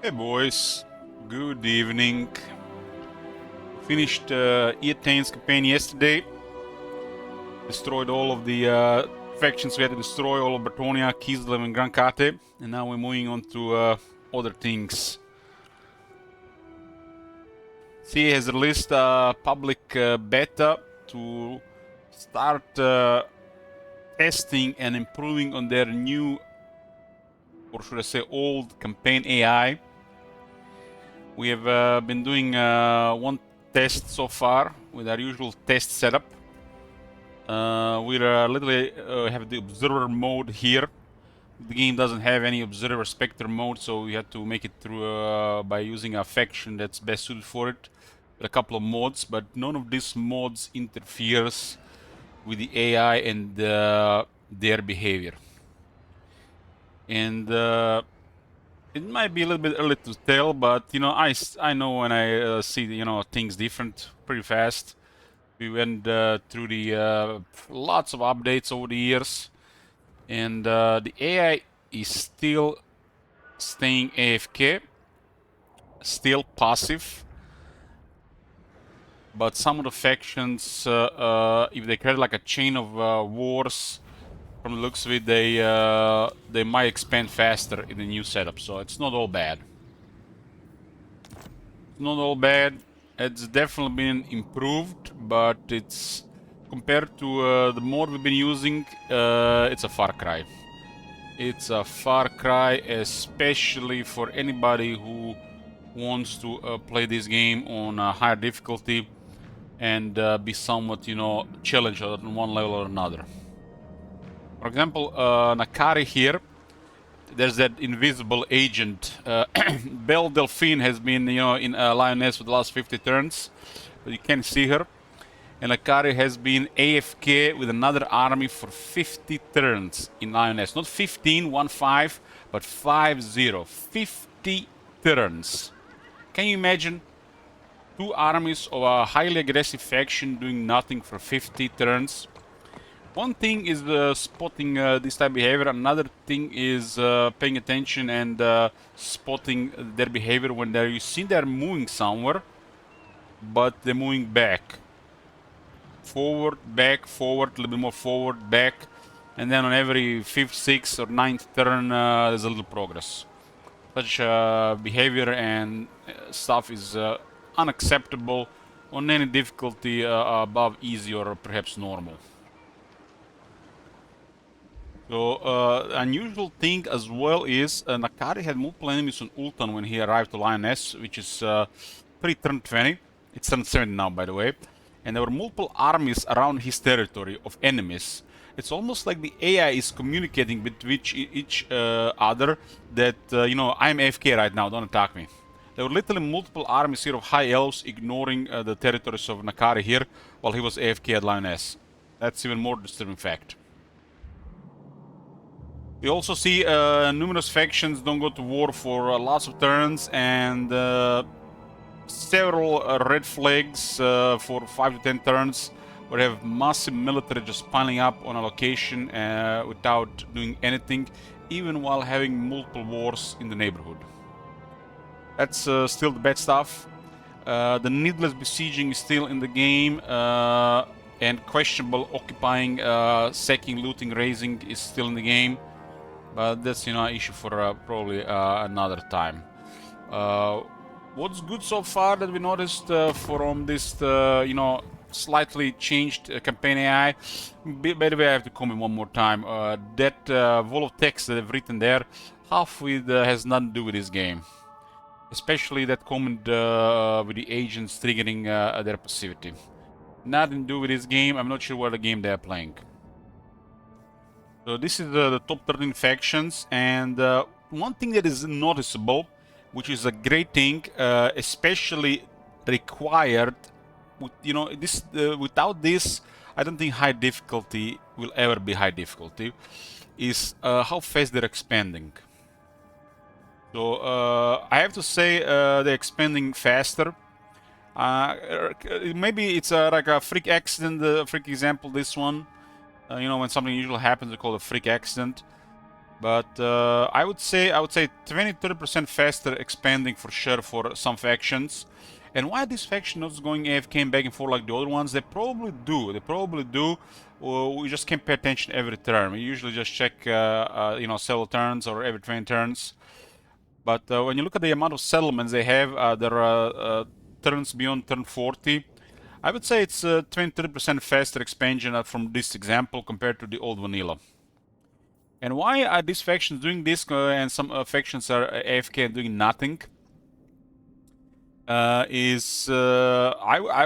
Hey boys, good evening. Finished E-Tain's campaign yesterday. Destroyed all of the factions we had to destroy, all of Bretonia, Kislev and Gran Kate. And now we're moving on to other things. CA has released a public beta to start testing and improving on their new, or should I say old, campaign AI. We have been doing one test so far with our usual test setup. We're literally have the observer mode here. The game doesn't have any observer specter mode, so we had to make it through by using a faction that's best suited for it. With a couple of mods, but none of these mods interferes with the AI and their behavior. And it might be a little bit early to tell, but you know, I know when I see things different pretty fast. We went through the lots of updates over the years, and the AI is still staying AFK, still passive. But some of the factions, if they create like a chain of wars, from the looks of it, they might expand faster in the new setup. So it's not all bad. Not all bad. It's definitely been improved, but it's compared to the mod we've been using, it's a far cry. It's a far cry, especially for anybody who wants to play this game on a higher difficulty and be somewhat, challenged on one level or another. For example, Nakari here, there's that invisible agent. Belle Delphine has been, in Lioness for the last 50 turns, but you can't see her. And Akari has been AFK with another army for 50 turns in Lioness. Not 15, 1-5, but 5-0. 50 turns. Can you imagine two armies of a highly aggressive faction doing nothing for 50 turns? One thing is spotting this type of behavior. Another thing is paying attention and spotting their behavior when you see they're moving somewhere, but they're moving back. Forward, back, forward, a little bit more forward, back. And then on every 5th, 6th, or 9th turn, there's a little progress. Such behavior and stuff is unacceptable on any difficulty above easy or perhaps normal. So, unusual thing as well is Nakari had multiple enemies on Ultan when he arrived to Lioness, which is pre-turn 20. It's turn 70 now, by the way. And there were multiple armies around his territory of enemies. It's almost like the AI is communicating with each other that, I'm AFK right now, don't attack me. There were literally multiple armies here of high elves ignoring the territories of Nakari here while he was AFK at Lioness. That's even more disturbing fact. We also see numerous factions don't go to war for lots of turns, and several red flags for 5 to 10 turns, where you have massive military just piling up on a location without doing anything, even while having multiple wars in the neighborhood. That's still the bad stuff. The needless besieging is still in the game, and questionable occupying, sacking, looting, razing is still in the game. But that's, an issue for probably another time. What's good so far that we noticed from this, slightly changed campaign AI? By the way, I have to comment one more time. That wall of text that I've written there, half of it has nothing to do with this game. Especially that comment with the agents triggering their passivity. Nothing to do with this game. I'm not sure what the game they're playing. So this is the top 13 factions, and one thing that is noticeable, which is a great thing, especially required, without this, I don't think high difficulty will ever be high difficulty, is how fast they're expanding. So I have to say they're expanding faster. Maybe it's like a freak accident, freak example, this one. When something usually happens, they call it a freak accident. But I would say 20-30% faster expanding for sure for some factions. And why this faction not going AFK and back and forth like the other ones? They probably do. We just can't pay attention every turn. We usually just check, several turns or every 20 turns. But when you look at the amount of settlements they have, there are turns beyond turn 40. I would say it's 20-30% faster expansion from this example compared to the old vanilla. And why are these factions doing this and some factions are AFK and doing nothing? I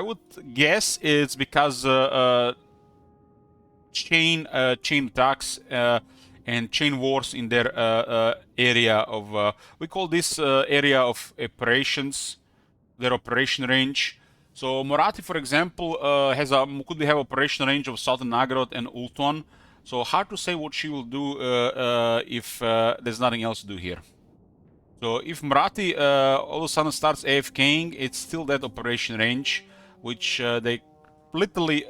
would guess it's because chain attacks and chain wars in their area of we call this area of operations, their operation range. So Moratti, for example, could have operation range of Southern Nagorod and Ultuan. So hard to say what she will do if there's nothing else to do here. So if Moratti all of a sudden starts AFKing, it's still that operation range, which they literally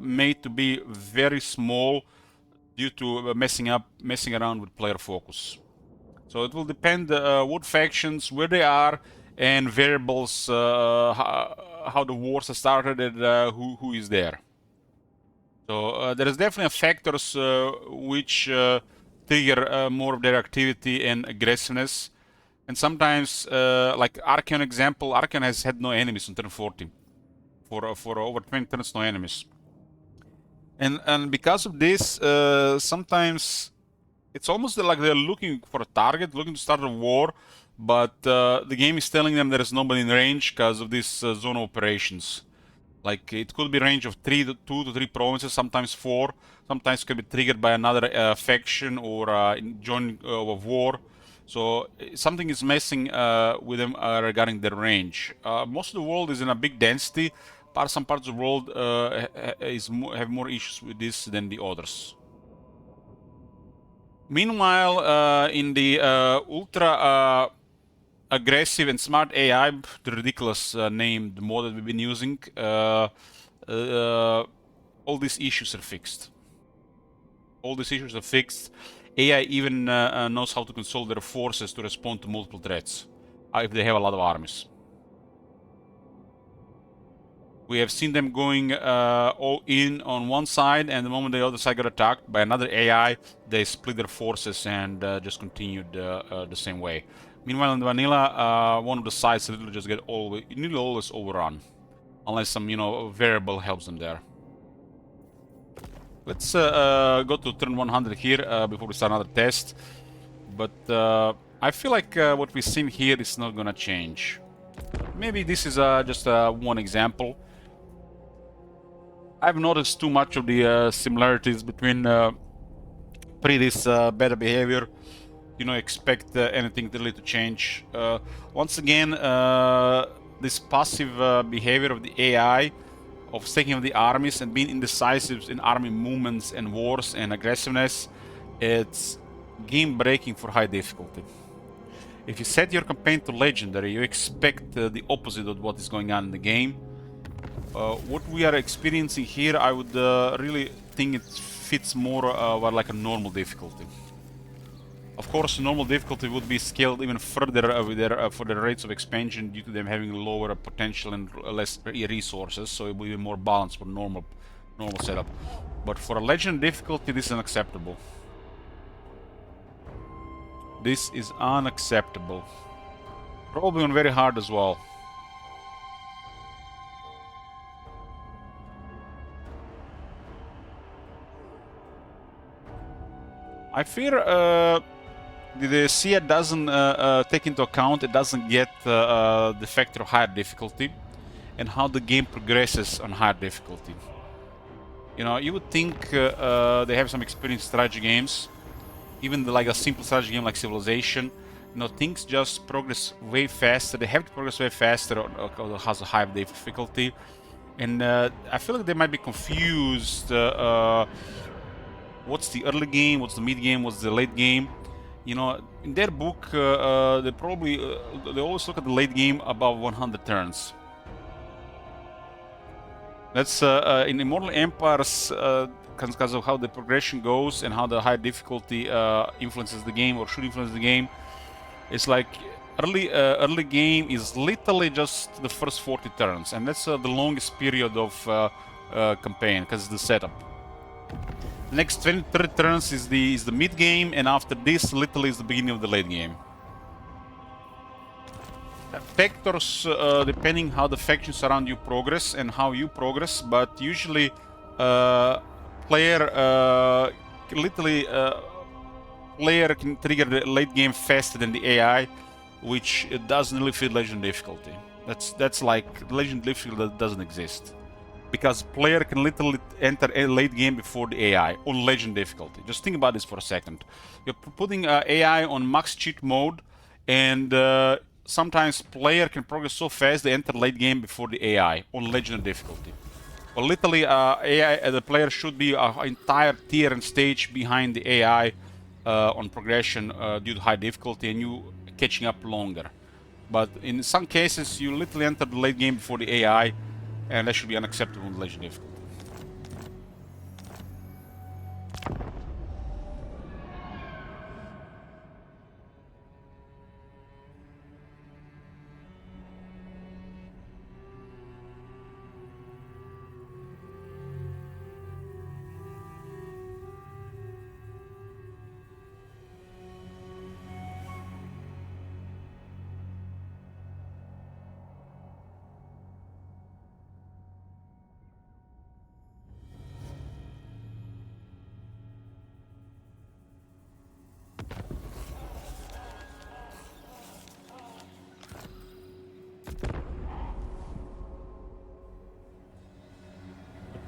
made to be very small due to messing around with player focus. So it will depend what factions, where they are, and variables, how the wars are started, and who is there. So there is definitely factors which trigger more of their activity and aggressiveness. And sometimes, like Archeon example, Archeon has had no enemies on turn 40. For over 20 turns, no enemies. And because of this, sometimes it's almost like they're looking for a target, looking to start a war, but the game is telling them there is nobody in range because of this zone of operations. Like it could be range of 2 to 3 provinces, sometimes 4. Sometimes it could be triggered by another faction or joining of war. So something is messing with them regarding their range. Most of the world is in a big density. Some parts of the world have more issues with this than the others. Meanwhile, in the ultra aggressive and smart AI, the ridiculous name, the mod that we've been using, all these issues are fixed. All these issues are fixed. AI even knows how to consolidate their forces to respond to multiple threats if they have a lot of armies. We have seen them going all in on one side, and the moment the other side got attacked by another AI, they split their forces and just continued the same way. Meanwhile, in the vanilla, one of the sides literally just get nearly always overrun, unless some variable helps them there. Let's go to turn 100 here before we start another test. But I feel like what we've seen here is not gonna change. Maybe this is just one example. I've noticed too much of the similarities between previous beta behavior. Expect anything really to change. Once again, this passive behavior of the AI of staking of the armies and being indecisive in army movements and wars and aggressiveness, it's game breaking for high difficulty. If you set your campaign to legendary, you expect the opposite of what is going on in the game. What we are experiencing here, I would really think it fits more like a normal difficulty. Of course, normal difficulty would be scaled even further for the rates of expansion due to them having lower potential and less resources, so it will be more balanced for normal setup. But for a legend difficulty, this is unacceptable. This is unacceptable. Probably on very hard as well. I fear the SIA doesn't take into account, it doesn't get the factor of higher difficulty and how the game progresses on higher difficulty. You would think they have some experience in strategy games, even like a simple strategy game like Civilization. Things just progress way faster. They have to progress way faster or has a higher difficulty, and I feel like they might be confused. What's the early game? What's the mid game? What's the late game? In their book, they always look at the late game above 100 turns. That's in Immortal Empires, because of how the progression goes and how the high difficulty influences the game or should influence the game. It's like early game is literally just the first 40 turns, and that's the longest period of campaign because it's the setup. The next 20, 30 turns is the mid game, and after this, literally is the beginning of the late game. Factors depending how the factions around you progress and how you progress, but usually player literally player can trigger the late game faster than the AI, which doesn't really fit legend difficulty. That's like legend difficulty that doesn't exist, because player can literally enter a late game before the AI on legend difficulty. Just think about this for a second. You're putting AI on max cheat mode, and sometimes player can progress so fast they enter late game before the AI on legend difficulty. Well, literally, AI, the player should be an entire tier and stage behind the AI on progression due to high difficulty, and you catching up longer. But in some cases, you literally enter the late game before the AI, and that should be unacceptable in legend difficulty.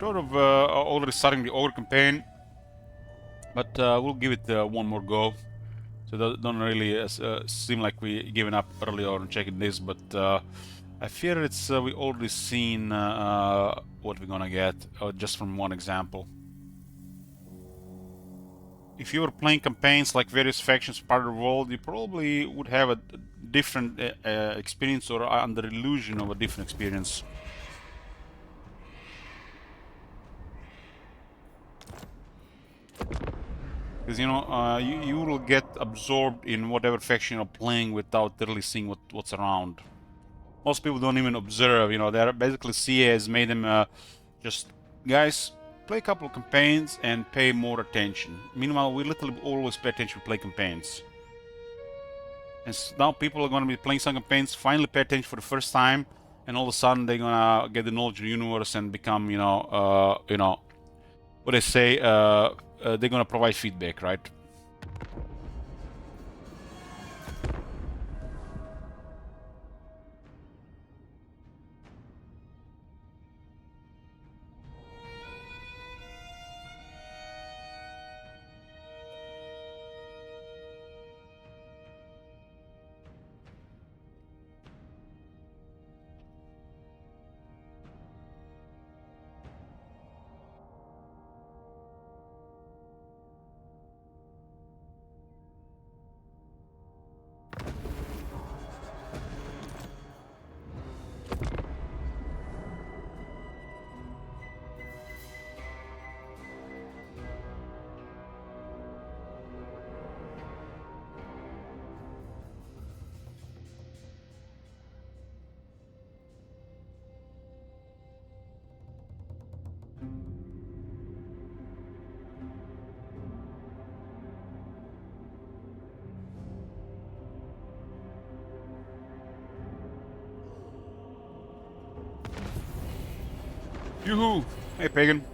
Sort of already starting the ogre campaign, but we'll give it one more go. So that don't really seem like we given up early on checking this, but I fear it's we already seen what we're gonna get just from one example. If you were playing campaigns like various factions part of the world, you probably would have a different experience or under illusion of a different experience. Because you will get absorbed in whatever faction you're playing without really seeing what's around. Most people don't even observe. They're basically CA has made them just guys play a couple of campaigns and pay more attention. Meanwhile, we literally always pay attention to play campaigns. And now people are going to be playing some campaigns, finally pay attention for the first time, and all of a sudden they're gonna get the knowledge of the universe and become, what they say, they're gonna provide feedback, right? Yoo-hoo! Hey, Pagan.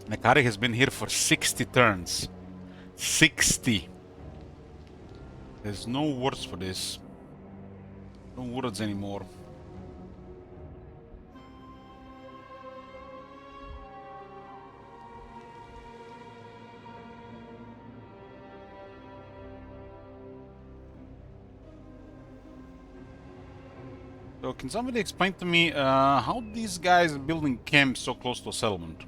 Nakari has been here for 60 turns. 60! There's no words for this. No words anymore. So can somebody explain to me how these guys are building camps so close to a settlement?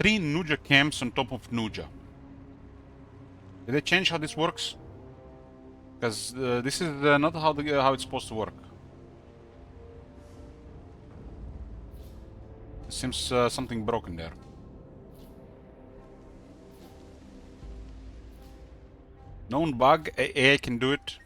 3 Nuja camps on top of Nuja. Did they change how this works? Because this is not how it's supposed to work. There seems something broken there. Known bug, AI can do it.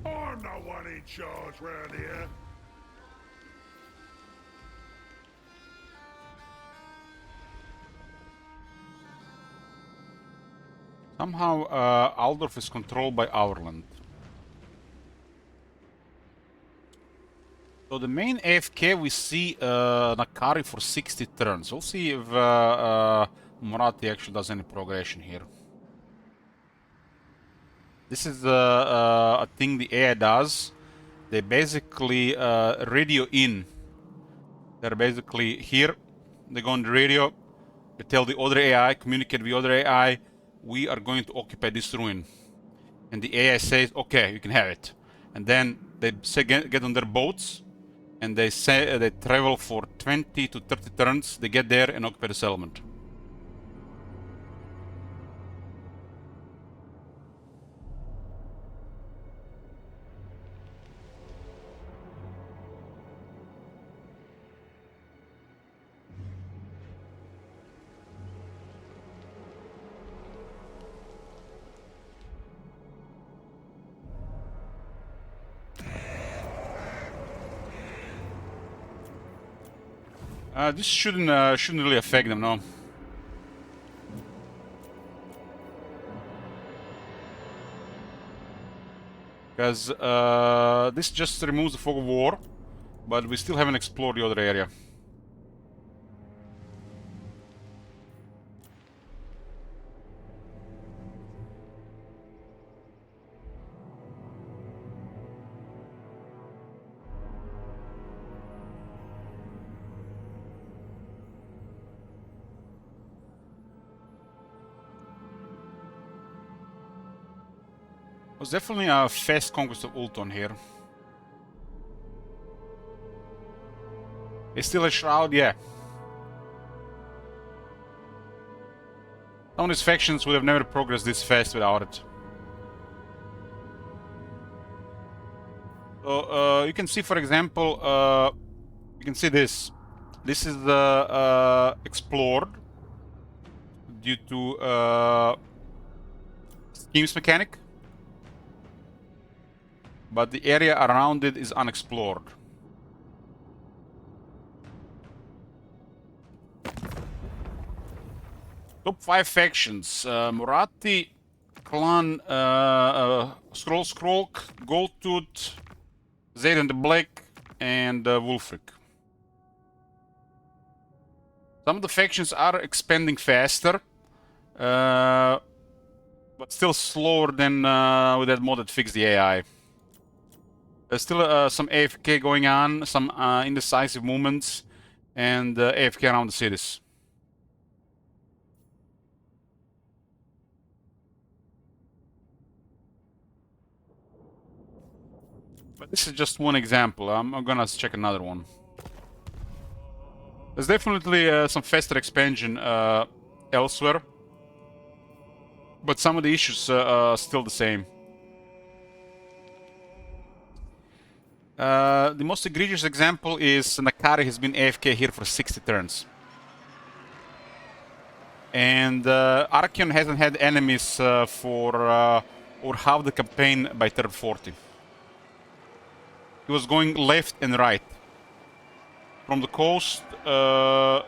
I'm the one in charge round here. Somehow Aldorf is controlled by Auerland. So the main AFK we see Nakari for 60 turns. We'll see if Murati actually does any progression here. This is a thing the AI does. They basically radio in. They're basically here. They go on the radio. They tell the other AI, communicate with the other AI, we are going to occupy this ruin. And the AI says, okay, you can have it. And then they say, get on their boats, and they say they travel for 20 to 30 turns. They get there and occupy the settlement. This shouldn't really affect them, no. Because this just removes the fog of war, but we still haven't explored the other area. It was definitely a fast conquest of Ultron here. It's still a shroud, yeah. Some of these factions would have never progressed this fast without it. So you can see, for example, you can see this. This is explored due to schemes mechanic, but the area around it is unexplored. Top 5 factions: Murati, Clan, Skrulk, Goldtooth, Zayden the Black, and Wulfric. Some of the factions are expanding faster, but still slower than with that mod that fixed the AI. There's still some AFK going on, some indecisive movements, and AFK around the cities. But this is just one example. I'm gonna check another one. There's definitely some faster expansion elsewhere, but some of the issues are still the same. The most egregious example is Nakari has been AFK here for 60 turns. And Archeon hasn't had enemies for or half the campaign by turn 40. He was going left and right. from the coast that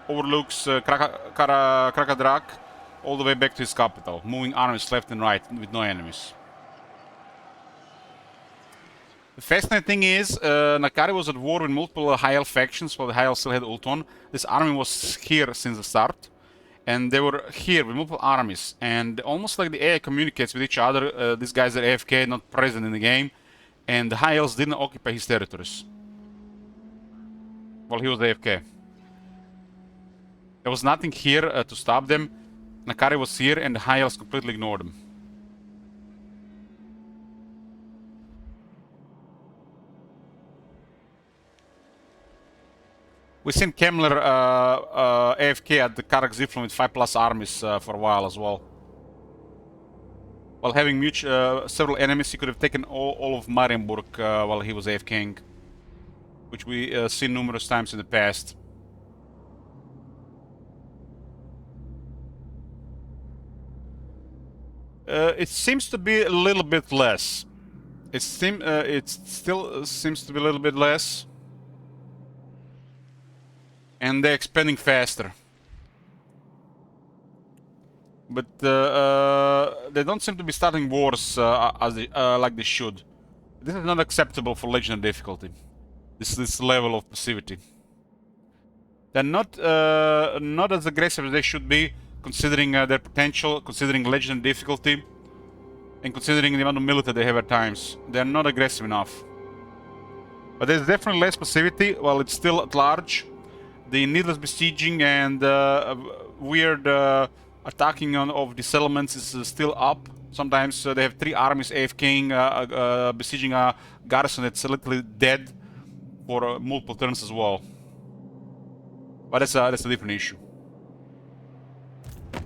overlooks Krakadrak all the way back to his capital, moving armies left and right with no enemies. The fascinating thing is, Nakari was at war with multiple High Elf factions while the High Elf still had Ultron. This army was here since the start, and they were here with multiple armies, and almost like the AI communicates with each other. These guys are AFK, not present in the game, and the High Elves didn't occupy his territories while he was AFK. There was nothing here to stop them. Nakari was here, and the High Elves completely ignored him. We've seen Kemmler AFK at the Karak Ziflon with 5+ armies for a while as well. While having several enemies, he could have taken all of Marienburg while he was AFKing, which we seen numerous times in the past. It seems to be a little bit less. It still seems to be a little bit less. And they're expanding faster. But they don't seem to be starting wars like they should. This is not acceptable for Legendary difficulty. This level of passivity. They're not as aggressive as they should be, considering their potential, considering Legendary difficulty, and considering the amount of military they have at times. They're not aggressive enough. But there's definitely less passivity, while it's still at large. The needless besieging and weird attacking of the settlements is still up. Sometimes they have 3 armies AFKing, besieging a garrison that's literally dead for multiple turns as well. But that's a different issue. The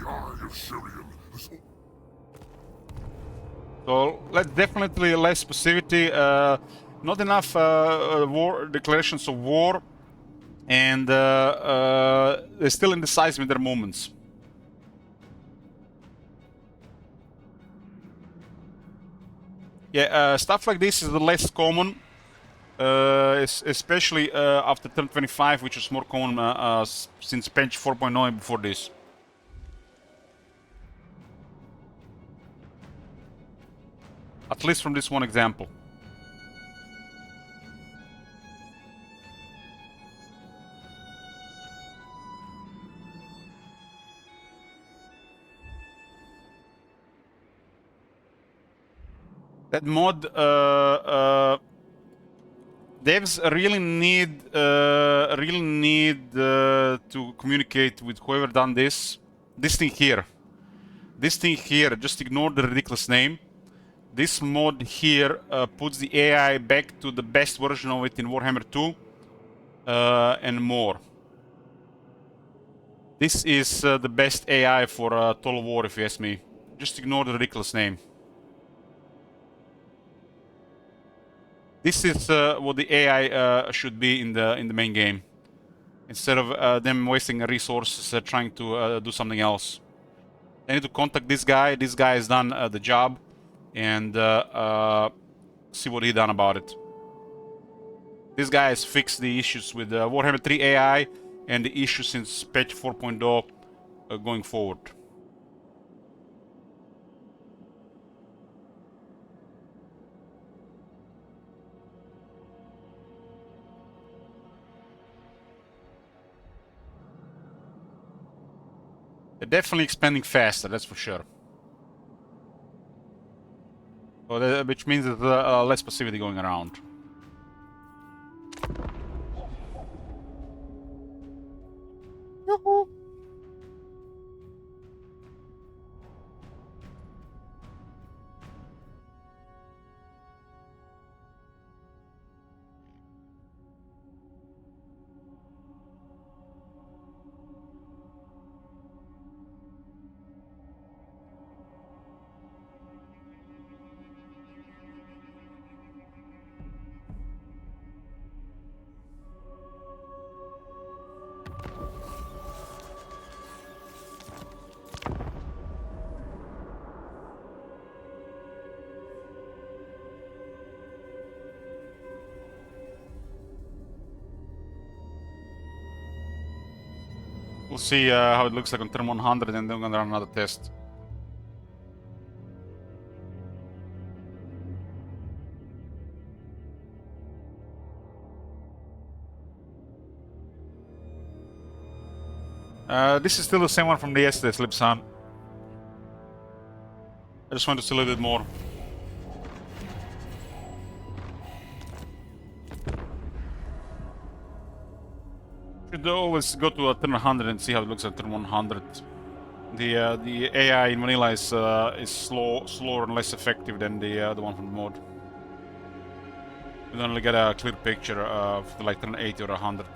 eye of Syrian has... So let's definitely less passivity, not enough war declarations of war, and they're still indecisive in their movements. Yeah, stuff like this is the less common, especially after turn 25, which is more common since patch 4.0 and before this. At least from this one example. That mod, devs really need to communicate with whoever done this. This thing here, just ignore the ridiculous name. This mod here puts the AI back to the best version of it in Warhammer 2 and more. This is the best AI for Total War, if you ask me. Just ignore the ridiculous name. This is what the AI should be in the main game, instead of them wasting resources trying to do something else. They need to contact this guy. This guy has done the job, and see what he done about it. This guy has fixed the issues with Warhammer 3 AI and the issues since patch 4.0 going forward. They're definitely expanding faster, that's for sure. So which means there's less passivity going around. Yoo-hoo. We'll see how it looks like on turn 100, and then we're gonna run another test. This is still the same one from the yesterday, Slipson. I just want to see a little bit more. Should always go to a turn 100 and see how it looks at turn 100. The AI in vanilla is slower and less effective than the one from the mod. You don't really get a clear picture of like turn 80 or 100.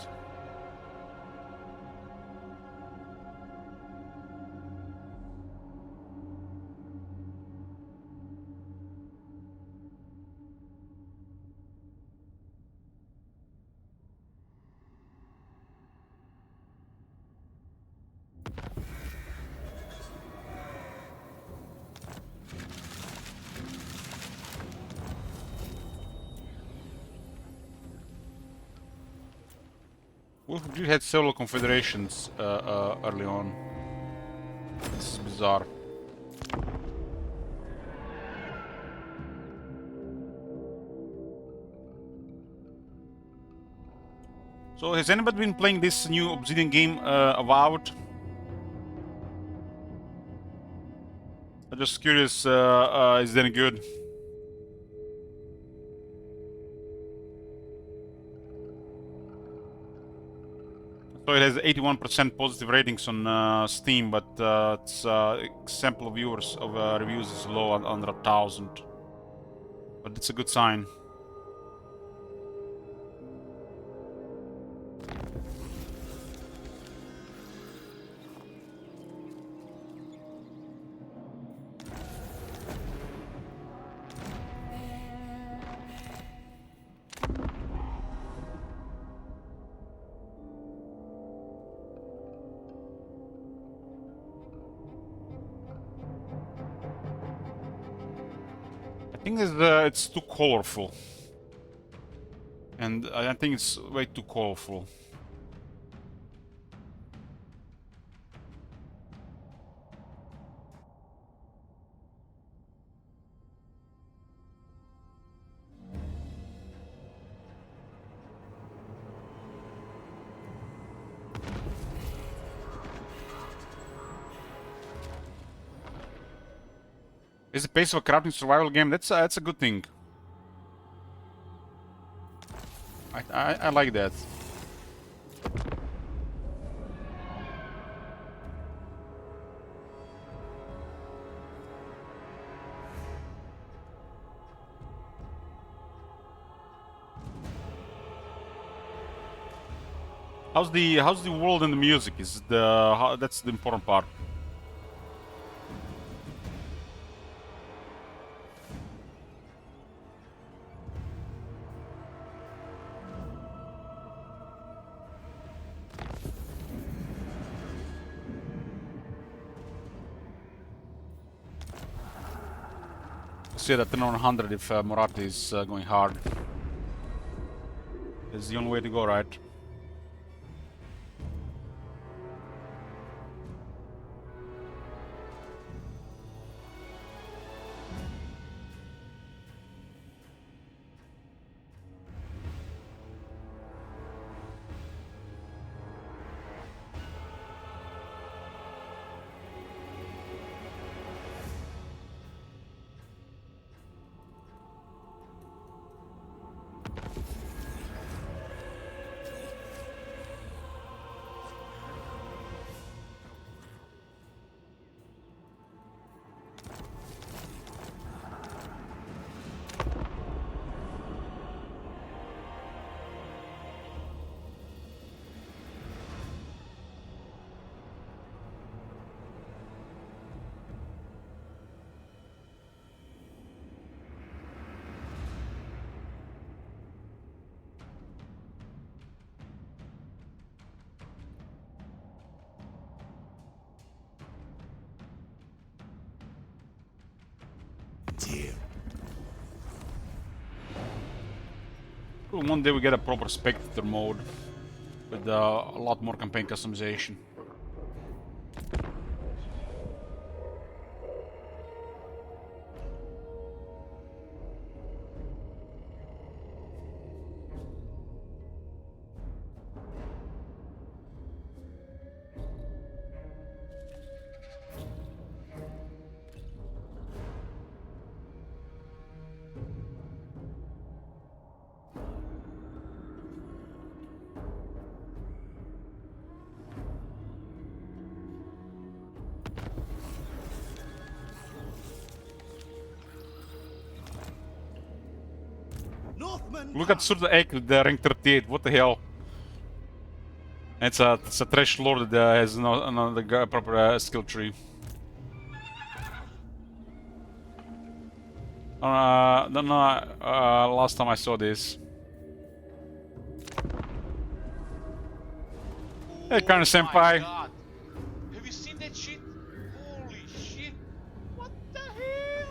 We had several confederations early on. This is bizarre. So has anybody been playing this new Obsidian game, Avowed? I'm just curious, is it any good? So it has 81% positive ratings on Steam, but its sample viewers of reviews is low, under 1,000. But it's a good sign. I think it's too colorful. And I think it's way too colorful. Is the pace of a crafting survival game? That's a good thing. I like that. How's the world and the music? Is that's the important part. See that turn 100 if Morat is going hard. It's the only way to go, right? One day we get a proper spectator mode with a lot more campaign customization. Look at Surda Egg with the rank 38. What the hell? It's a trash lord that has no proper skill tree. Don't know. Last time I saw this. Hey, Karna senpai. God. Have you seen that shit? Holy shit. What the hell?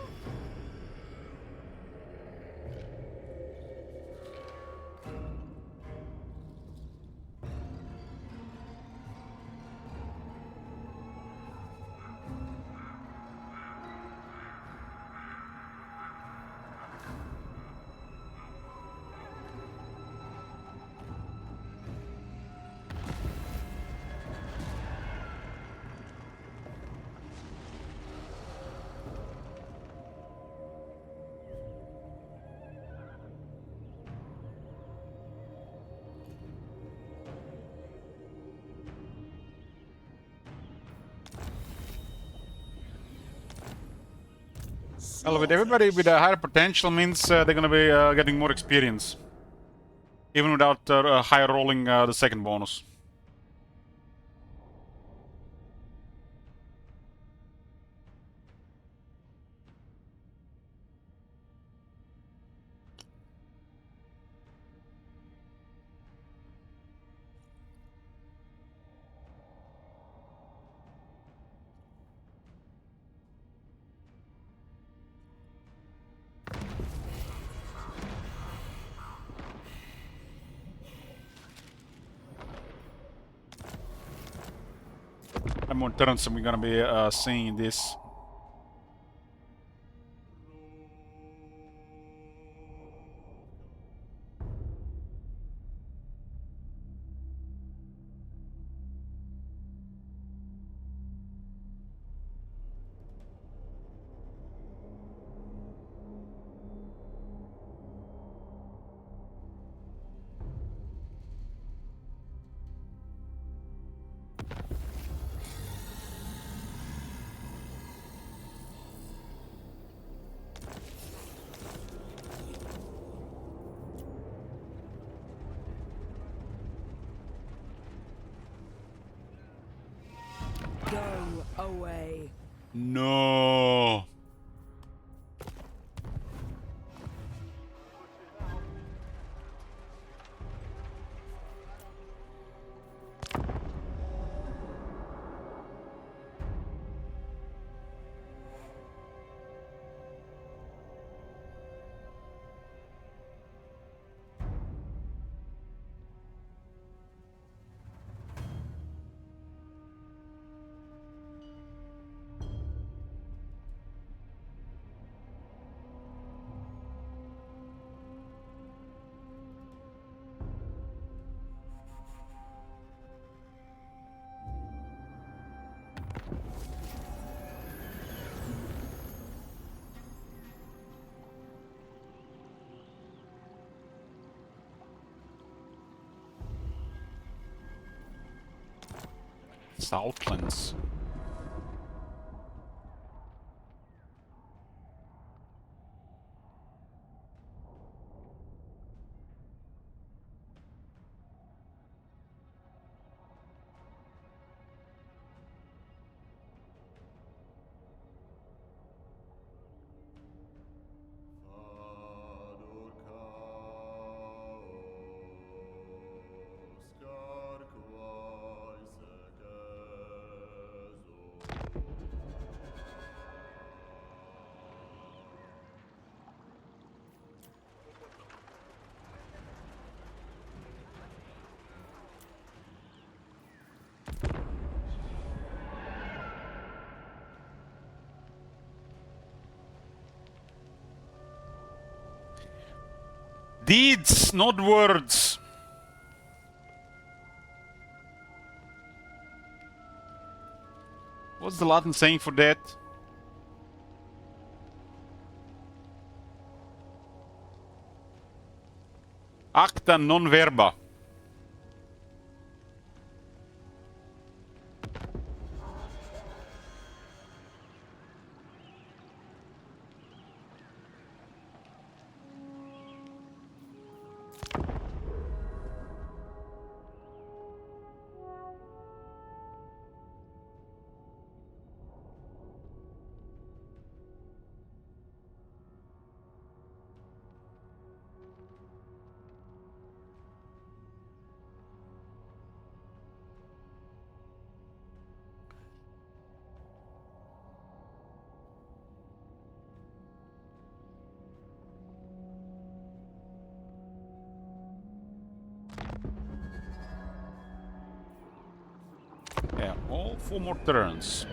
Well, with everybody with a higher potential means they're gonna be getting more experience. Even without higher rolling the second bonus. How more turns are we gonna be seeing this? Go away. No. Southlands. Deeds, not words. What's the Latin saying for that? Acta non verba. All 4 more turns.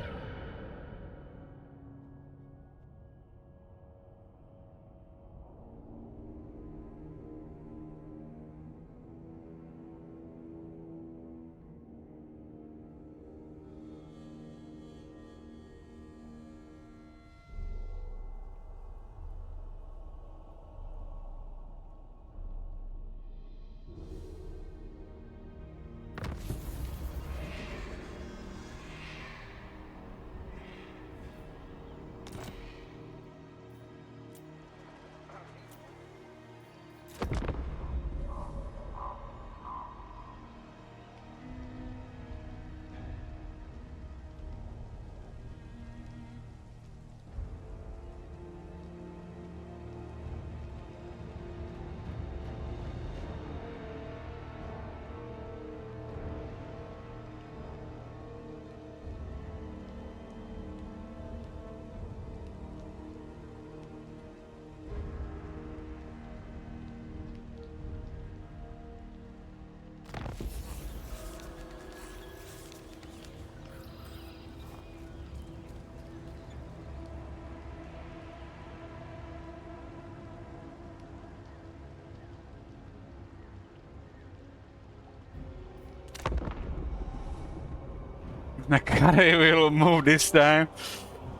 Nakare will move this time.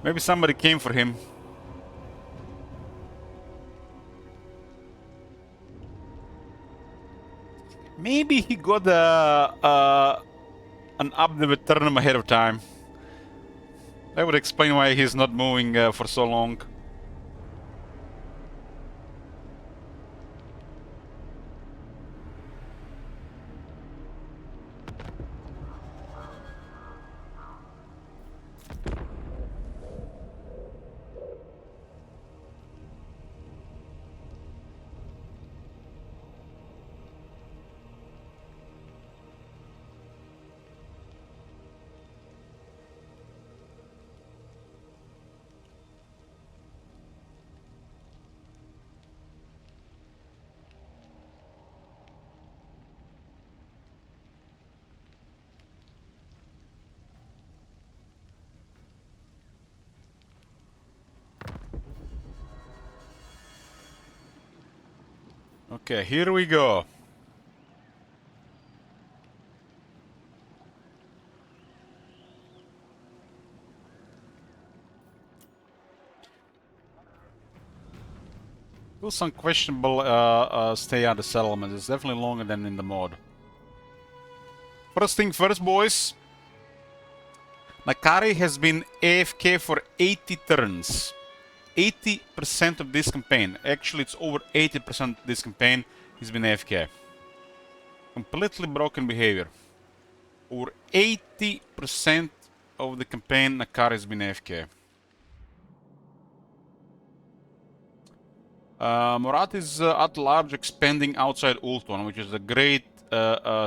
Maybe somebody came for him. Maybe he got an Abnevit Turnum ahead of time. That would explain why he's not moving for so long. Okay, here we go. Still some questionable stay out of settlement. It's definitely longer than in the mod. First thing first, boys. Nakari has been AFK for 80 turns. 80% of this campaign. Actually, it's over 80% of this campaign has been AFK. Completely broken behavior. Over 80% of the campaign, Nakari has been AFK. Morat is at large expanding outside Ultron, which is a great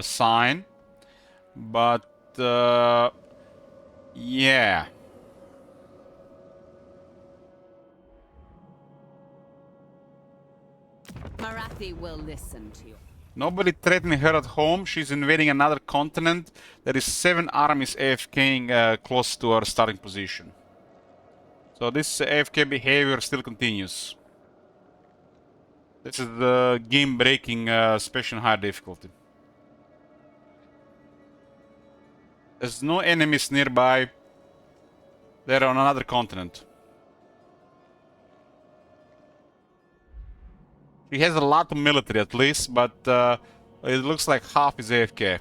sign. But, yeah. Marathi will listen to you. Nobody threatening her at home. She's invading another continent. There is 7 armies AFKing close to her starting position. So this AFK behavior still continues. This is the game-breaking special high difficulty. There's no enemies nearby. They're on another continent. He has a lot of military at least, but it looks like half is AFK.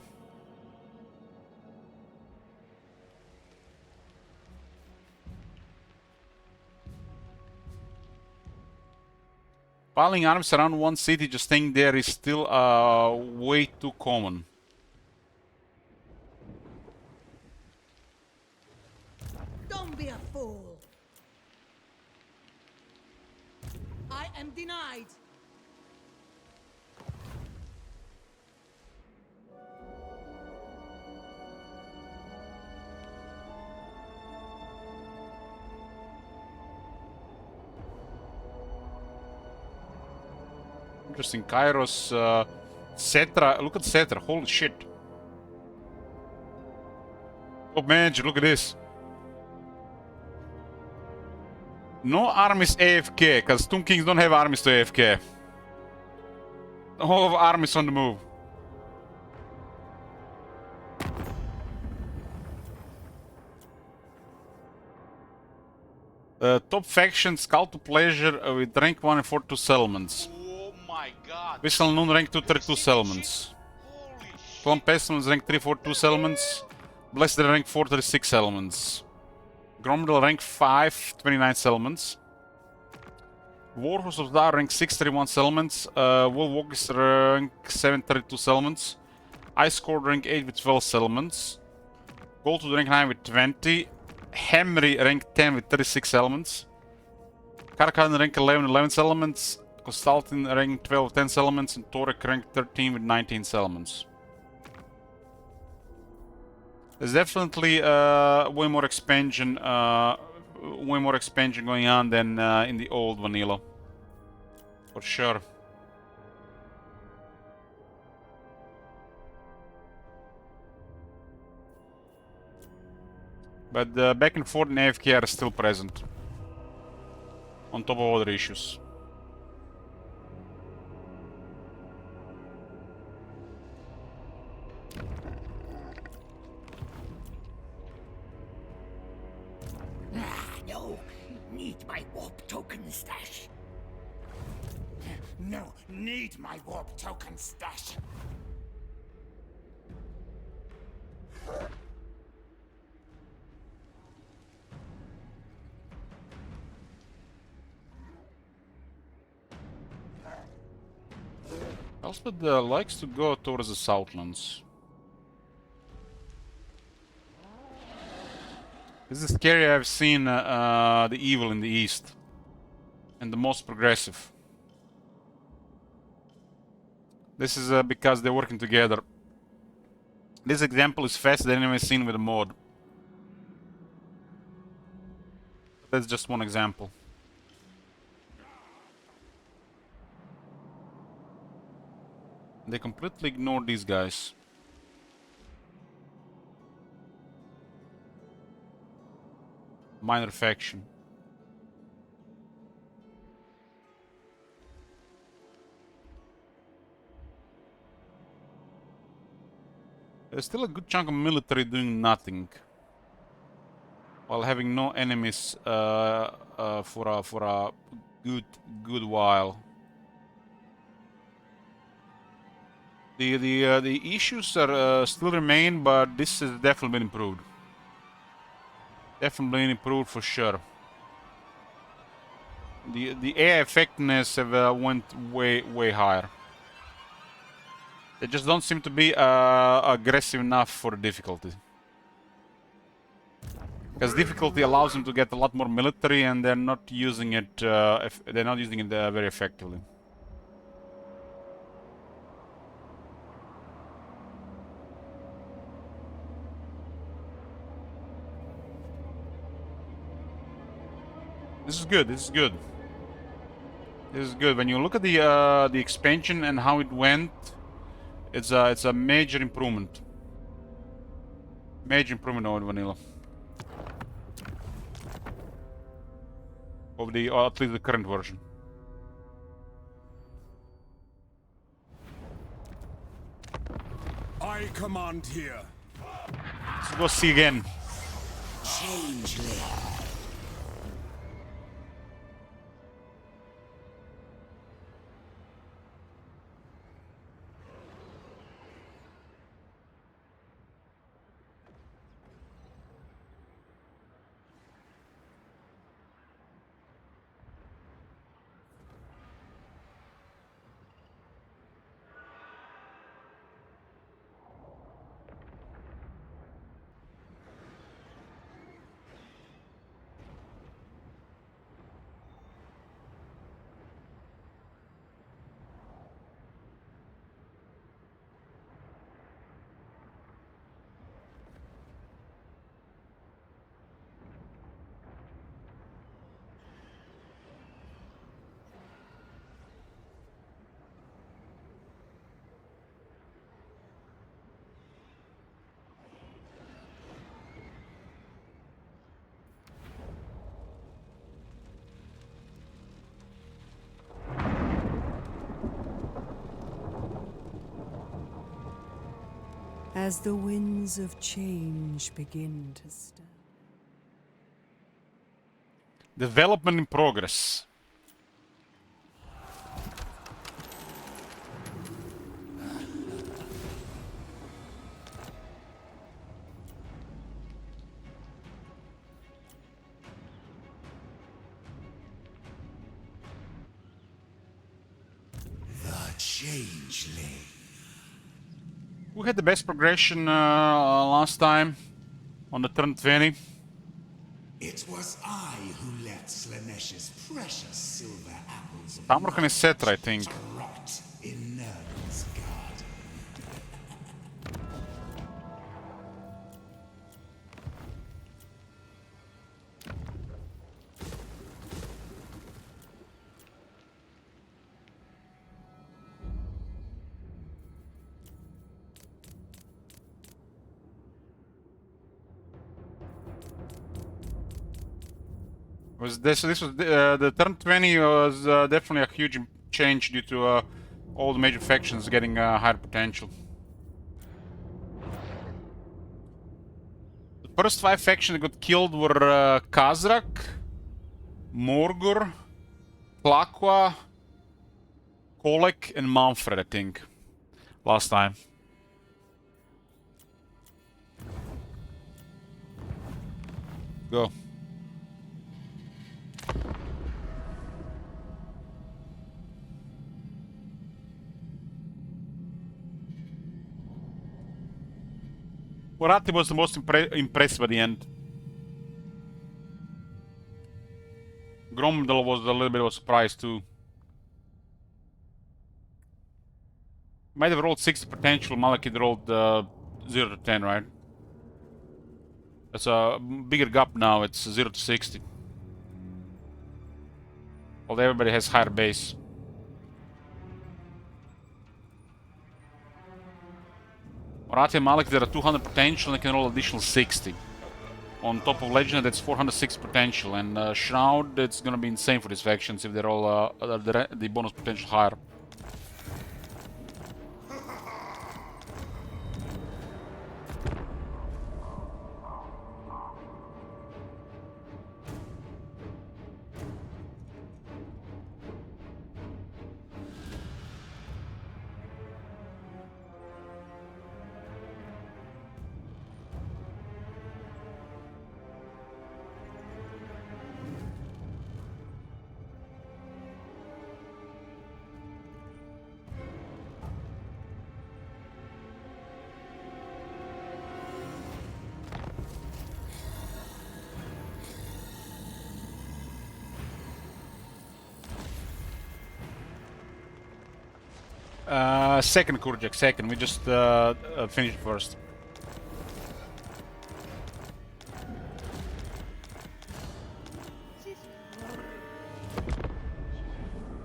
Piling arms around one city, just staying there is still way too common. Don't be a fool. I am denied. Interesting. Kairos, Cetra. Look at Cetra. Holy shit. Oh man, look at this. No armies AFK, because Tomb Kings don't have armies to AFK. All of armies on the move. Top factions, Cult to Pleasure with rank 1 and 42 settlements. Oh my god. Vissel Noon rank 2 Have you 32 seen that settlements. shit? Holy shit. Clone Pestilence rank 3 42 settlements. Blessed rank 4 36 settlements. Gromdel rank 5 29 settlements. Warhorse of Dar rank 6 31 settlements. Wolfwalkers rank 7 32 settlements. Ice Cord rank 8 with 12 settlements. Goldwood rank 9 with 20. Hamry rank 10 with 36 settlements. Karkan rank 11 with 11 settlements. Consulting rank 12 with 10 settlements. And Torek rank 13 with 19 settlements. There's definitely way more expansion going on than in the old vanilla, for sure. But the back and forth in AFK are still present, on top of other issues. No, need my warp token stash. No, need my warp token stash. Elspeth likes to go towards the Southlands. This is scary. I've seen the evil in the East. And the most progressive. This is because they're working together. This example is faster than I've seen with a mod. That's just one example. They completely ignore these guys. Minor faction. There's still a good chunk of military doing nothing, while having no enemies for a good while. The issues are still remain, but this has definitely been improved. Definitely been improved for sure. The AI effectiveness have went way higher. They just don't seem to be aggressive enough for the difficulty. Because difficulty allows them to get a lot more military, and they're not using it. They're not using it very effectively. This is good. This is good. This is good. When you look at the expansion and how it went, it's a major improvement. Major improvement over vanilla. Of the, or at least the current version. I command here. Let's go see again. Changeling. as the winds of change begin to stir. Development in progress. The changeling. Who had the best progression last time on the turn 20? It was I who left Slanesh's precious silver apples of Tamrokan is set, I think. to rot in Nurgle's garden. Was this was the turn 20 was definitely a huge change due to all the major factions getting higher potential. The first 5 factions that got killed were Khazrak, Morgur, Tlaqua, Kolek, and Manfred, I think. Last time. Go. Moratti was the most impressive at the end. Gromdal was a little bit of a surprise too. Might have rolled 60 potential, Malekith rolled 0 to 10, right? That's a bigger gap now, it's 0 to 60. Well, everybody has higher base. Moratti and Malekith are 200 potential and can roll additional 60. On top of Legend, that's 406 potential, and Shroud, it's gonna be insane for these factions if they roll the bonus potential higher. Second, Kurjak, second. We just finished first.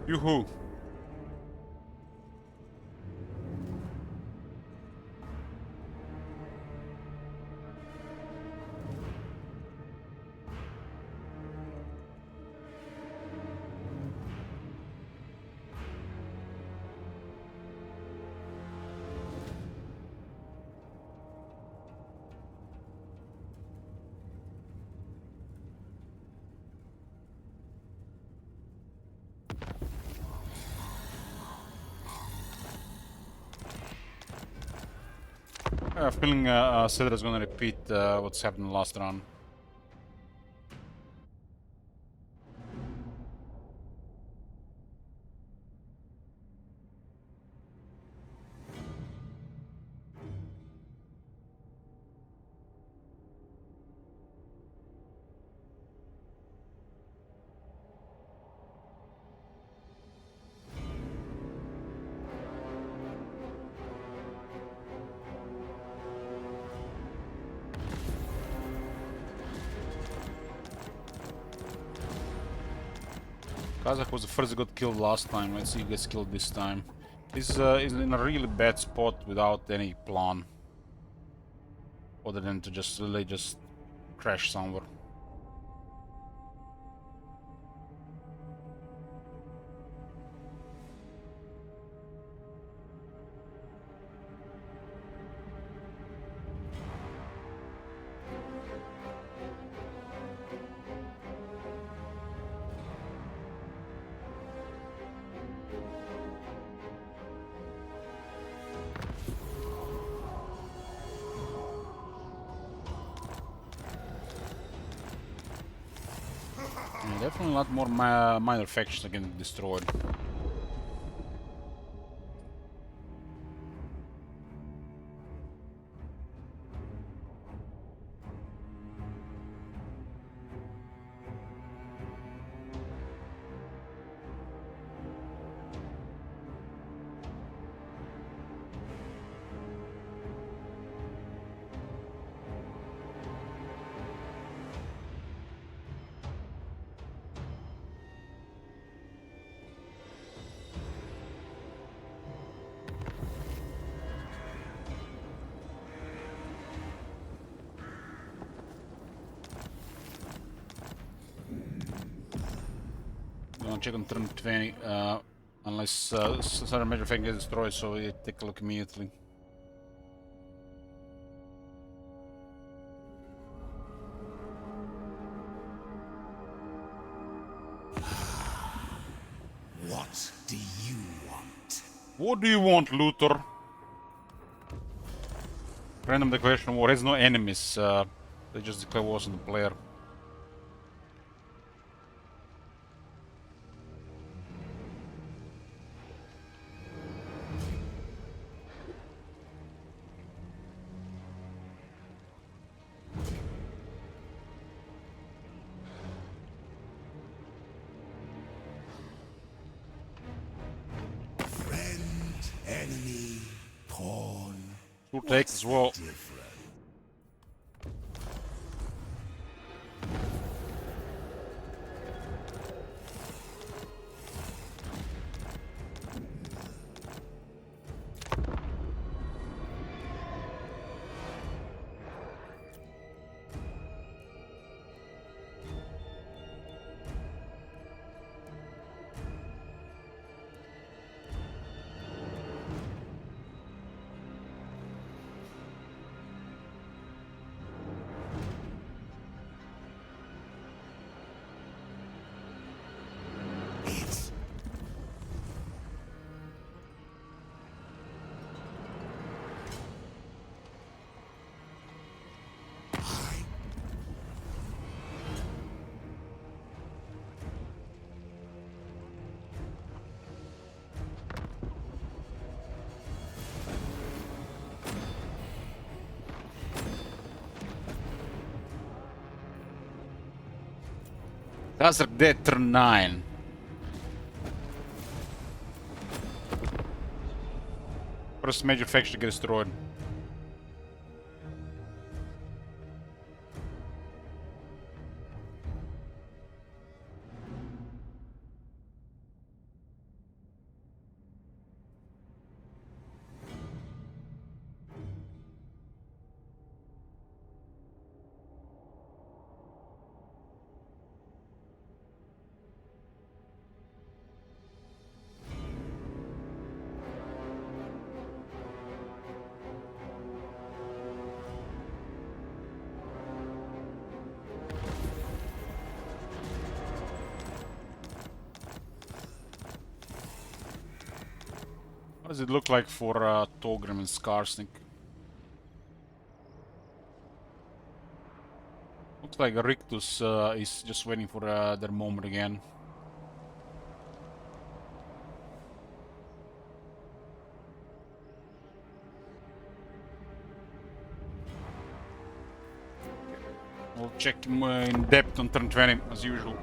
Yoo-hoo. I have a feeling Cedra's gonna repeat what's happened last round. Kazakh was the first that got killed last time. Let's see who gets killed this time. He's in a really bad spot without any plan. Other than to just really just crash somewhere. Definitely a lot more minor factions are getting destroyed. Gonna check on turn 20, unless certain major faction gets destroyed, so we take a look immediately. What do you want? What do you want, Luthor? Random declaration war has no enemies, they just declare wars on the player. Friend, enemy, pawn. Two takes as well. Different. It's Kazakh dead turn 9. First major faction get destroyed. What does it look like for Togrim and Skarsnik? Looks like Rictus is just waiting for their moment again. We'll check him in depth on turn 20, as usual.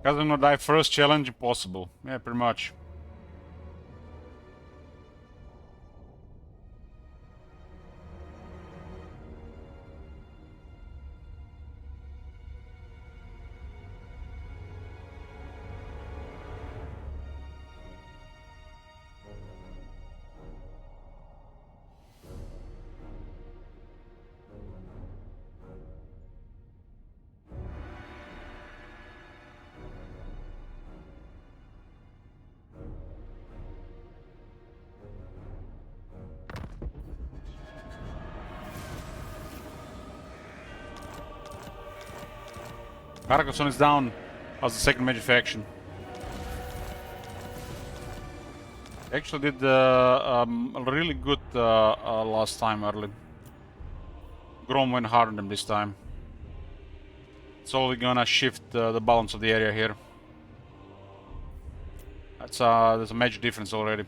Kazuma die first challenge impossible. Yeah, pretty much. Carcassonne is down as the second major faction. Actually did really good last time early. Grom went hard on them this time. So we're gonna shift the balance of the area here. That's there's a major difference already.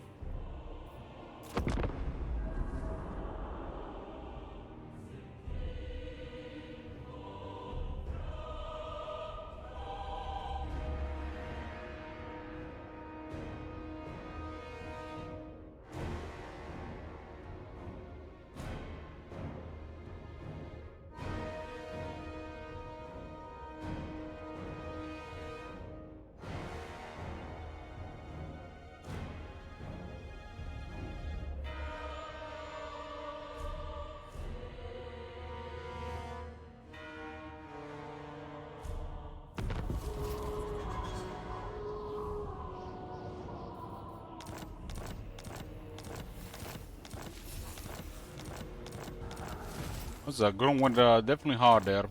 What's that? Grom went definitely hard there.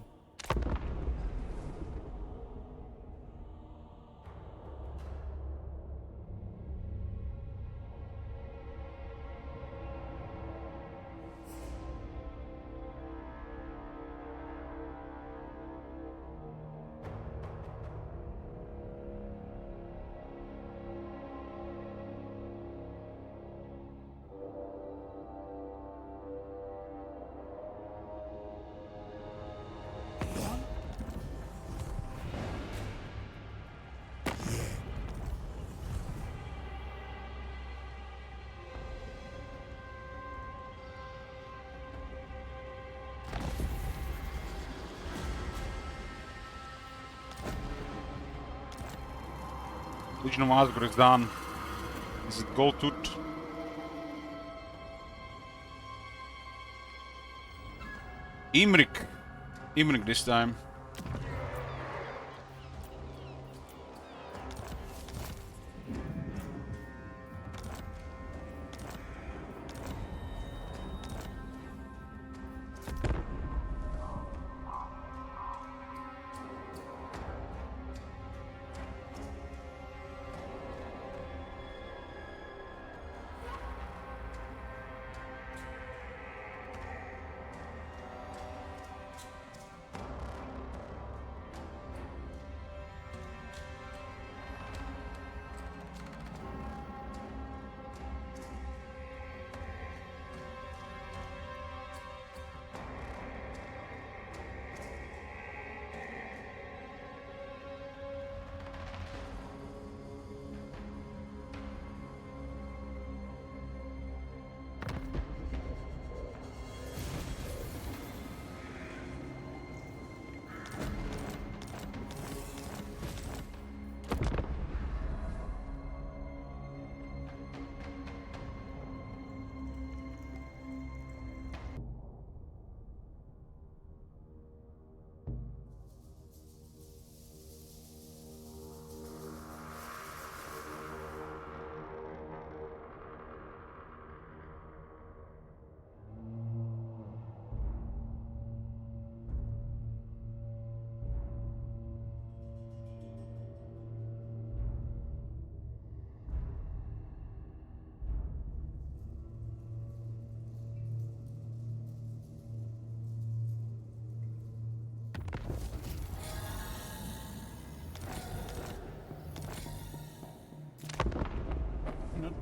Legion of Asgore is done. Is it Goldtooth? Imrik. Imrik this time.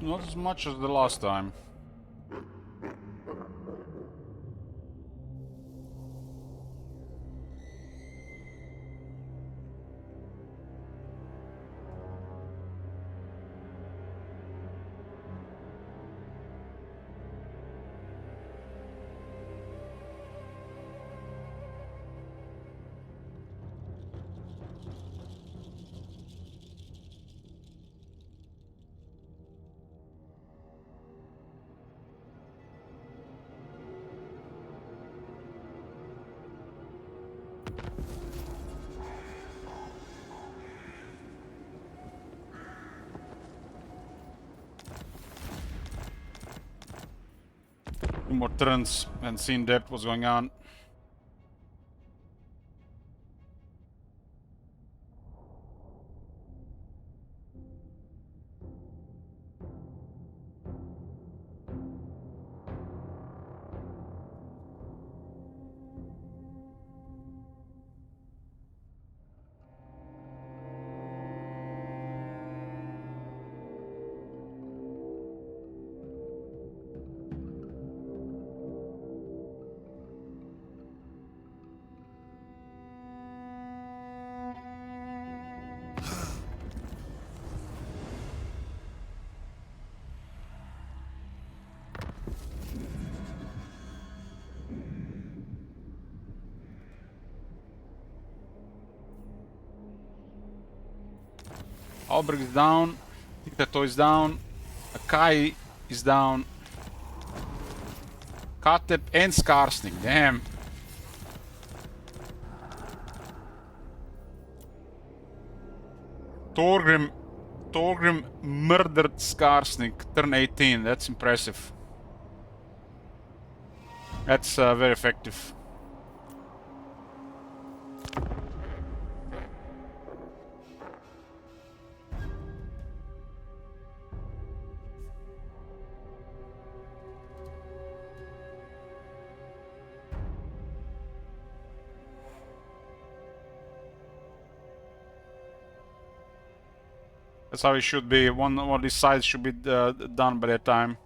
Not as much as the last time. 2 more turns and see in depth what's going on. Alberg is down, Tic-Tac-Toe is down, Akai is down, Katep and Skarsnik, damn. Torgrim murdered Skarsnik, turn 18, that's impressive. That's very effective. That's how it should be. One of these sides should be done by that time.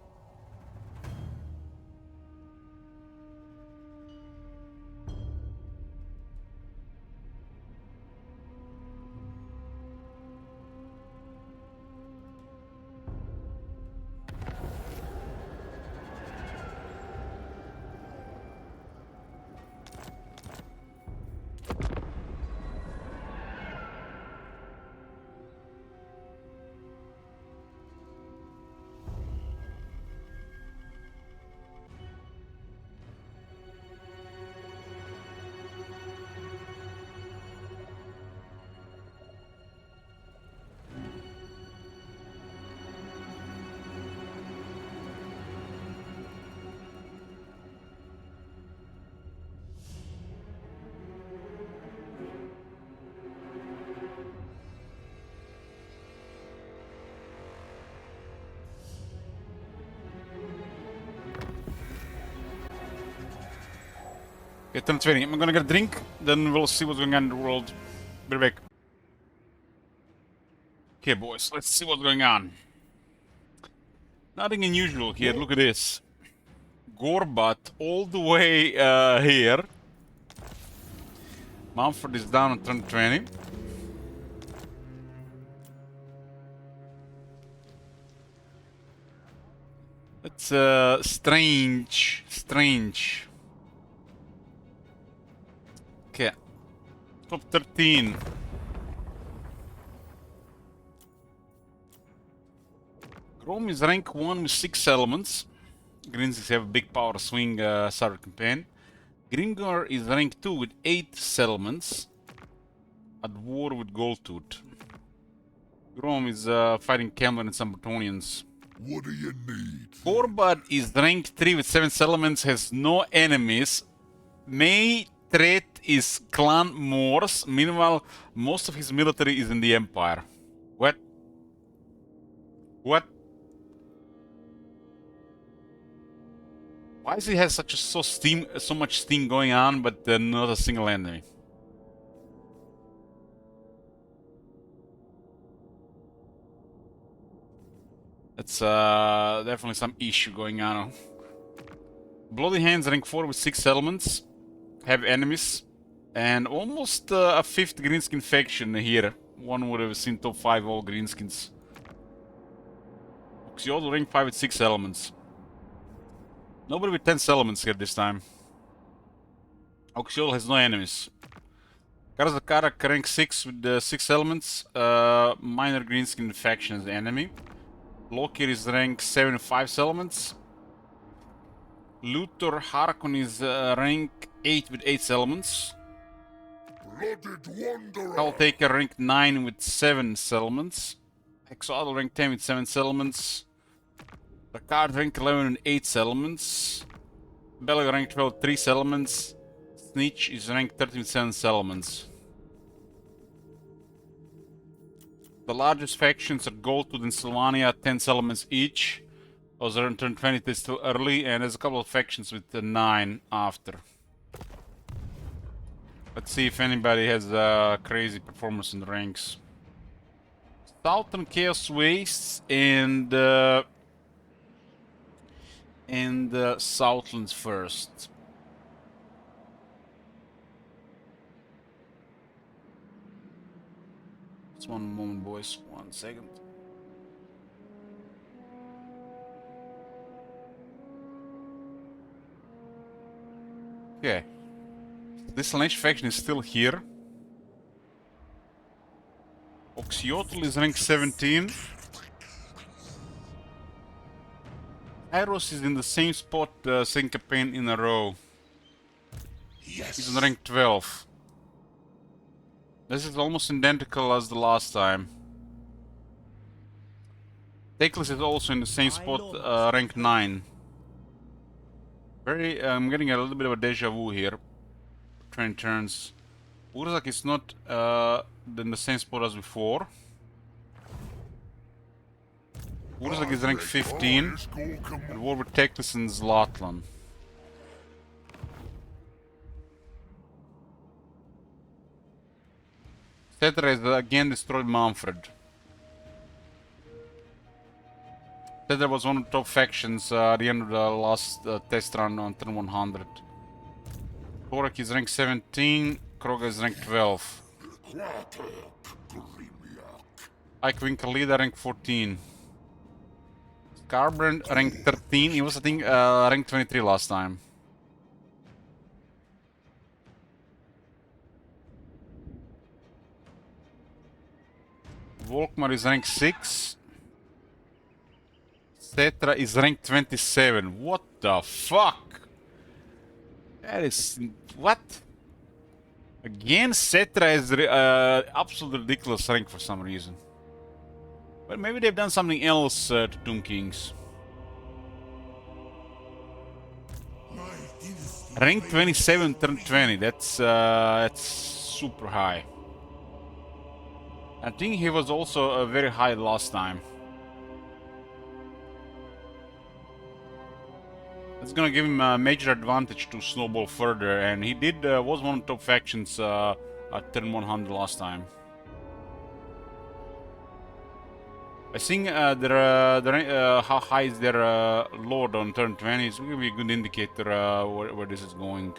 Okay, turn 20. I'm gonna get a drink, then we'll see what's going on in the world. Be right back. Okay, boys, let's see what's going on. Nothing unusual here, look at this. Gorbat all the way here. Mumford is down on turn 20. It's strange. Okay. Top 13. Chrome is rank 1 with 6 elements. Greens have a big power swing start campaign. Grimgar is rank 2 with 8 settlements. At war with Goldtooth. Chrome is fighting Camelot and some Bretonnians. What do you need? Gorbat is rank 3 with 7 settlements, has no enemies. May threat is Clan Morse. Meanwhile, most of his military is in the Empire. What? What? Why does he have such a so much steam going on, but not a single enemy? That's definitely some issue going on. Bloody Hands rank 4 with 6 elements, have enemies, and almost a 5th greenskin faction here. One would have seen top 5 all greenskins. Oxiodal rank 5 with 6 elements. Nobody with 10 elements here this time. Oxiodal has no enemies. Karazakarak rank 6 with 6 elements. Minor greenskin faction is the enemy. Lokir is rank 7 with 5 elements. Luthor Harkon is rank 8 with 8 elements. Blooded wanderer. Helltaker rank 9 with 7 elements. Exodal rank 10 with 7 elements. Ricard rank 11 with 8 elements. Belga rank 12, 3 settlements. Snitch is ranked 13 with 7 settlements. The largest factions are Goldwood and Sylvania, 10 settlements each. Those are in turn 20, it's still early, and there's a couple of factions with 9 after. Let's see if anybody has crazy performance in the ranks. Southern Chaos Wastes and Southlands first. Just one moment, boys. 1 second. Okay. This Slaanesh faction is still here. Oxyotl is rank 17. Hyros is in the same spot, same campaign in a row. Yes. He's in rank 12. This is almost identical as the last time. Teclis is also in the same spot, rank 9. I'm getting a little bit of a deja vu here. 20 turns. Urzak is not in the same spot as before. Urzak is rank 15. And war with Teclis and Zlatlan. Tetra has again destroyed Manfred. Tetra was one of the top factions at the end of the last test run on turn 100. Thorak is rank 17, Kroga is rank 12. Ike leader rank 14. Scarbrand rank 13, he was I think rank 23 last time. Volkmar is rank 6. Tetra is rank 27. What the fuck? That is... what? Again, Cetra is absolutely ridiculous rank for some reason. But maybe they've done something else to Tomb Kings. Rank 27, turn 20. That's super high. I think he was also very high last time. That's gonna give him a major advantage to snowball further, and he was one of the top factions at turn 100 last time. I think how high is their lord on turn 20 is gonna be a good indicator where this is going.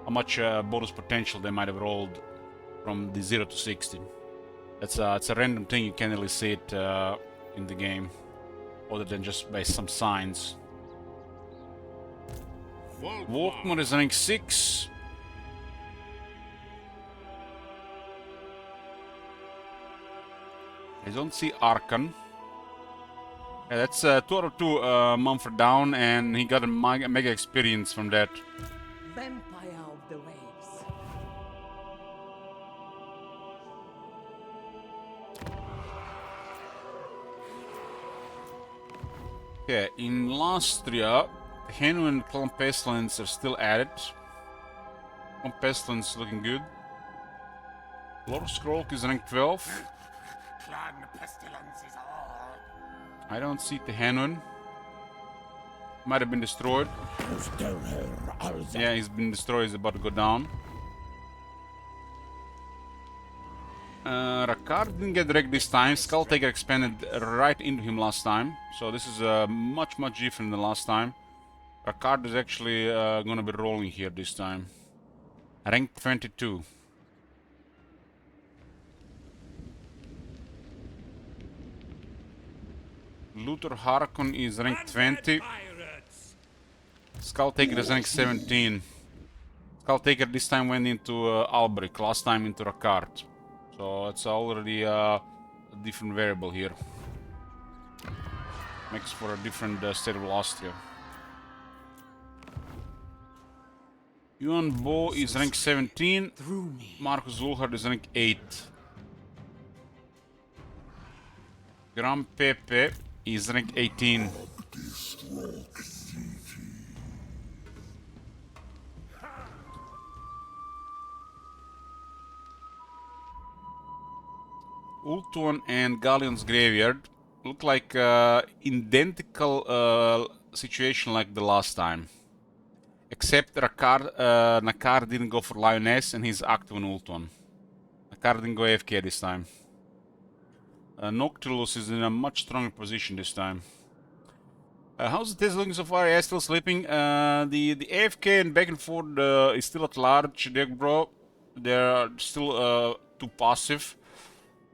How much bonus potential they might have rolled from the 0 to 60. It's a random thing, you can't really see it in the game, other than just by some signs. Volkmar is rank 6. I don't see Arkan. Yeah, that's 2 out of 2 Manfred down, and he got a mega experience from that. Vampire of the waves. Okay, in Lastria, Henu and Clan Pestilence are still at it. Clan Pestilence looking good. Lord Skrolk is rank 12. Clan Pestilence is all. I don't see Tehenun. Might have been destroyed. Yeah, he's been destroyed, he's about to go down. Rakard didn't get wrecked this time. Skulltaker expanded right into him last time. So this is much different than last time. Rakard is actually gonna be rolling here this time. Rank 22. Luther Harkon is rank 20. Skulltaker is rank 17. Skulltaker this time went into Albrecht, last time into Rakard. So it's already a different variable here. Makes for a different state of Austria. Yuan Bo is rank 17. Marcus Zulhard is rank 8. Gram Pepe is rank 18. Ultuan and Galleon's Graveyard look like identical situation like the last time. Except Nakar didn't go for Lioness and he's active on Ultuan. Nakar didn't go AFK this time. Noctilus is in a much stronger position this time. How's the Tesla looking so far? Yeah, still sleeping. The AFK and back and forth is still at large, deck bro. They're still too passive.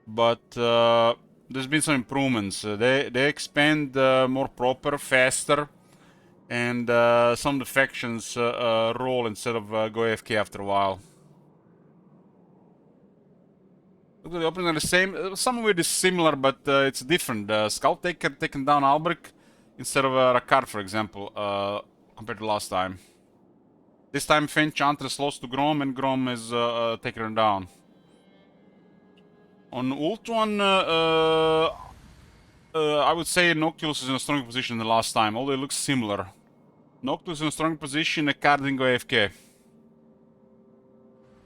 But there's been some improvements. They expand more proper, faster. And some of the factions roll instead of go AFK after a while. Look at the opening are the same. Some of it is similar, but it's different. Scout Taker taking down Albric instead of Rakar, for example, compared to last time. This time Feint Chantress lost to Grom and Grom is taking her down. On Ultuan, I would say Noctilus is in a stronger position than last time, although it looks similar. Noctilus in a strong position, a card didn't go AFK.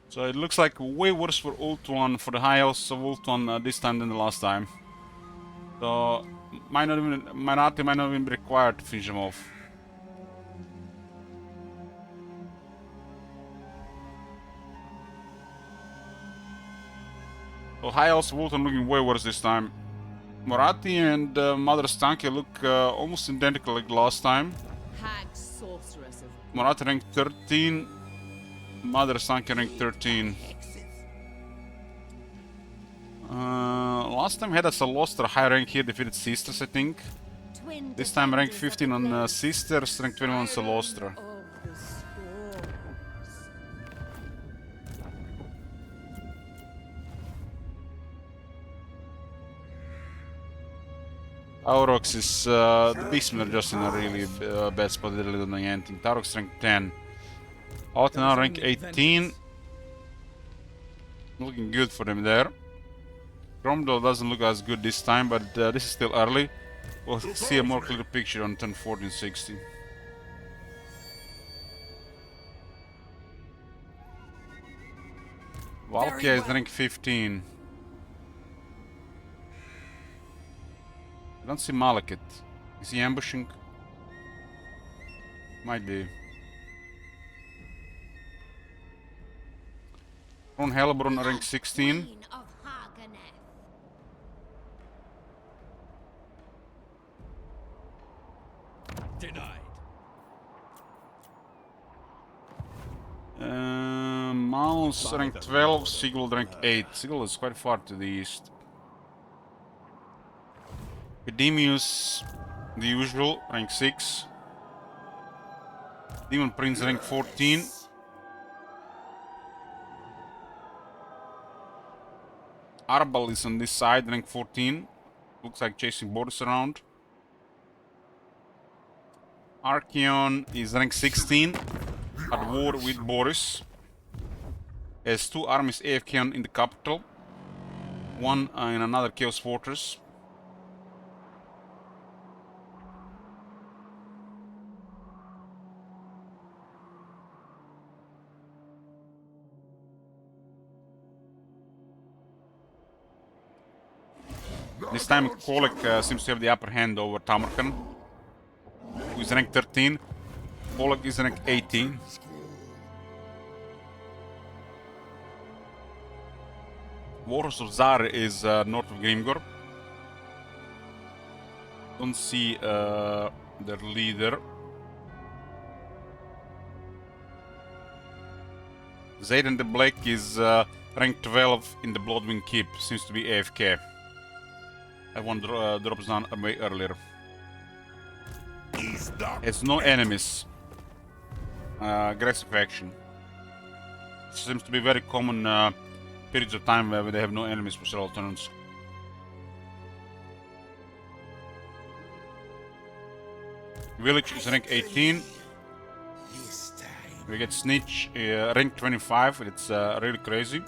So it looks like way worse for Ultuan, for the high elves of Ultuan this time than the last time. So Minority might not even be required to finish them off. So high elves of Ultuan looking way worse this time. Morathi and Mother Stankia look almost identical like last time. Hag sorceress of Morathi rank 13, Mother Stankia rank 13. Last time had a Salostra high rank here, defeated Sisters, I think. twin This time rank defenders of 15 on the Sisters, rank 21 Salostra. of the storms. Aurox is the Beastmen are just in a really bad spot. They're really doing anything. Tarox rank 10. Outlaw rank 18. Looking good for them there. Gromdal doesn't look as good this time, but this is still early. We'll see a more clear picture on turn 14-16. Valkia is rank 15. I don't see Malekith. Is he ambushing? Might be. Ron Hellebrun rank 16. Queen of Haganeth. Mal's rank 12, Sigurd rank 8. Sigurd is quite far to the east. Epidemius, the usual, rank 6. Demon Prince rank 14. Arbal is on this side, rank 14. Looks like chasing Boris around. Archeon is rank 16, at war with Boris. Has 2 armies AFK in the capital. One in another Chaos Fortress. This time Kolek seems to have the upper hand over Tamarkan, who is rank 13. Kolek is rank 18. Warhorse of Zar is north of Grimgor. Don't see their leader. Zayden the Black is rank 12 in the Bloodwing Keep, seems to be AFK. That one drops down way earlier. It's no enemies. Aggressive action. Seems to be very common periods of time where they have no enemies for several turns. Village is rank 18. We get Snitch rank 25. It's really crazy.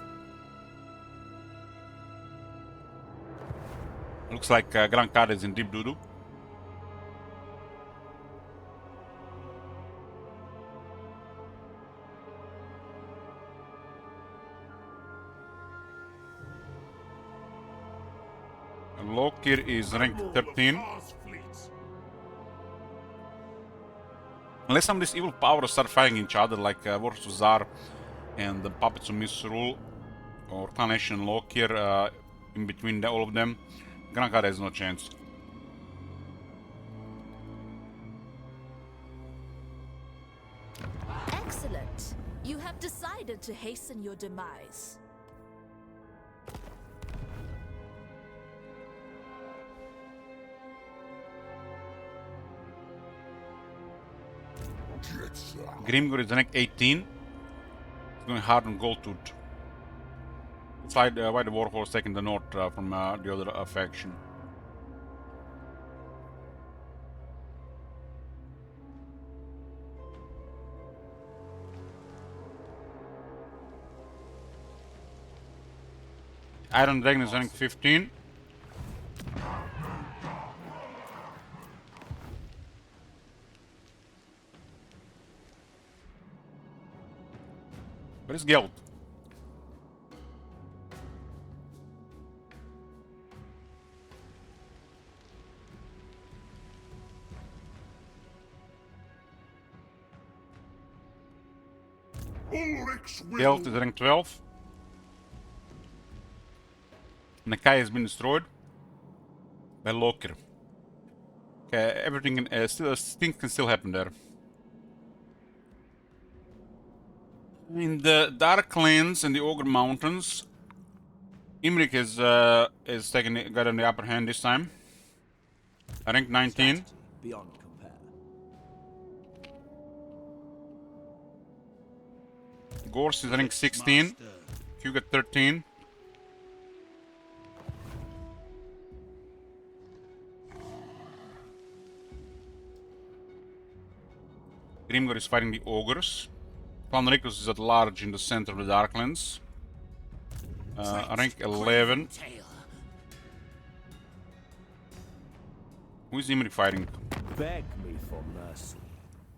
Looks like Grand Card is in deep doo-doo. Lokir is rank 13. Tsar's fleets. Unless some of these evil powers start fighting each other, like Warriors of Zar and the Puppets of Misrule, or Clan Ashen and Lokir, in between all of them, Granada has no chance. Excellent. You have decided to hasten your demise. Grimgor is rank 18. It's going hard on Goldtooth. Fight why the Warhorse taking the north from the other faction. Iron Dragon is rank 15. Where is Geld? Ulrich's will. Geld is rank 12. Nakai has been destroyed by Lokir. Okay, everything things can still happen there. In the Darklands and the Ogre Mountains, Imrik is got on the upper hand this time. Rank 19. Beyond compare. Gorse is rank 16. Hugo 13. Grimgor is fighting the ogres. Clan Rickus is at large in the center of the Darklands. Rank 11. Who is Imri fighting? Beg me for mercy.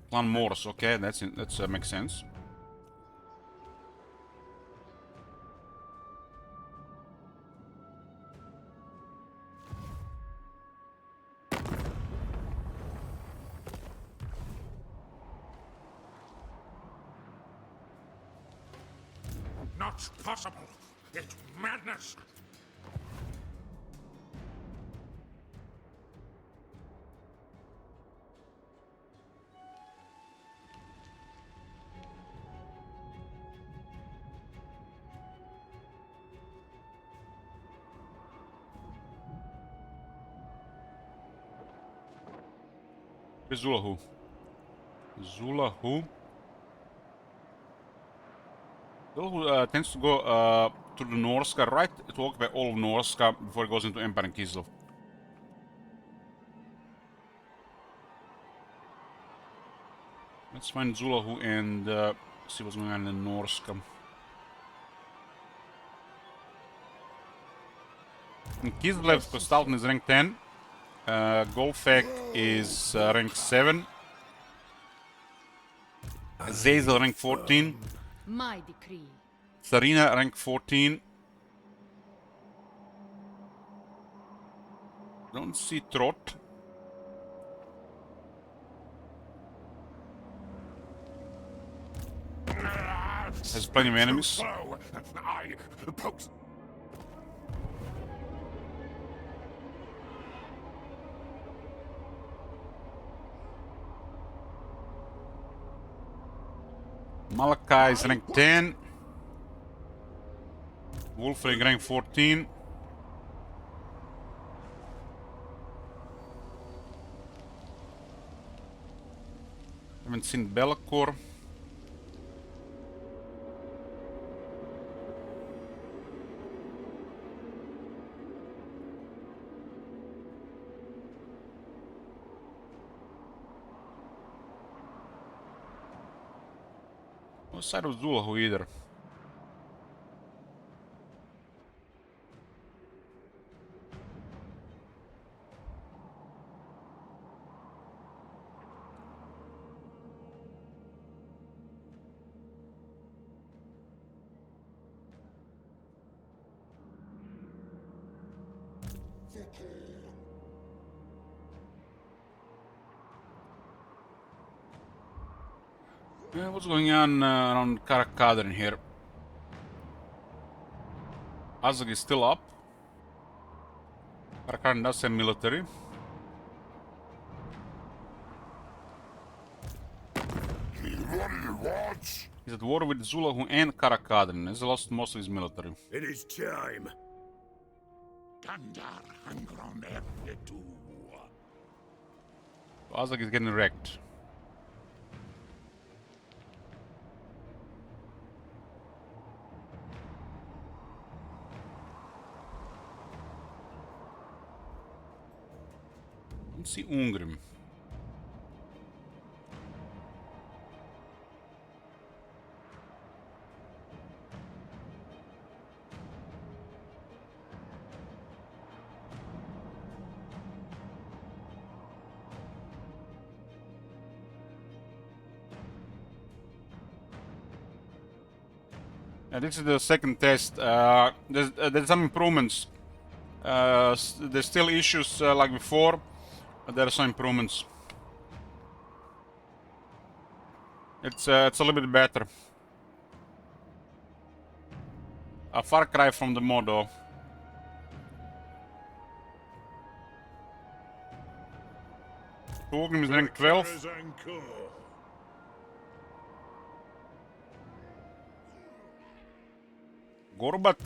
Clan Morse, okay, that's makes sense. Not possible. It's madness. Where's Zulahu? Zulahu? Zulahu tends to go to the Norska, right? To occupy all of Norska before it goes into Empire and Kislev. Let's find Zulahu and see what's going on in Norska. In Kislev, Kostalton is rank 10. Golfek is rank 7. Zazel rank 14. My decree. Sarina rank 14. Don't see Trot. Has plenty of enemies. Slow. I pokes. Malachi is rank 10. Wolfrig rank 14. Haven't seen Belacor. No side of Zulahu either. What's going on around Karakadrin here? Azog is still up. Karakadrin does have military. He's at war with Zulahu and Karakadrin. He's lost most of his military. It is time. Kandar Hangron Epitu. Azog is getting wrecked. Let's see Ungrim. This is the second test. There's some improvements. There's still issues like before. There are some improvements. It's a little bit better. A far cry from the Modo. Torgrim is rank 12. Zankur. Gorbat.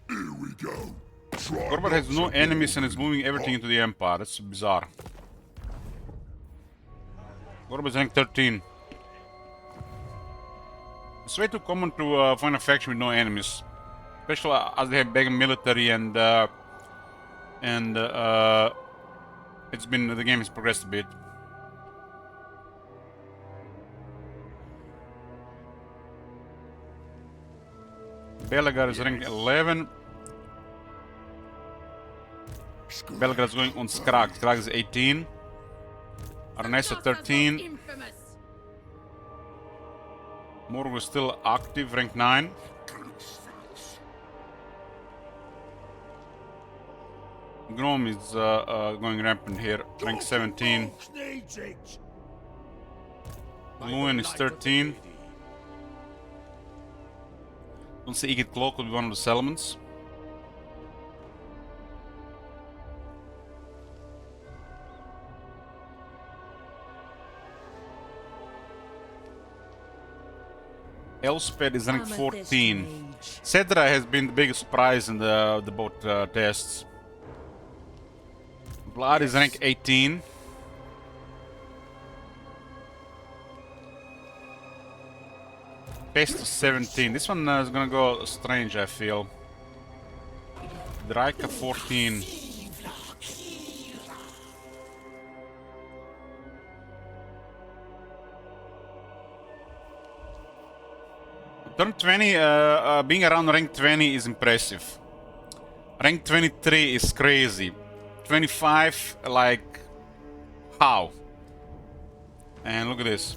Here we go. Try Gorbat has no enemies and is moving everything into the Empire. That's bizarre. Gorbat is rank 13. It's way too common to find a faction with no enemies, especially as they have big military and the game has progressed a bit. Belgar is rank 11. Belgar is going on Skrag. Skrag is 18. Arnesa 13. Infamous. Morg is still active, rank 9. Gnom is going rampant here, rank 17. Luen is 13. Don't see Igit Cloak will be one of the settlements. Elspeth is rank 14. Cedra has been the biggest surprise in the both tests. Blood is rank 18. Pest is 17. This one is gonna go strange, I feel. Draika 14. Turn 20, being around rank 20 is impressive. Rank 23 is crazy. 25, like, how? And look at this.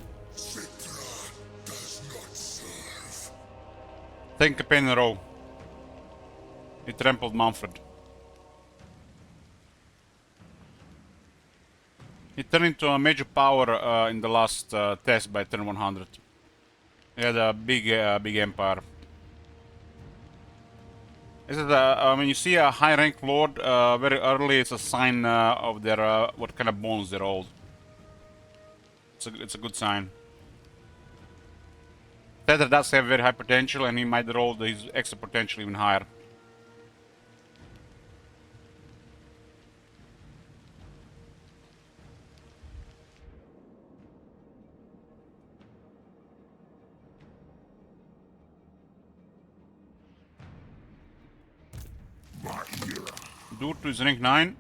10 campaign in a row. He trampled Manfred. He turned into a major power in the last test by turn 100. He had a big empire. Is it when you see a high rank lord very early, it's a sign of their what kind of bones they're old. It's a good sign. Tether does have very high potential, and he might roll his extra potential even higher. Durtu is rank 9.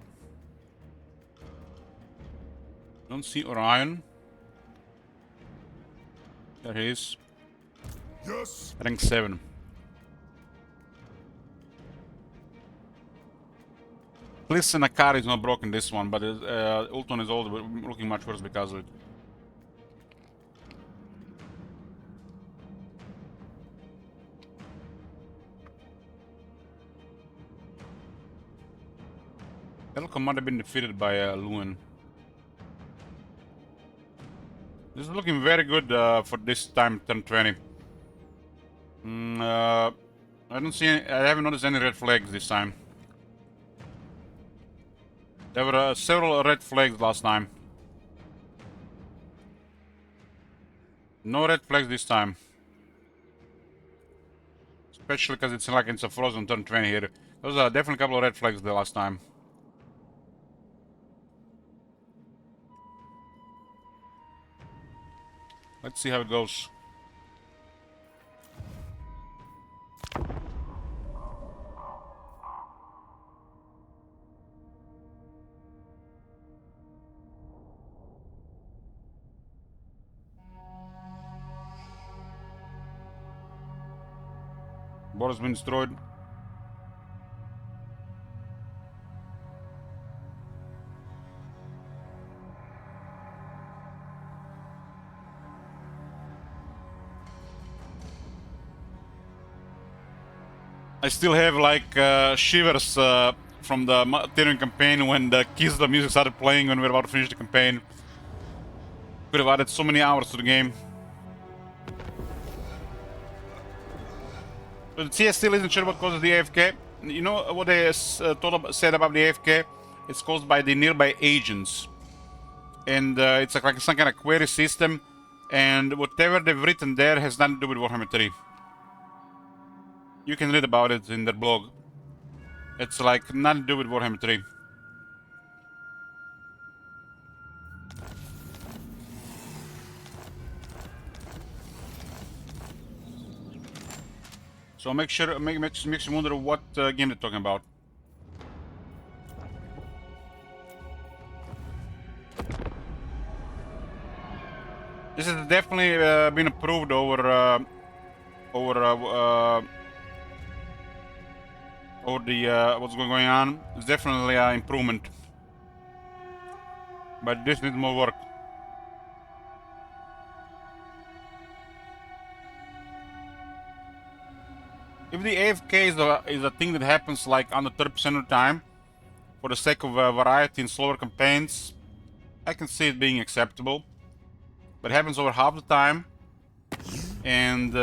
Don't see Orion. There he is. Yes. Rank 7. Bliss and Akari is not broken this one, but Ulton is old, looking much worse because of it. Telcom might have been defeated by Luen. This is looking very good for this time, turn 20. I don't see any, I haven't noticed any red flags this time. There were several red flags last time. No red flags this time. Especially because it's like it's a frozen turn 20 here. Those are definitely a couple of red flags the last time. Let's see how it goes. Border's been destroyed. I still have like shivers from the Tyrion campaign when the Kislev music started playing when we were about to finish the campaign. Could have added so many hours to the game. But the CS still isn't sure what causes the AFK. You know what they said about the AFK? It's caused by the nearby agents. And it's like some kind of query system. And whatever they've written there has nothing to do with Warhammer 3. You can read about it in their blog. It's like nothing to do with Warhammer 3. So makes you wonder what game they're talking about. This has definitely been approved over the what's going on. It's definitely an improvement, but this needs more work. If the AFK is a thing that happens like under 30% of the time, for the sake of variety in slower campaigns, I can see it being acceptable. But it happens over half the time, and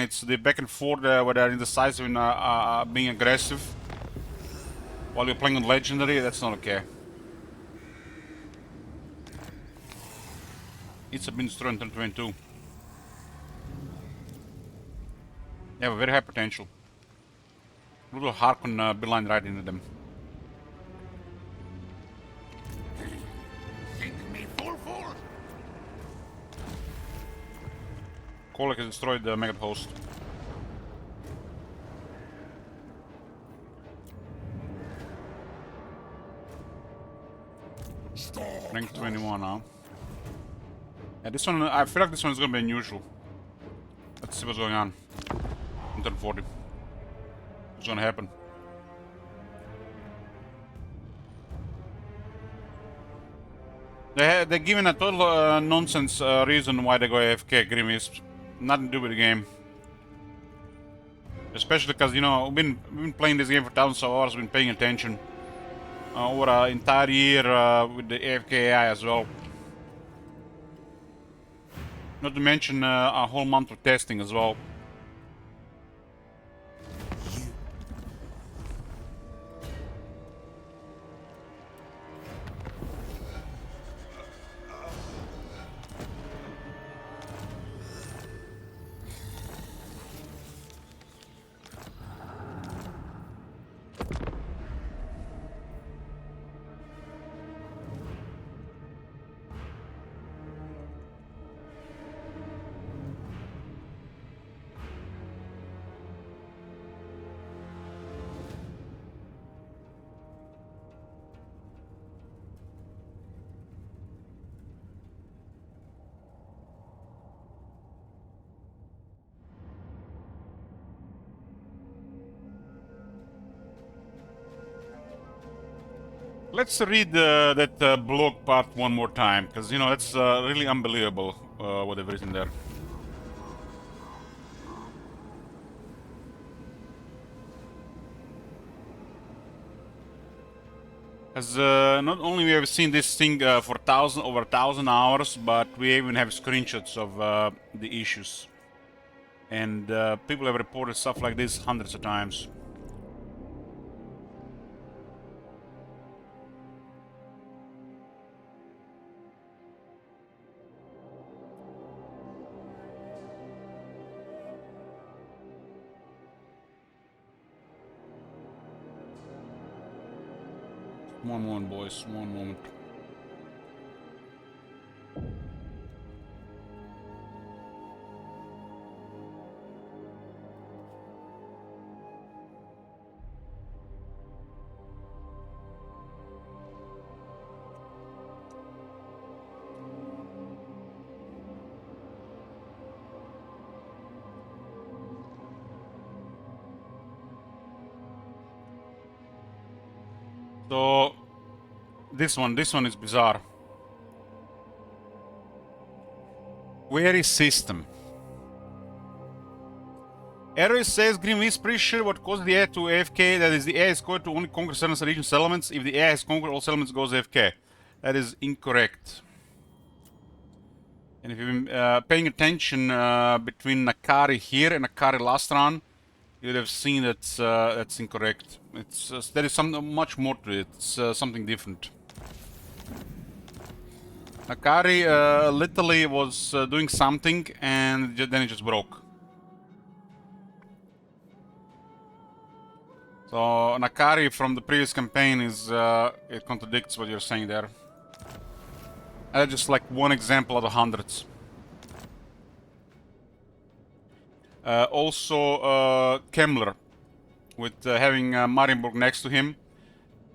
it's the back and forth where they're indecisive and being aggressive while you're playing on Legendary. That's not okay. It's been destroyed in turn 22. They have a very high potential. Little Harkon beeline right into them. Think me full. Kolek has destroyed the Megat host. Rank 21 now. Yeah, this one, I feel like this one is gonna be unusual. Let's see what's going on. In turn 40. What's gonna happen? They're giving a total nonsense reason why they go AFK, Grimmie. Nothing to do with the game. Especially because, you know, we've been playing this game for thousands of hours, been paying attention. Over an entire year with the AFK AI as well. Not to mention a whole month of testing as well. Let's read that blog part one more time, because, you know, that's really unbelievable what they've written there. As not only we have seen this thing for over 1,000 hours, but we even have screenshots of the issues. And people have reported stuff like this hundreds of times. One moment, boys. One moment. So this one is bizarre. Query system. Error says Grim is pretty sure what caused the AI to AFK. That is, the AI is going to only conquer certain region settlements. If the AI has conquered all settlements, it goes AFK. That is incorrect. And if you've been paying attention between Nakari here and Nakari last round, you'd have seen that's incorrect. There is much more to it. It's something different. Nakari literally was doing something and then it just broke. So Nakari from the previous campaign is it contradicts what you're saying there. That's just like one example out of hundreds. Also Kemmler, with having Marienburg next to him.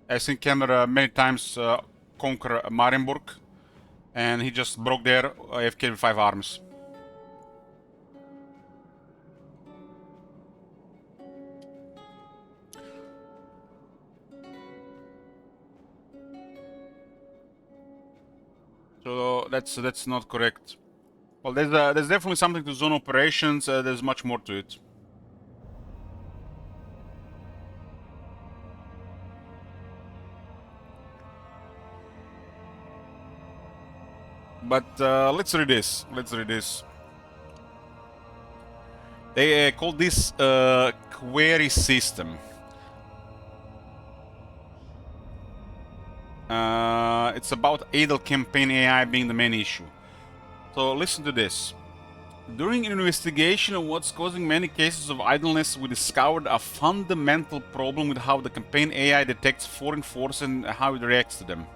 I've seen Kemmler many times conquer Marienburg, and he just broke there AFK with 5 armies. So that's not correct. Well, there's definitely something to zone operations. There's much more to it. But let's read this. They call this query system. It's about idle campaign AI being the main issue. So listen to this. During an investigation of what's causing many cases of idleness, we discovered a fundamental problem with how the campaign AI detects foreign forces and how it reacts to them.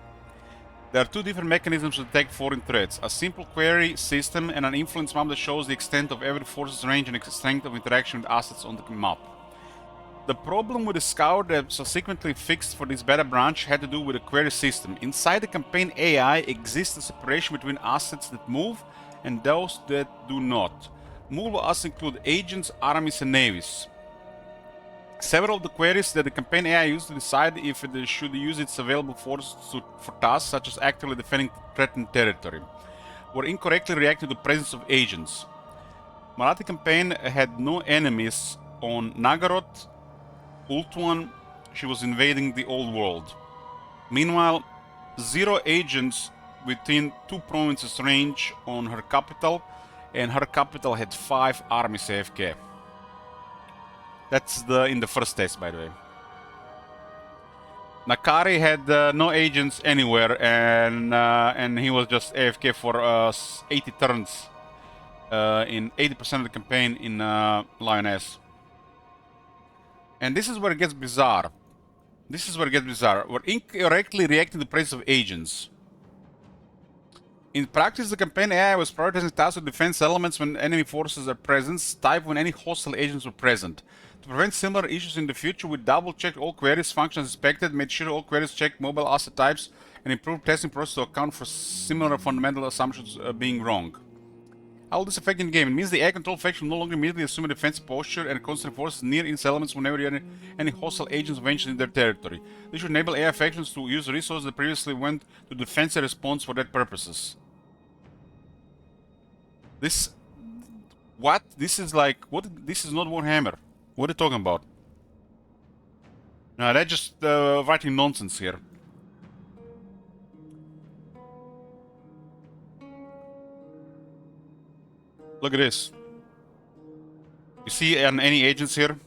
There are 2 different mechanisms to detect foreign threats: a simple query system and an influence map that shows the extent of every force's range and strength of interaction with assets on the map. The problem we discovered that subsequently fixed for this beta branch had to do with the query system. Inside the campaign AI exists a separation between assets that move and those that do not. Movable assets include agents, armies, and navies. Several of the queries that the campaign AI used to decide if it should use its available forces for tasks such as actively defending threatened territory were incorrectly reacting to the presence of agents. Marathi campaign had no enemies on Nagaroth. Ultuan, she was invading the old world. Meanwhile, 0 agents within 2 provinces range on her capital, and her capital had 5 armies AFK. That's in the first test, by the way. Nakari had no agents anywhere, and he was just AFK for 80 turns in 80% of the campaign in Lioness. And this is where it gets bizarre. We're incorrectly reacting to the presence of agents. In practice, the campaign AI was prioritizing tasks with defense elements when enemy forces are present, type when any hostile agents were present. To prevent similar issues in the future, we double-checked all queries, functions inspected, made sure all queries checked mobile asset types, and improved testing process to account for similar fundamental assumptions being wrong. How will this affect in game? It means the AI control faction will no longer immediately assume a defensive posture and concentrate forces near its elements whenever any hostile agents venture in their territory. This should enable AI factions to use resources that previously went to defensive response for that purposes. This... What? This is like... What? This is not Warhammer. What are you talking about? No, they're just writing nonsense here. Look at this. You see any agents here?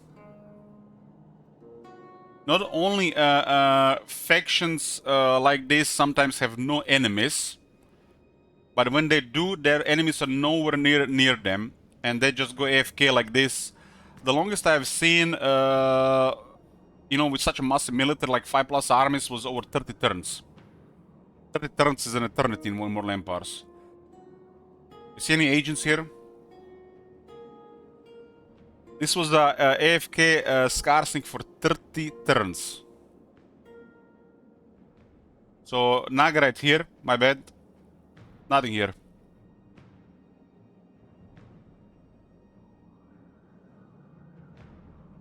Not only factions like this sometimes have no enemies, but when they do, their enemies are nowhere near them, and they just go AFK like this. The longest I've seen, you know, with such a massive military like 5+ armies was over 30 turns. 30 turns is an eternity in Mortal Empires. You see any agents here? This was the AFK Skarsnik for 30 turns. So Naga right here, my bad. Nothing here.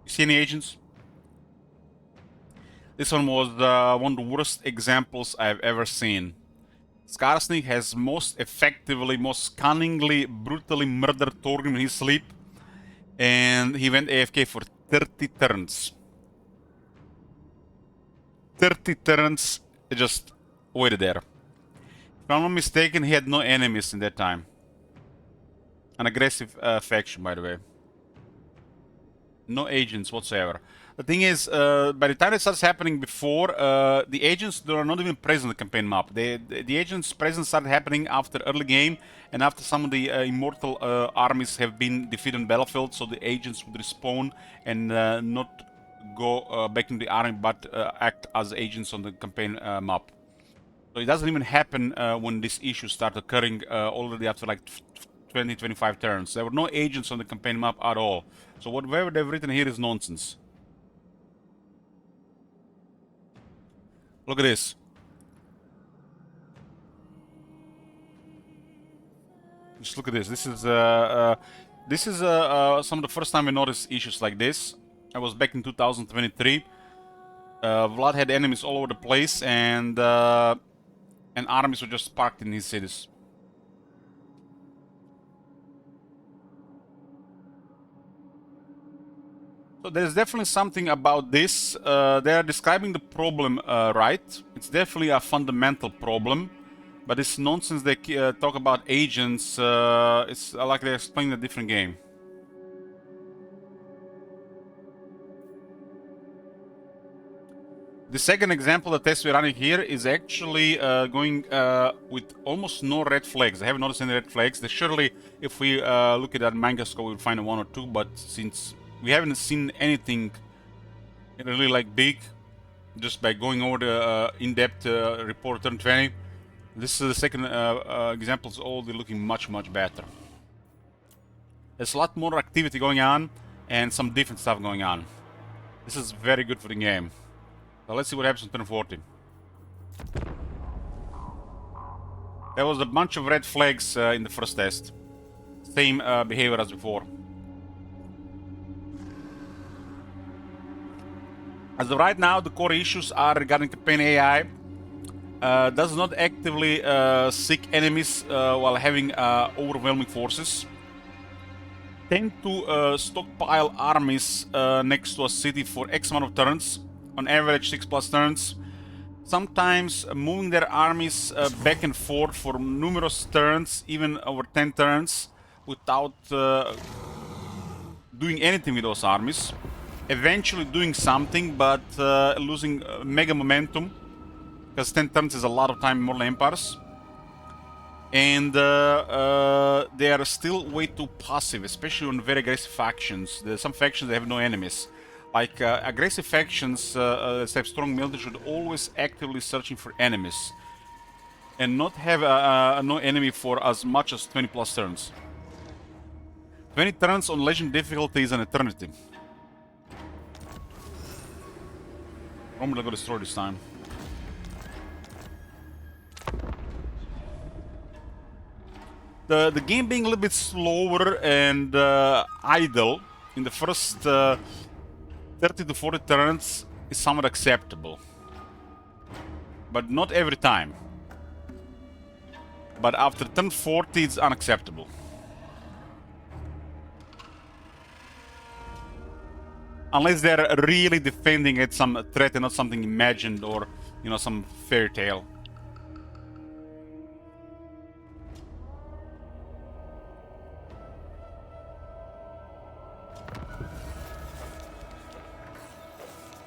You see any agents? This one was one of the worst examples I've ever seen. Skarsnik has most effectively, most cunningly, brutally murdered Thorgrim in his sleep. And he went AFK for 30 turns. 30 turns, just waited there. If I'm not mistaken, he had no enemies in that time. An aggressive faction, by the way. No agents whatsoever. The thing is, by the time it starts happening before, the agents are not even present on the campaign map. The agents' presence started happening after early game, and after some of the immortal armies have been defeated on the battlefield, so the agents would respawn and not go back into the army, but act as agents on the campaign map. So it doesn't even happen when these issues start occurring already after like 20-25 turns. There were no agents on the campaign map at all. So whatever they've written here is nonsense. Look at this. Just look at this. This is some of the first time we noticed issues like this. I was back in 2023. Vlad had enemies all over the place, and armies were just parked in his cities. So there's definitely something about this. They are describing the problem right. It's definitely a fundamental problem. But this nonsense they talk about agents, it's like they're explaining a different game. The second example that test we're running here is actually going with almost no red flags. I haven't noticed any red flags. Surely, if we look at that manga score, we'll find one or two. But since we haven't seen anything really like big, just by going over the in-depth report turn 20, this is the second example. Is all looking much better. There's a lot more activity going on and some different stuff going on. This is very good for the game. So let's see what happens on turn 40. There was a bunch of red flags in the first test. Same behavior as before. As of right now, the core issues are regarding campaign AI. Does not actively seek enemies while having overwhelming forces. Tend to stockpile armies next to a city for X amount of turns. On average 6+ turns. Sometimes moving their armies back and forth for numerous turns, even over 10 turns, without doing anything with those armies. Eventually doing something, but losing mega momentum, because 10 turns is a lot of time in Mortal Empires. And they are still way too passive, especially on very aggressive factions. There's some factions that have no enemies. Like aggressive factions that have strong military should always actively searching for enemies, and not have no enemy for as much as 20+ turns. 20 turns on legend difficulty is an eternity. I'm gonna go destroy this time. The game being a little bit slower and idle in the first 30 to 40 turns is somewhat acceptable. But not every time. But after turn 40 it's unacceptable. Unless they're really defending at some threat and not something imagined or, you know, some fairy tale.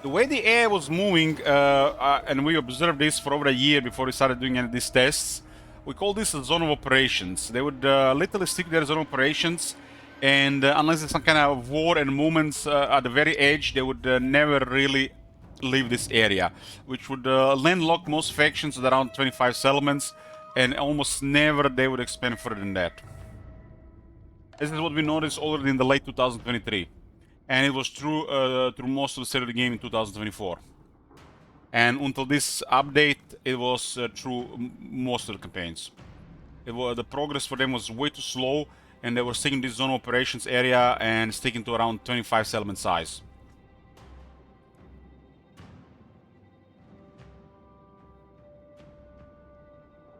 The way the air was moving, and we observed this for over a year before we started doing any of these tests, we call this a zone of operations. They would literally stick to their zone of operations, and unless there's some kind of war and movements at the very edge, they would never really leave this area, which would landlock most factions at around 25 settlements, and almost never they would expand further than that. This is what we noticed already in the late 2023. And it was true through most of the state of the game in 2024. And until this update, it was true most of the campaigns. The progress for them was way too slow, and they were sticking to this zone of operations area and sticking to around 25 settlement size.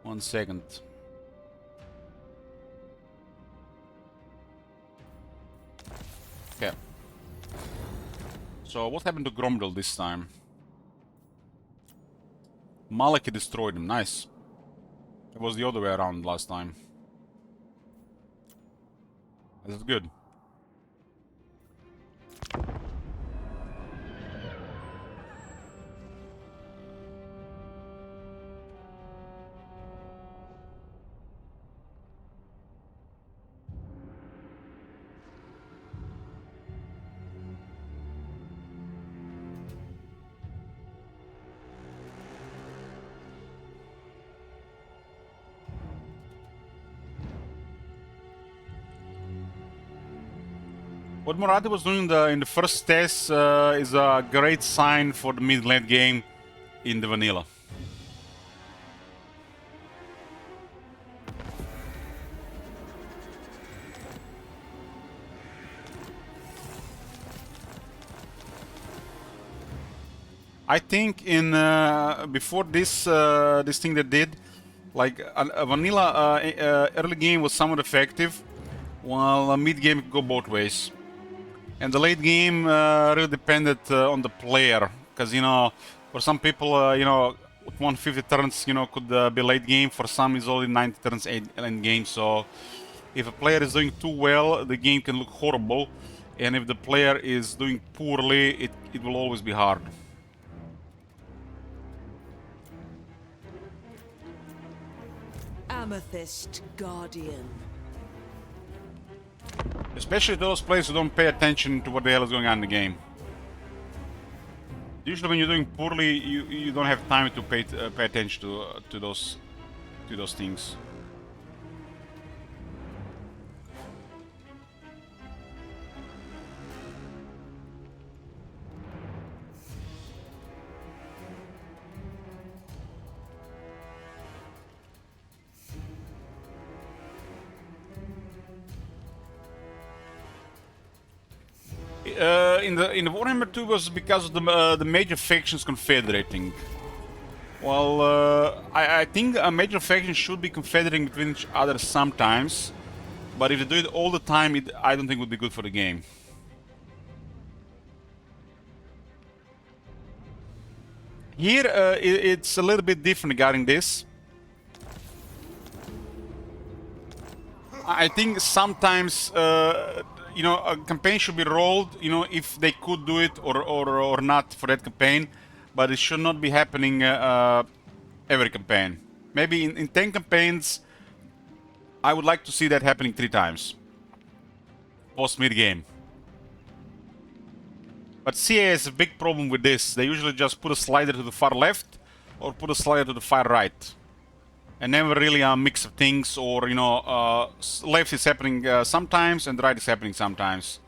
One second. Okay. So what happened to Gromdel this time? Maleki destroyed him. Nice. It was the other way around last time. That's good. What Morati was doing in the first test is a great sign for the mid-late game in the vanilla. I think in before this this thing they did, like a vanilla early game was somewhat effective, while a mid game could go both ways. And the late game really depended on the player, because, you know, for some people, you know, 150 turns, you know, could be late game. For some, it's only 90 turns end game. So if a player is doing too well, the game can look horrible. And if the player is doing poorly, it will always be hard. Amethyst Guardian. Especially those players who don't pay attention to what the hell is going on in the game. Usually when you're doing poorly, you don't have time to pay attention to those things. In the Warhammer 2 was because of the major factions confederating. Well, I think a major faction should be confederating between each other sometimes, but if they do it all the time, I don't think it would be good for the game. Here, it's a little bit different regarding this. I think sometimes, you know, a campaign should be rolled, you know, if they could do it or not for that campaign, but it should not be happening every campaign. Maybe in 10 campaigns, I would like to see that happening 3 times. Post mid-game. But CA has a big problem with this. They usually just put a slider to the far left or put a slider to the far right. And never really a mix of things, or, you know, left is happening sometimes and right is happening sometimes.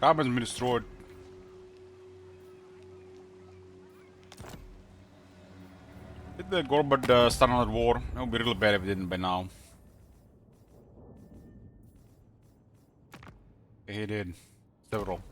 Cabin's been destroyed. Did the Gorbad start another war? It would be really bad if it didn't by now. He did. Several.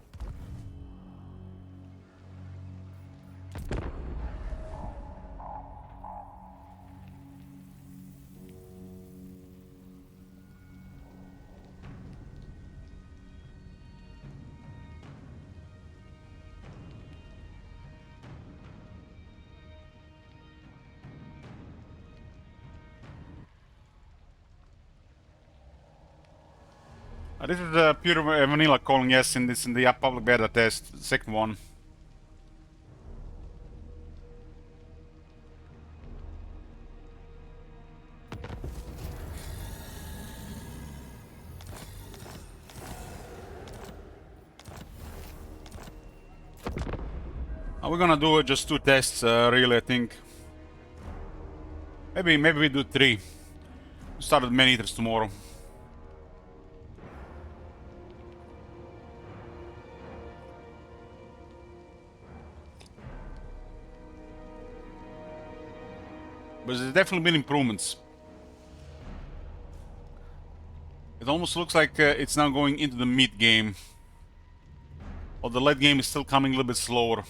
This is the pure vanilla calling, yes, in the public beta test, second one. We're gonna do just 2 tests, really, I think. Maybe we do 3. We start with Man-Eaters tomorrow. But there's definitely been improvements. It almost looks like it's now going into the mid game. While the late game is still coming a little bit slower.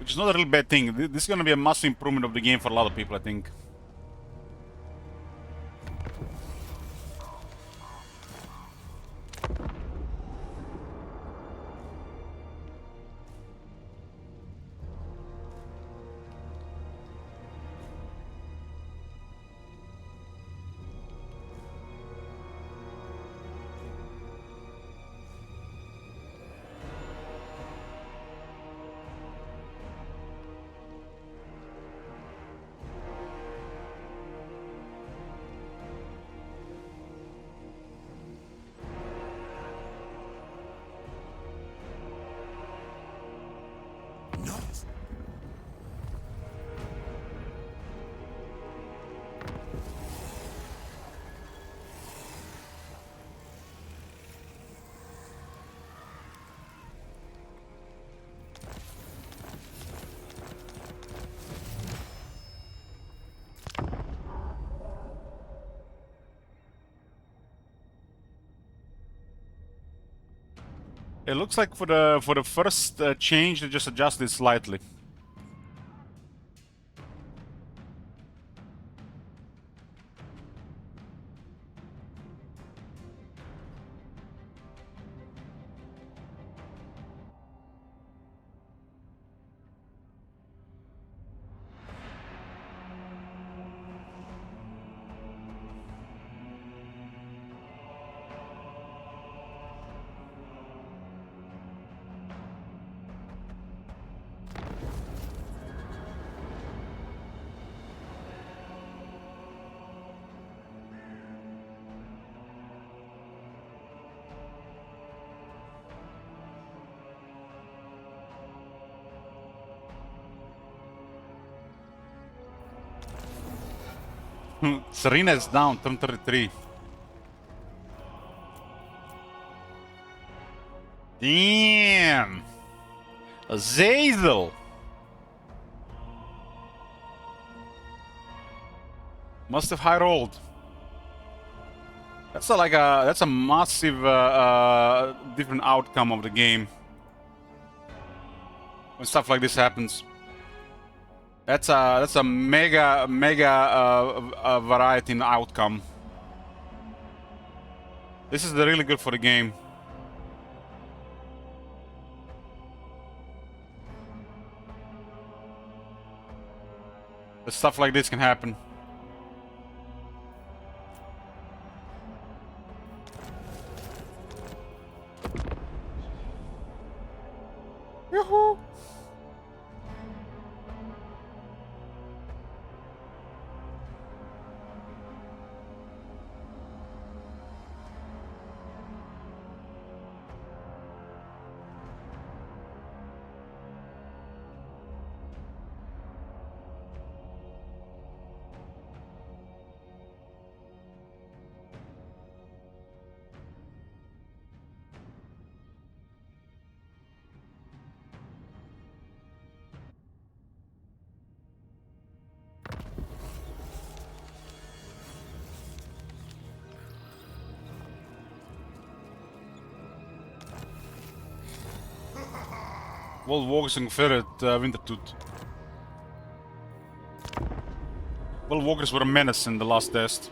Which is not a really bad thing. This is gonna be a massive improvement of the game for a lot of people, I think. Not It looks like for the first change they just adjusted it slightly. Serena is down, turn 33. Damn! Azazel! Must have high rolled. That's a massive different outcome of the game when stuff like this happens. That's a mega variety in outcome. This is really good for the game. But stuff like this can happen. Yoo-hoo! World Walkers ungefär Wintertooth. World Walkers were a menace in the last test.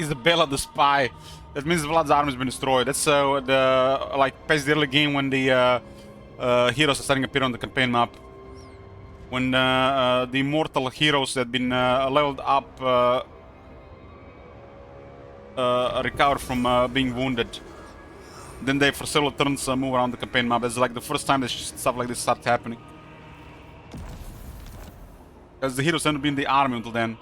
Isabella the spy. That means Vlad's army has been destroyed. That's the like past the early game when the heroes are starting to appear on the campaign map. When the immortal heroes that have been leveled up recover from being wounded, then they for several turns move around the campaign map. It's like the first time that stuff like this starts happening. Because the heroes haven't been in the army until then.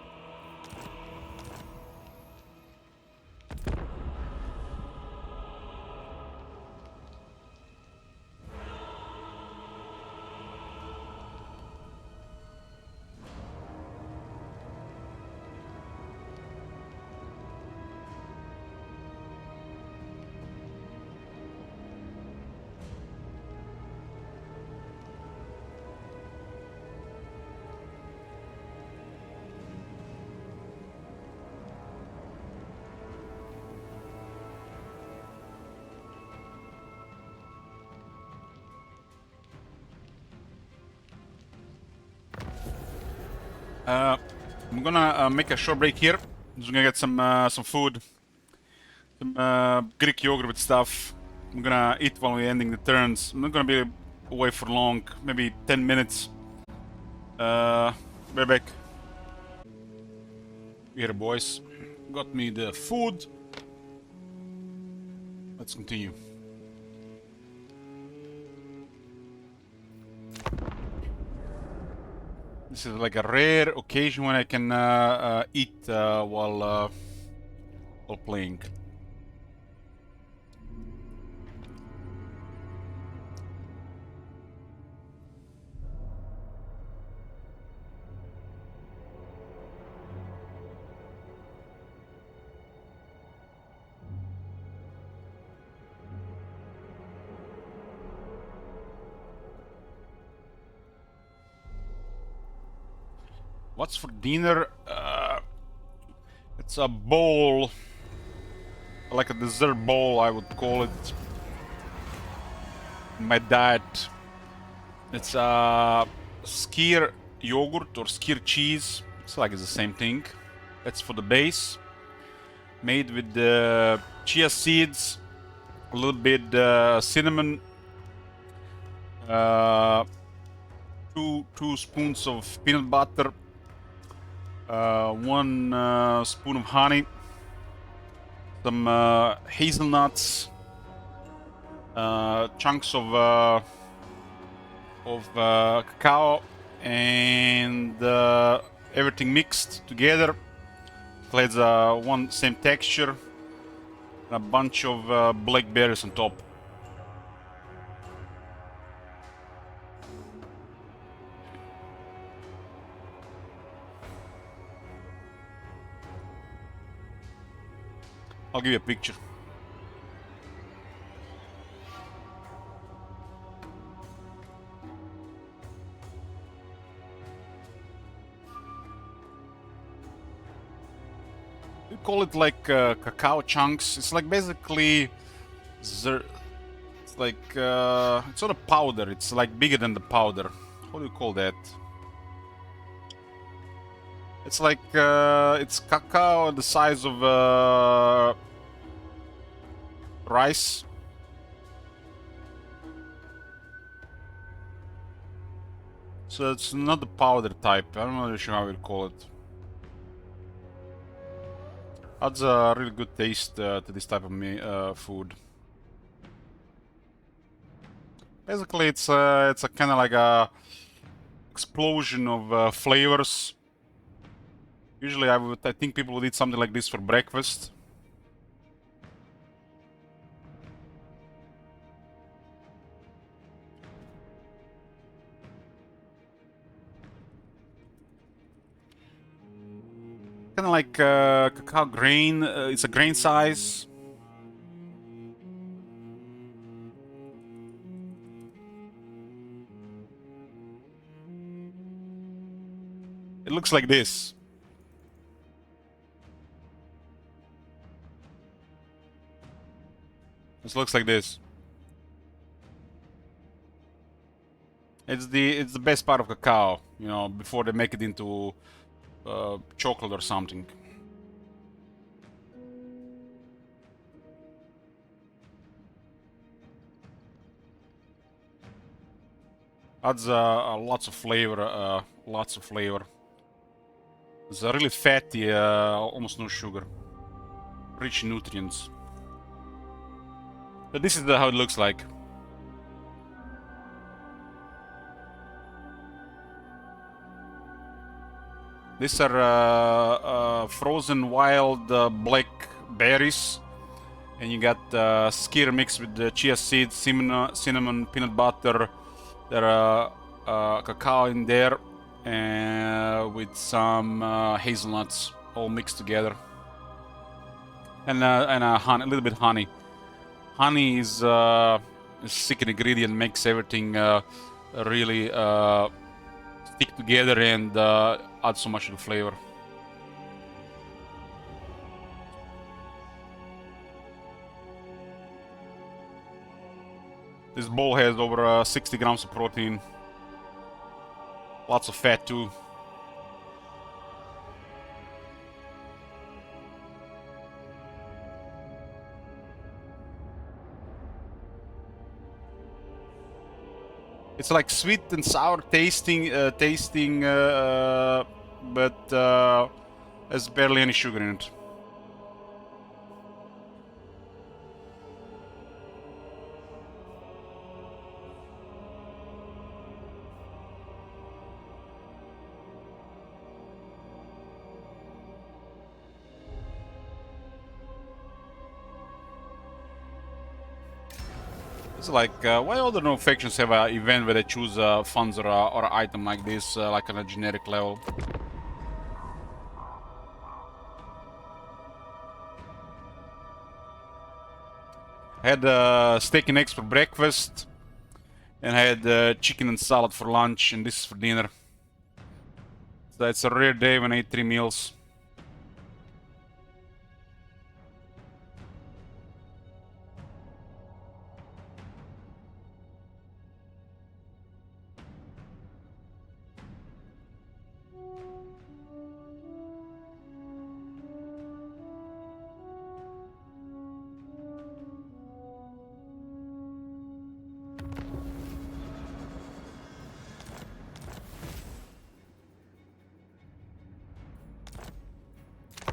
I'm gonna make a short break here. Just gonna get some food, some Greek yogurt with stuff. I'm gonna eat while we're ending the turns. I'm not gonna be away for long, maybe 10 minutes. Be back. Here, boys. Got me the food. Let's continue. This is like a rare occasion when I can eat while playing. What's for dinner? It's a bowl, like a dessert bowl, I would call it. My diet. It's a skyr yogurt or skyr cheese. It's like it's the same thing. That's for the base. Made with the chia seeds, a little bit cinnamon, 2 spoons of peanut butter. 1 spoon of honey, some hazelnuts, chunks of cacao, and everything mixed together. It has one same texture, a bunch of blackberries on top. I'll give you a picture. We call it like cacao chunks. It's like basically, it's like it's not a powder. It's like bigger than the powder. What do you call that? It's like it's cacao the size of rice. So it's not the powder type. I'm not really sure how we call it. Adds a really good taste to this type of food. Basically, it's a kind of like a explosion of flavors. Usually, I think people would eat something like this for breakfast. Kind of like cacao grain. It's a grain size. looks like this. This looks like this. It's the best part of cacao, you know, before they make it into chocolate or something. Adds lots of flavor, lots of flavor. It's really fatty, almost no sugar. Rich in nutrients. So this is how it looks like. These are frozen wild black berries. And you got skyr mixed with the chia seeds, cinnamon, peanut butter. There are cacao in there, and with some hazelnuts all mixed together, and a little bit honey. Honey is a secret ingredient, makes everything really stick together and add so much to the flavor. This bowl has over 60 grams of protein. Lots of fat too. It's like sweet and sour tasting, but there's barely any sugar in it. It's like, why other no factions have an event where they choose funds or an item like this, like on a generic level? I had steak and eggs for breakfast, and I had chicken and salad for lunch, and this is for dinner. So it's a rare day when I eat 3 meals.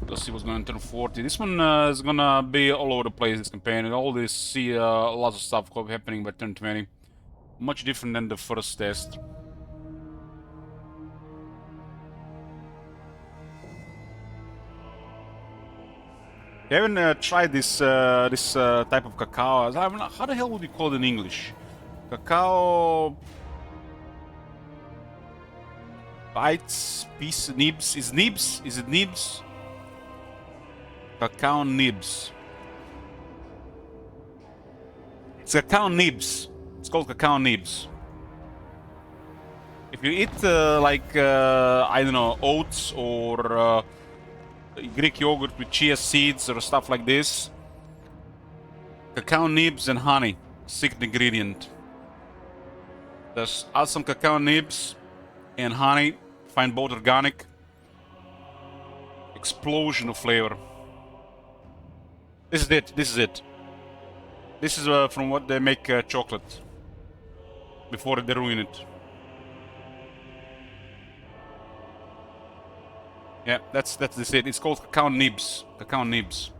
Let's see what's going to turn 40. This one is gonna be all over the place, this campaign, and all this, see lots of stuff happening by turn 20. Much different than the first test. I haven't tried this type of cacao. I mean, how the hell would you call it in English? Cacao bites, piece, nibs. Is nibs? Is it nibs? Cacao nibs. It's cacao nibs. It's called cacao nibs. If you eat like I don't know, oats or Greek yogurt with chia seeds or stuff like this, cacao nibs and honey, secret ingredient. Just add some cacao nibs and honey. Find both organic. Explosion of flavor. This is it. This is it. This is from what they make chocolate before they ruin it. Yeah, that's it. It's called cacao nibs. Cacao nibs.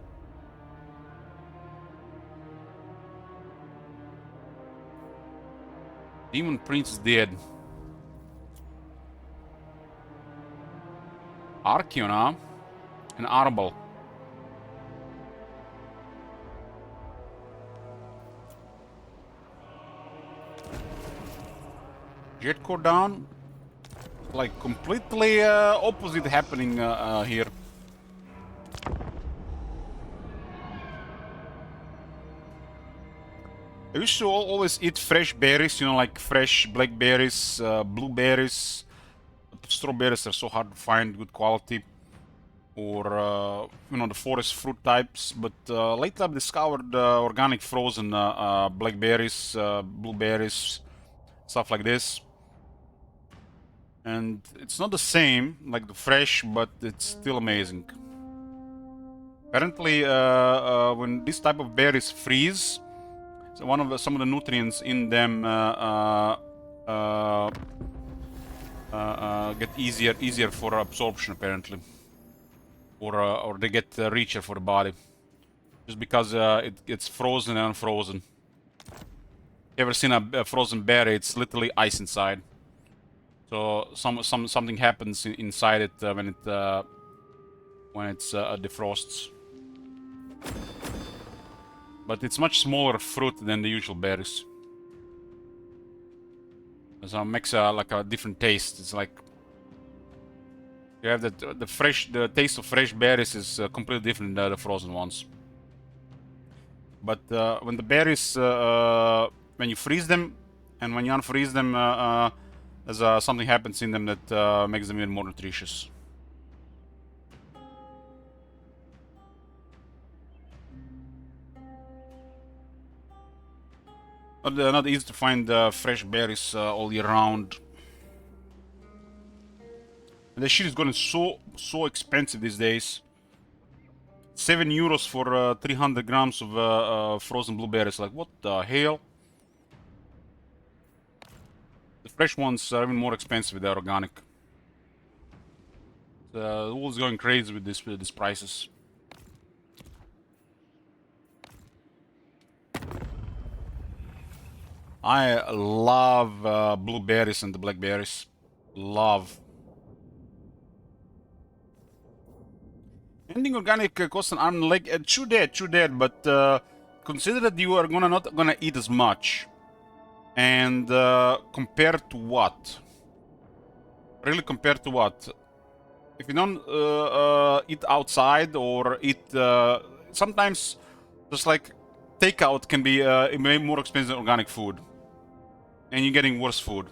Demon Prince is dead. Archeon, and Arbol. Jet core down. Like completely opposite happening here. I used to always eat fresh berries, you know, like fresh blackberries, blueberries, strawberries are so hard to find, good quality, or you know, the forest fruit types. But lately I've discovered organic frozen blackberries, blueberries, stuff like this. And it's not the same like the fresh, but it's still amazing. Apparently, when this type of berries freeze, so some of the nutrients in them get easier for absorption, apparently, or they get richer for the body, just because it gets frozen and unfrozen. You ever seen a frozen berry? It's literally ice inside. So something happens inside it when it defrosts. But it's much smaller fruit than the usual berries. So it makes like a different taste. It's like you have the taste of fresh berries is completely different than the frozen ones. But when the berries, when you freeze them and when you unfreeze them, there's something happens in them that makes them even more nutritious. Not easy to find fresh berries all year round. And the shit is getting so expensive these days. 7 euros for 300 grams of frozen blueberries. Like, what the hell? The fresh ones are even more expensive. They're organic. The world's going crazy with these prices. I love blueberries and the blackberries. Love. Anything organic costs an arm and leg. True that, but consider that you are not gonna eat as much. And compared to what? Really, compared to what? If you don't eat outside or eat, sometimes just like takeout can be way more expensive than organic food, and you're getting worse food.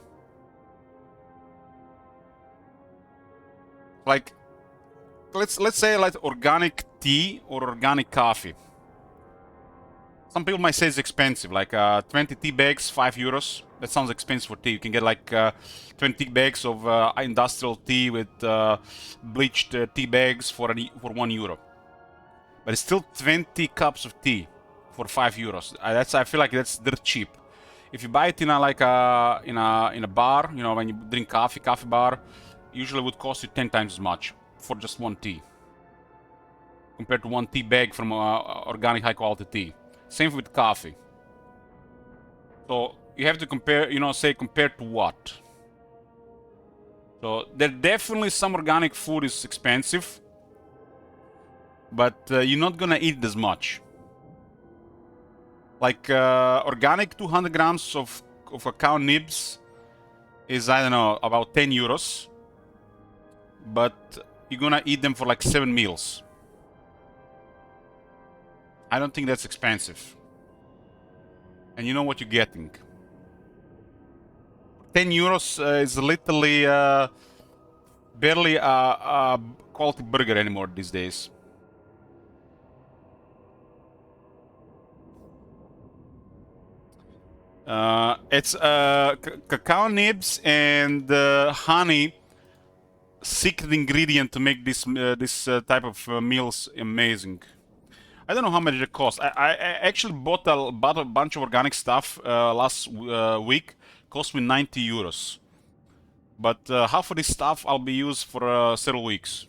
Like, let's say like organic tea or organic coffee. Some people might say it's expensive, like 20 tea bags, 5 euros. That sounds expensive for tea. You can get like 20 bags of industrial tea with bleached tea bags for 1 euro. But it's still 20 cups of tea for 5 euros. I feel like that's dirt cheap. If you buy it in a bar, you know, when you drink coffee bar, usually would cost you 10 times as much for just one tea, compared to one tea bag from organic high quality tea. Same with coffee. So you have to compare, you know, say compared to what. So there definitely some organic food is expensive, but you're not gonna eat it as much. Like organic 200 grams of a cow nibs is, I don't know, about 10 euros. But you're gonna eat them for like 7 meals. I don't think that's expensive. And you know what you're getting. 10 euros is literally barely a quality burger anymore these days. It's cacao nibs and honey, secret ingredient to make this type of meals amazing. I don't know how much it costs. I actually bought a bunch of organic stuff last week. Cost me 90 euros. But half of this stuff I'll be used for several weeks.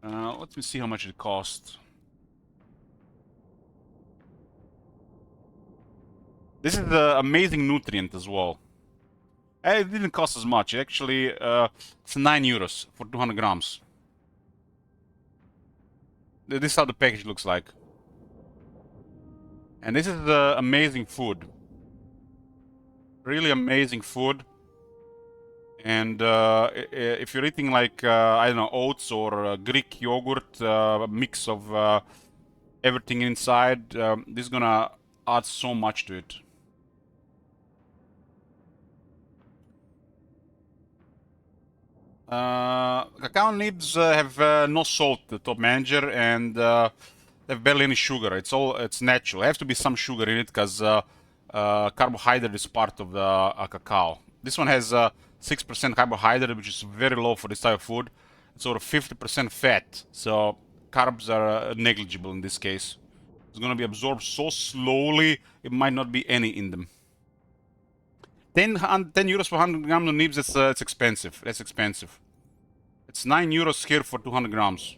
Let me see how much it cost. This is the amazing nutrient as well. It didn't cost as much. Actually, it's 9 euros for 200 grams. This is how the package looks like. And this is the amazing food. Really amazing food. And if you're eating like I don't know, oats or Greek yogurt, mix of everything inside, this is gonna add so much to it. Cacao nibs have no salt, the top manager, and have barely any sugar. It's natural. There has to be some sugar in it because carbohydrate is part of the cacao. This one has 6% carbohydrate, which is very low for this type of food. It's over 50% fat, so carbs are negligible in this case. It's going to be absorbed so slowly, it might not be any in them. 10 euros for 100 grams of nibs, it's expensive. That's expensive. It's 9 euros here for 200 grams.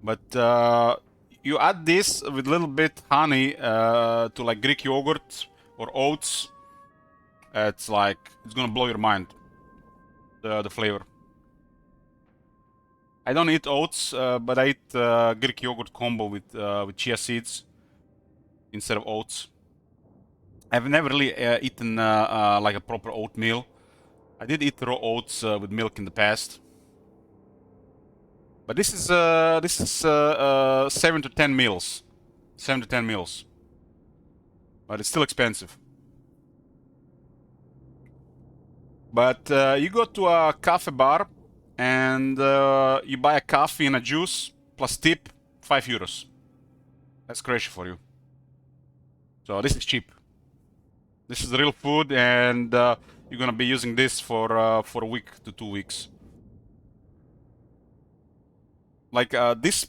But you add this with a little bit honey to like Greek yogurt or oats. It's gonna blow your mind. The flavor. I don't eat oats, but I eat Greek yogurt combo with chia seeds instead of oats. I've never really eaten like a proper oatmeal. I did eat raw oats with milk in the past. But this is 7 to 10 meals. 7 to 10 meals. But it's still expensive. But you go to a cafe bar and you buy a coffee and a juice plus tip, 5 euros. That's crazy for you. So this is cheap. This is real food, and you're gonna be using this for a week to 2 weeks. Like this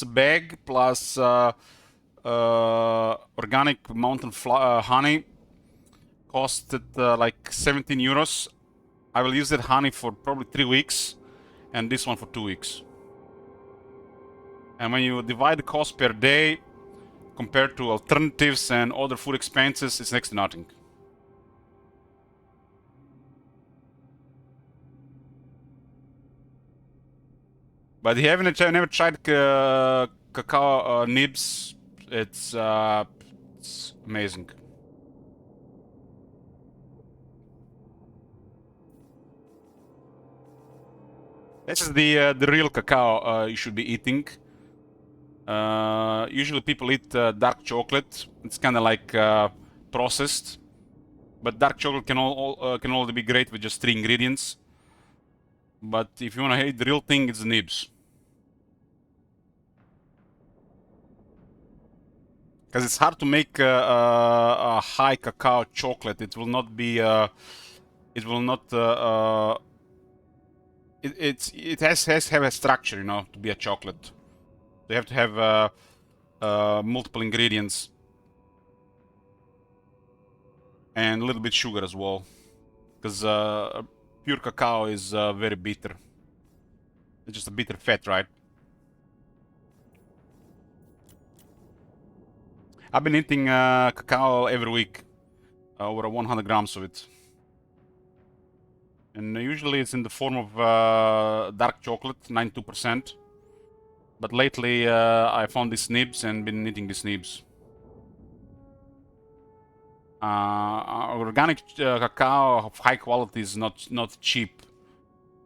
bag plus organic mountain honey costed like 17 euros. I will use that honey for probably 3 weeks, and this one for 2 weeks. And when you divide the cost per day compared to alternatives and other food expenses, it's next to nothing. But if you haven't never tried cacao nibs, it's amazing. This is the real cacao you should be eating. Usually people eat dark chocolate. It's kind of like processed, but dark chocolate can only be great with just 3 ingredients. But if you want to eat the real thing, it's the nibs. Because it's hard to make a high cacao chocolate. It will not be. It will not. It has to have a structure, you know, to be a chocolate. They have to have multiple ingredients and a little bit sugar as well, because pure cacao is very bitter. It's just a bitter fat, right? I've been eating cacao every week, over 100 grams of it. And usually it's in the form of dark chocolate, 92%. But lately I found these nibs and been eating these nibs. Organic cacao of high quality is not cheap.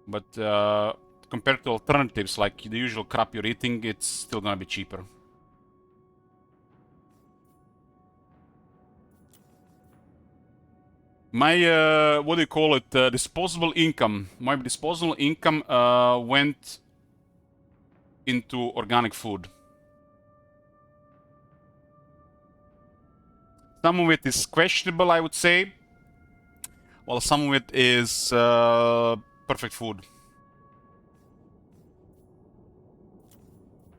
But compared to alternatives like the usual crap you're eating, it's still gonna be cheaper. My, what do you call it, disposable income. My disposable income went into organic food. Some of it is questionable, I would say, while some of it is perfect food.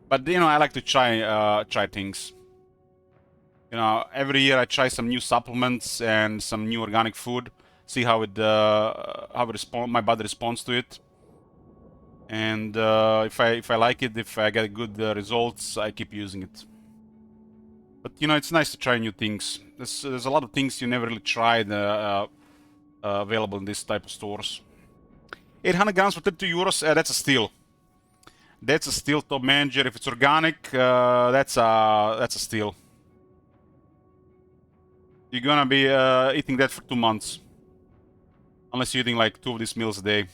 But, you know, I like to try things. You know, every year I try some new supplements and some new organic food, see how my body responds to it. And if I like it, if I get good results, I keep using it. But you know, it's nice to try new things. There's a lot of things you never really tried available in this type of stores. 800 grams for 32 euros. That's a steal. That's a steal, top manager. If it's organic, that's a steal. You're gonna be eating that for 2 months. Unless you're eating like 2 of these meals a day.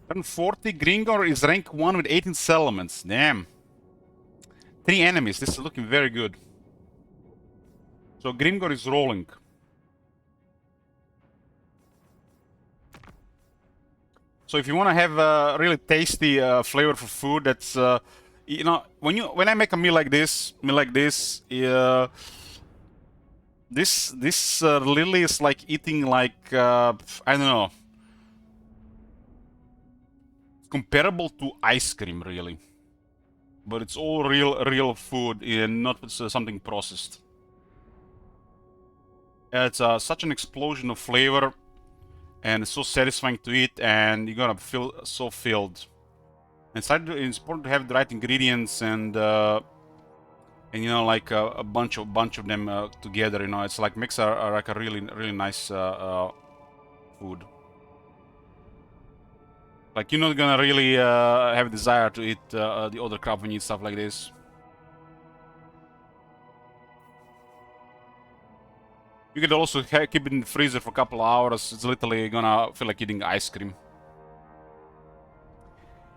Turn 40, Gringor is rank 1 with 18 settlements. Damn. 3 enemies, this is looking very good. So Gringor is rolling. So if you want to have a really tasty flavorful food, that's you know, when I make a meal like this, this literally is like eating like I don't know, comparable to ice cream really, but it's all real food and not something processed. It's such an explosion of flavor. And it's so satisfying to eat, and you're gonna feel so filled. It's important to have the right ingredients and you know, like a bunch of them together. You know, it's like makes like a really nice food. Like you're not gonna really have a desire to eat the other crap when you eat stuff like this. You could also keep it in the freezer for a couple of hours. It's literally gonna feel like eating ice cream.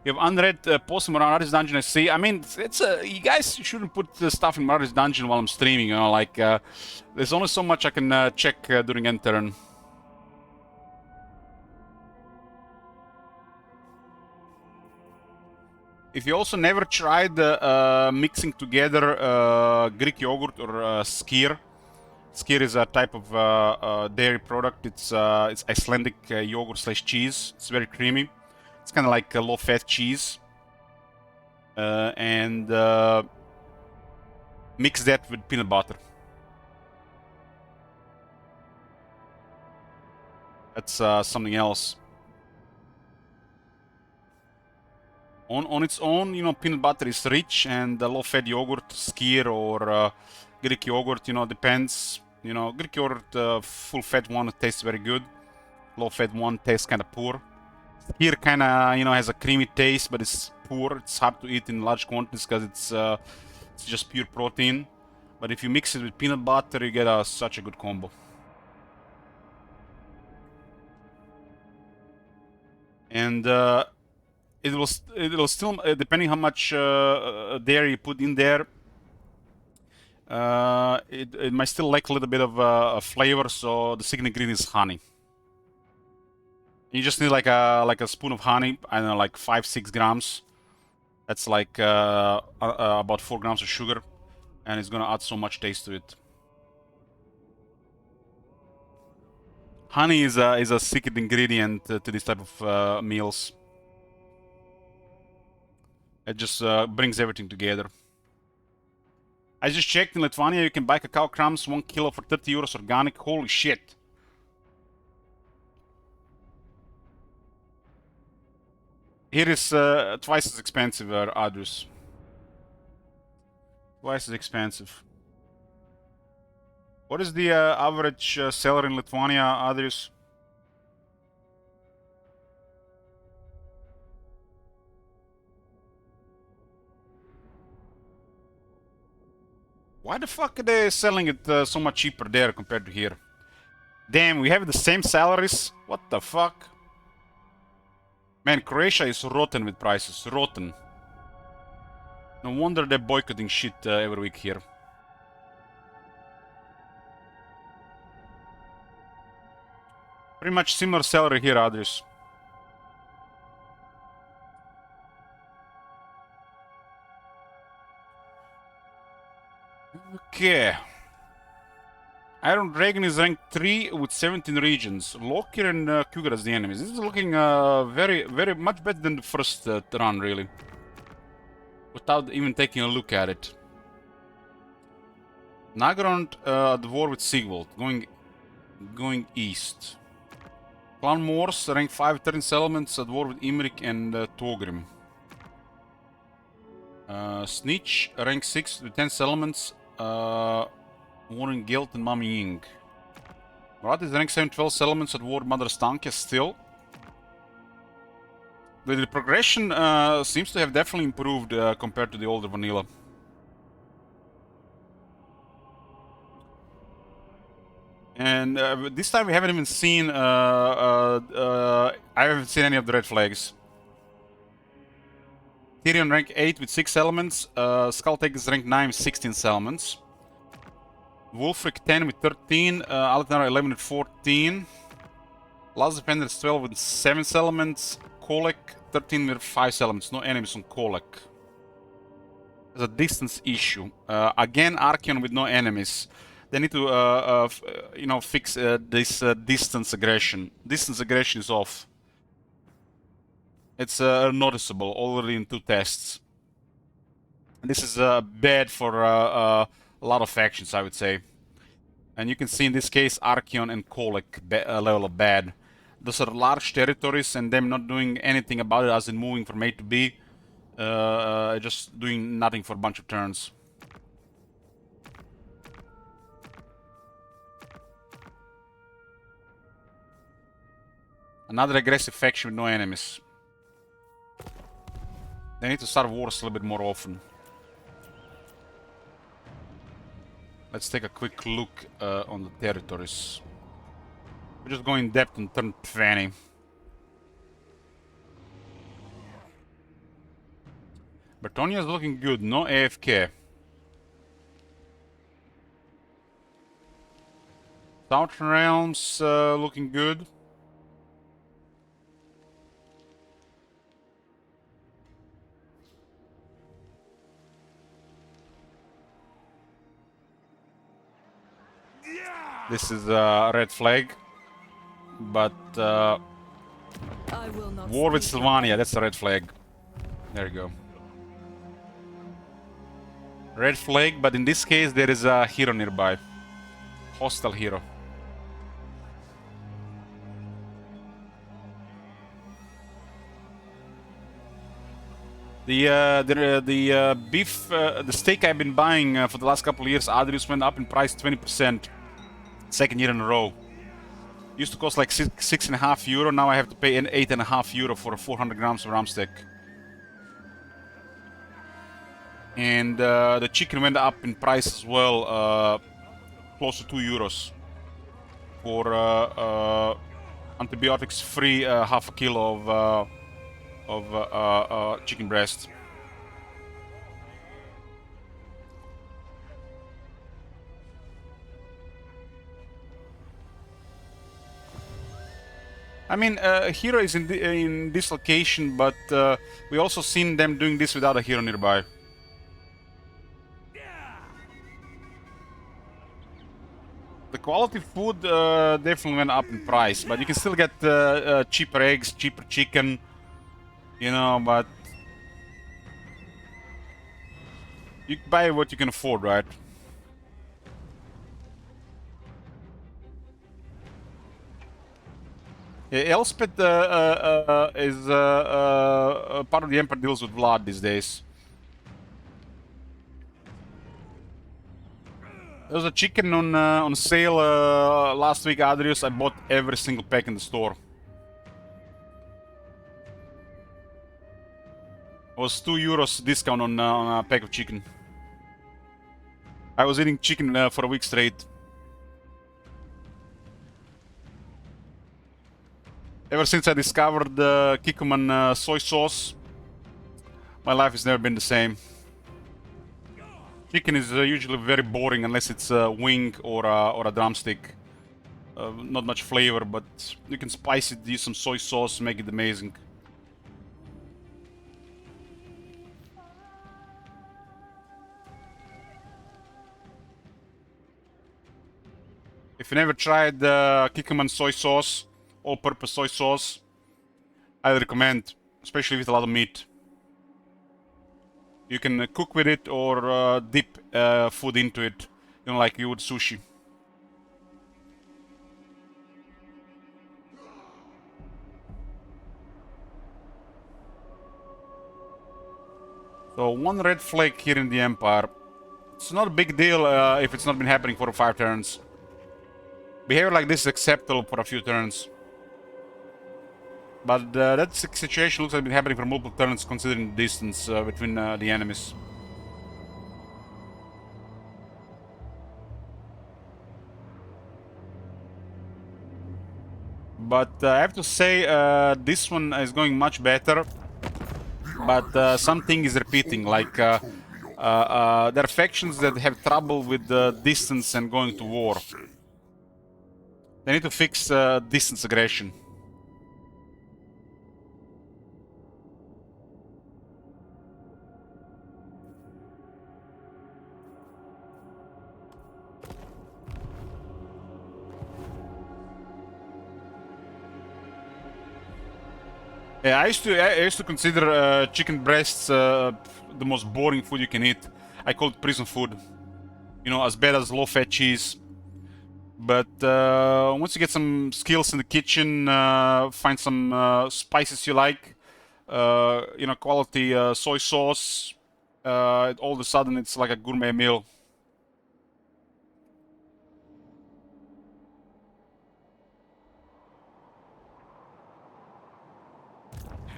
You have unread posts in Mirage Dungeon, I see. I mean, it's you guys shouldn't put stuff in Mirage Dungeon while I'm streaming, you know, like, there's only so much I can check during end turn. If you also never tried mixing together Greek yogurt or skyr. Skyr is a type of dairy product. It's Icelandic yogurt / cheese. It's very creamy. It's kind of like a low-fat cheese. And mix that with peanut butter. That's something else. On its own, you know, peanut butter is rich, and the low-fat yogurt, skyr or Greek yogurt, you know, depends. You know, Greek yogurt, full-fat one tastes very good. Low-fat one tastes kind of poor. Skyr kind of, you know, has a creamy taste, but it's poor. It's hard to eat in large quantities because it's just pure protein. But if you mix it with peanut butter, you get such a good combo. And it will still, depending how much dairy you put in there, it might still lack a little bit of a flavor. So the secret ingredient is honey. You just need like a spoon of honey. I don't know, like 5-6 grams. That's like about 4 grams of sugar, and it's gonna add so much taste to it. Honey is a secret ingredient to this type of meals. It just brings everything together. I just checked in Lithuania, you can buy cacao crumbs 1 kilo for 30 euros organic. Holy shit. Here is twice as expensive, Adrius. Twice as expensive. What is the average seller in Lithuania, Adrius? Why the fuck are they selling it so much cheaper there compared to here? Damn, we have the same salaries? What the fuck? Man, Croatia is rotten with prices. Rotten. No wonder they're boycotting shit every week here. Pretty much similar salary here, Adrius. Okay. Iron Dragon is ranked 3 with 17 regions. Lokir and Cougar as the enemies. This is looking very much better than the first run, really. Without even taking a look at it. Nagrand at war with Sigvald, going east. Clan Morse, rank 5, 13 settlements at war with Imrik and Togrim. Snitch, rank 6 with 10 settlements. Warring Guild and Mami Ying. Marat is rank 7, 12 settlements at war with Mother Stankia still. The progression seems to have definitely improved compared to the older vanilla. And this time we haven't even seen... I haven't seen any of the red flags. Tyrion rank 8 with 6 elements. Skulltake is rank 9 with 16 elements. Wulfric 10 with 13. Alethnar 11 with 14. Last Defender is 12 with 7 elements. Kolek 13 with 5 elements. No enemies on Kolek. There's a distance issue. Again, Archeon with no enemies. They need to, you know, fix this distance aggression. Distance aggression is off. It's noticeable already in 2 tests. This is bad for a lot of factions, I would say. And you can see in this case, Archeon and Kolek level of bad. Those are large territories, and them not doing anything about it, as in moving from A to B. Just doing nothing for a bunch of turns. Another aggressive faction with no enemies. They need to start wars a little bit more often. Let's take a quick look on the territories. We're just going in depth on turn 20. Bretonnia is looking good, no AFK. Southern Realms looking good. This is a red flag, but I will not war with speak. Sylvania, that's a red flag. There you go. Red flag, but in this case there is a hero nearby. Hostile hero. The beef, the steak I've been buying for the last couple of years, Adrius, went up in price 20%. Second year in a row. Used to cost like €6.5. Now I have to pay €8.5 for 400 grams of ram steak. And the chicken went up in price as well, close to €2 for antibiotics-free half a kilo of chicken breast. I mean, hero is in this location, but we also seen them doing this without a hero nearby. The quality food definitely went up in price, but you can still get cheaper eggs, cheaper chicken, you know, but you buy what you can afford, right? Yeah, Elspeth is part of the Emperor deals with Vlad these days. There was a chicken on sale last week, Adrius. I bought every single pack in the store. It was €2 discount on a pack of chicken. I was eating chicken for a week straight. Ever since I discovered Kikkoman soy sauce, my life has never been the same. Chicken is usually very boring unless it's a wing or a drumstick. Not much flavor, but you can spice it, use some soy sauce, make it amazing. If you never tried Kikkoman soy sauce, all-purpose soy sauce, I recommend, especially with a lot of meat. You can cook with it or dip food into it, you know, like you would sushi. So one red flag here in the Empire. It's not a big deal if it's not been happening for 5 turns. Behavior like this is acceptable for a few turns. But that situation looks like it's been happening for multiple turns, considering the distance between the enemies. But I have to say, this one is going much better. But something is repeating, like there are factions that have trouble with the distance and going to war. They need to fix distance aggression. Yeah, I used to consider chicken breasts the most boring food you can eat. I call it prison food. You know, as bad as low-fat cheese. But once you get some skills in the kitchen, find some spices you like, you know, quality soy sauce, all of a sudden it's like a gourmet meal.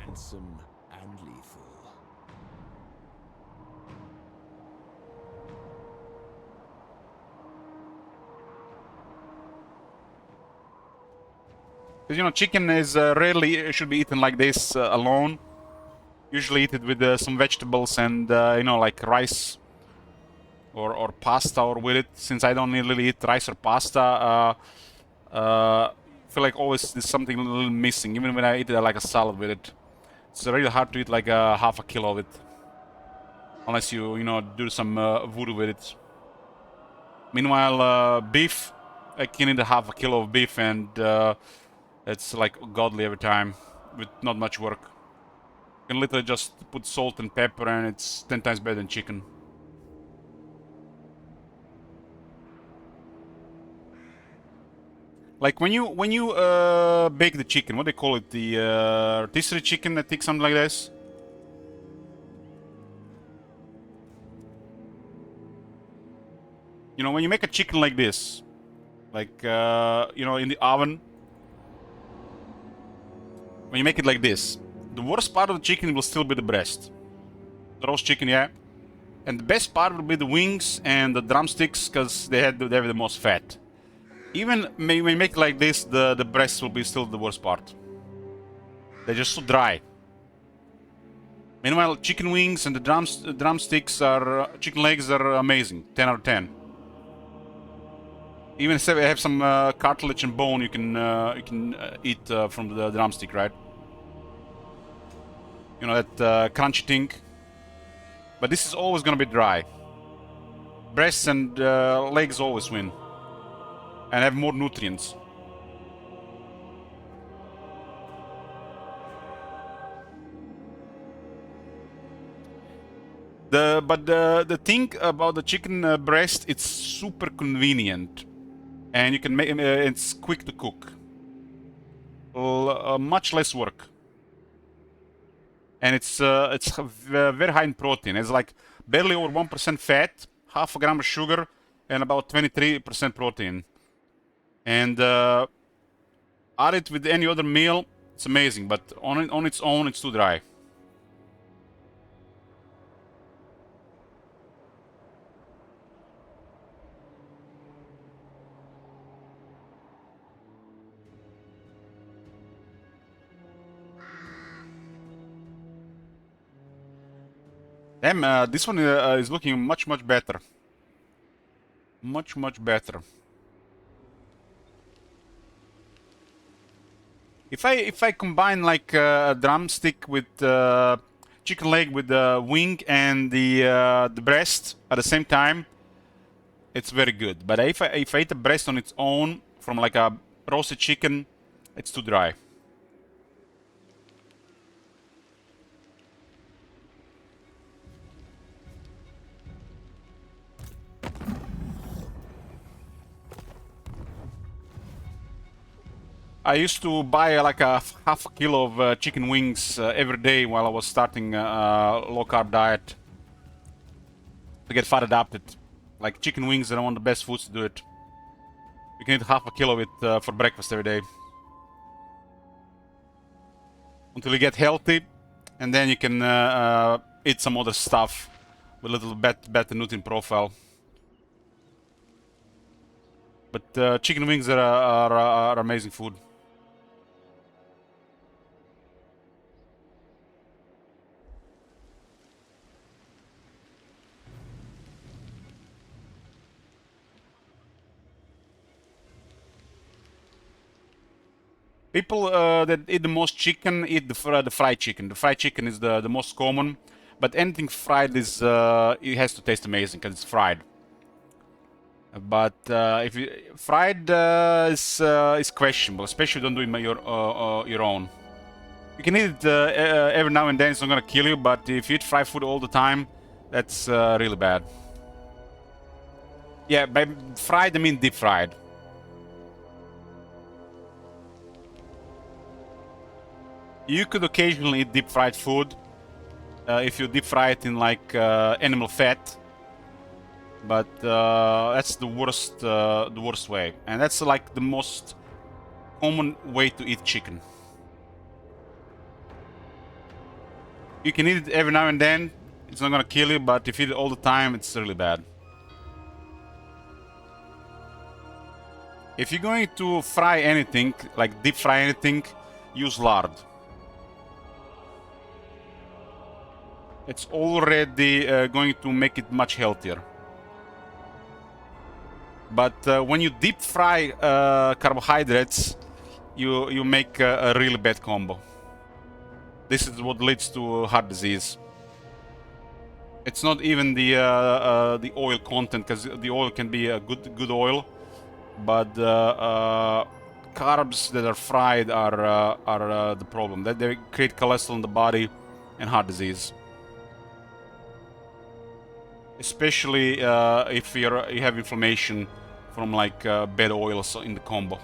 Handsome and lethal. Because, you know, chicken is rarely should be eaten like this alone. Usually eat it with some vegetables and, you know, like rice or pasta or with it. Since I don't really eat rice or pasta, I feel like always there's something a little missing. Even when I eat it like a salad with it. It's really hard to eat like half a kilo of it. Unless you know, do some voodoo with it. Meanwhile, beef, I can eat a half a kilo of beef and it's like godly every time with not much work. You can literally just put salt and pepper and it's 10 times better than chicken. Like when you bake the chicken, what do they call it? The rotisserie chicken, I think, something like this. You know, when you make a chicken like this, like you know, in the oven, when you make it like this, the worst part of the chicken will still be the breast, the roast chicken, yeah. And the best part will be the wings and the drumsticks, because they have the most fat. Even when you make it like this, the breasts will be still the worst part. They're just so dry. Meanwhile, chicken wings and the drumsticks are chicken legs are amazing. 10 out of 10. Even if they have some cartilage and bone, you can eat from the drumstick, right? You know, that crunchy thing. But this is always gonna be dry. Breasts and legs always win. And have more nutrients. The thing about the chicken breast, it's super convenient, and you can make it's quick to cook. Much less work, and it's very high in protein. It's like barely over 1% fat, half a gram of sugar, and about 23% protein. And add it with any other meal, it's amazing. But on its own, it's too dry. Damn, this one is looking much better. Much better. If I combine like a drumstick with chicken leg with the wing and the breast at the same time, it's very good. But if I eat the breast on its own from like a roasted chicken, it's too dry. I used to buy like a half a kilo of chicken wings every day while I was starting a low-carb diet to get fat adapted. Like chicken wings are one of the best foods to do it. You can eat half a kilo of it for breakfast every day. until you get healthy, and then you can eat some other stuff with a little better nutrient profile. But chicken wings are amazing food. People that eat the most chicken eat the fried chicken. The fried chicken is the most common, but anything fried is it has to taste amazing because it's fried. But if you, fried is questionable, especially if you don't do it your own. You can eat it every now and then; it's not gonna kill you. But if you eat fried food all the time, that's really bad. Yeah, by fried I mean deep fried. You could occasionally eat deep fried food if you deep fry it in like animal fat, but that's the worst way, and that's like the most common way to eat chicken. You can eat it every now and then; it's not gonna kill you, but if you eat it all the time, it's really bad. If you're going to fry anything, like deep fry anything, use lard. It's already going to make it much healthier. But when you deep fry carbohydrates, you make a really bad combo. This is what leads to heart disease. It's not even the oil content, because the oil can be a good oil, but carbs that are fried are the problem. That they create cholesterol in the body and heart disease. Especially if you have inflammation from like bad oils in the combo,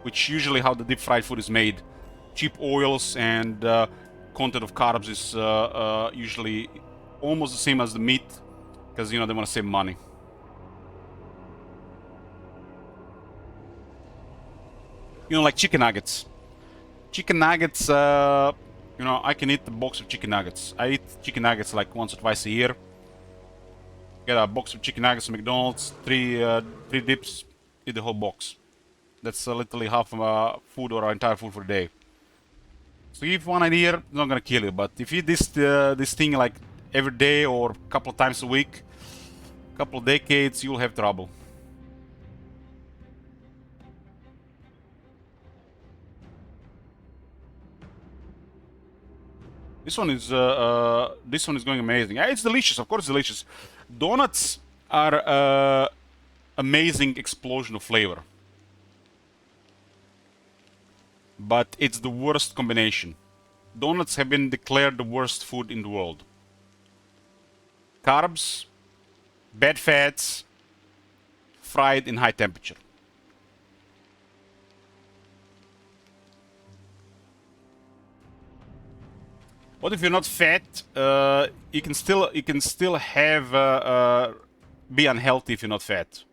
which usually how the deep fried food is made. Cheap oils and content of carbs is usually almost the same as the meat, because they want to save money. Like chicken nuggets. Chicken nuggets, I can eat a box of chicken nuggets. I eat chicken nuggets like once or twice a year. Get a box of chicken nuggets from McDonald's, three dips, eat the whole box. That's literally half of food or entire food for the day. So if one idea, it's not gonna kill you. But if you eat this thing like every day or a couple of times a week, a couple of decades, you'll have trouble. This one is going amazing. Yeah, it's delicious. Of course, it's delicious. Donuts are amazing explosion of flavor, but it's the worst combination. Donuts have been declared the worst food in the world. Carbs, bad fats, fried in high temperature. What if you're not fat? You can still have be unhealthy if you're not fat.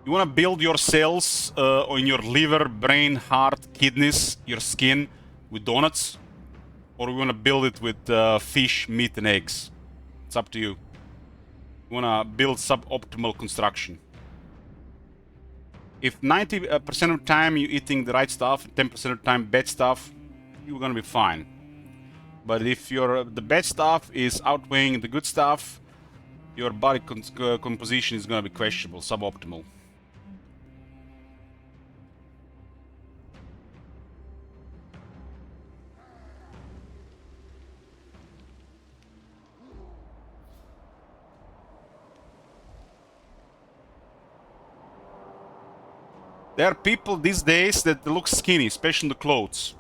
You want to build your cells on your liver, brain, heart, kidneys, your skin with donuts, or you want to build it with fish, meat, and eggs. It's up to you. You want to build suboptimal construction. If 90% of the time you're eating the right stuff, 10% of the time bad stuff, you're gonna be fine. But if the bad stuff is outweighing the good stuff, your body composition is gonna be questionable, suboptimal. There are people these days that look skinny, especially in the clothes.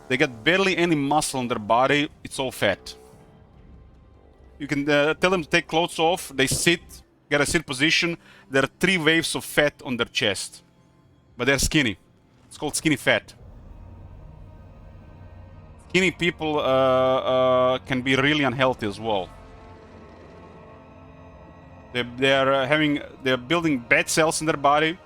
They got barely any muscle on their body, it's all fat. You can tell them to take clothes off, they sit, get a sit position, there are 3 waves of fat on their chest. But they're skinny. It's called skinny fat. Skinny people can be really unhealthy as well. They're building bad cells in their body.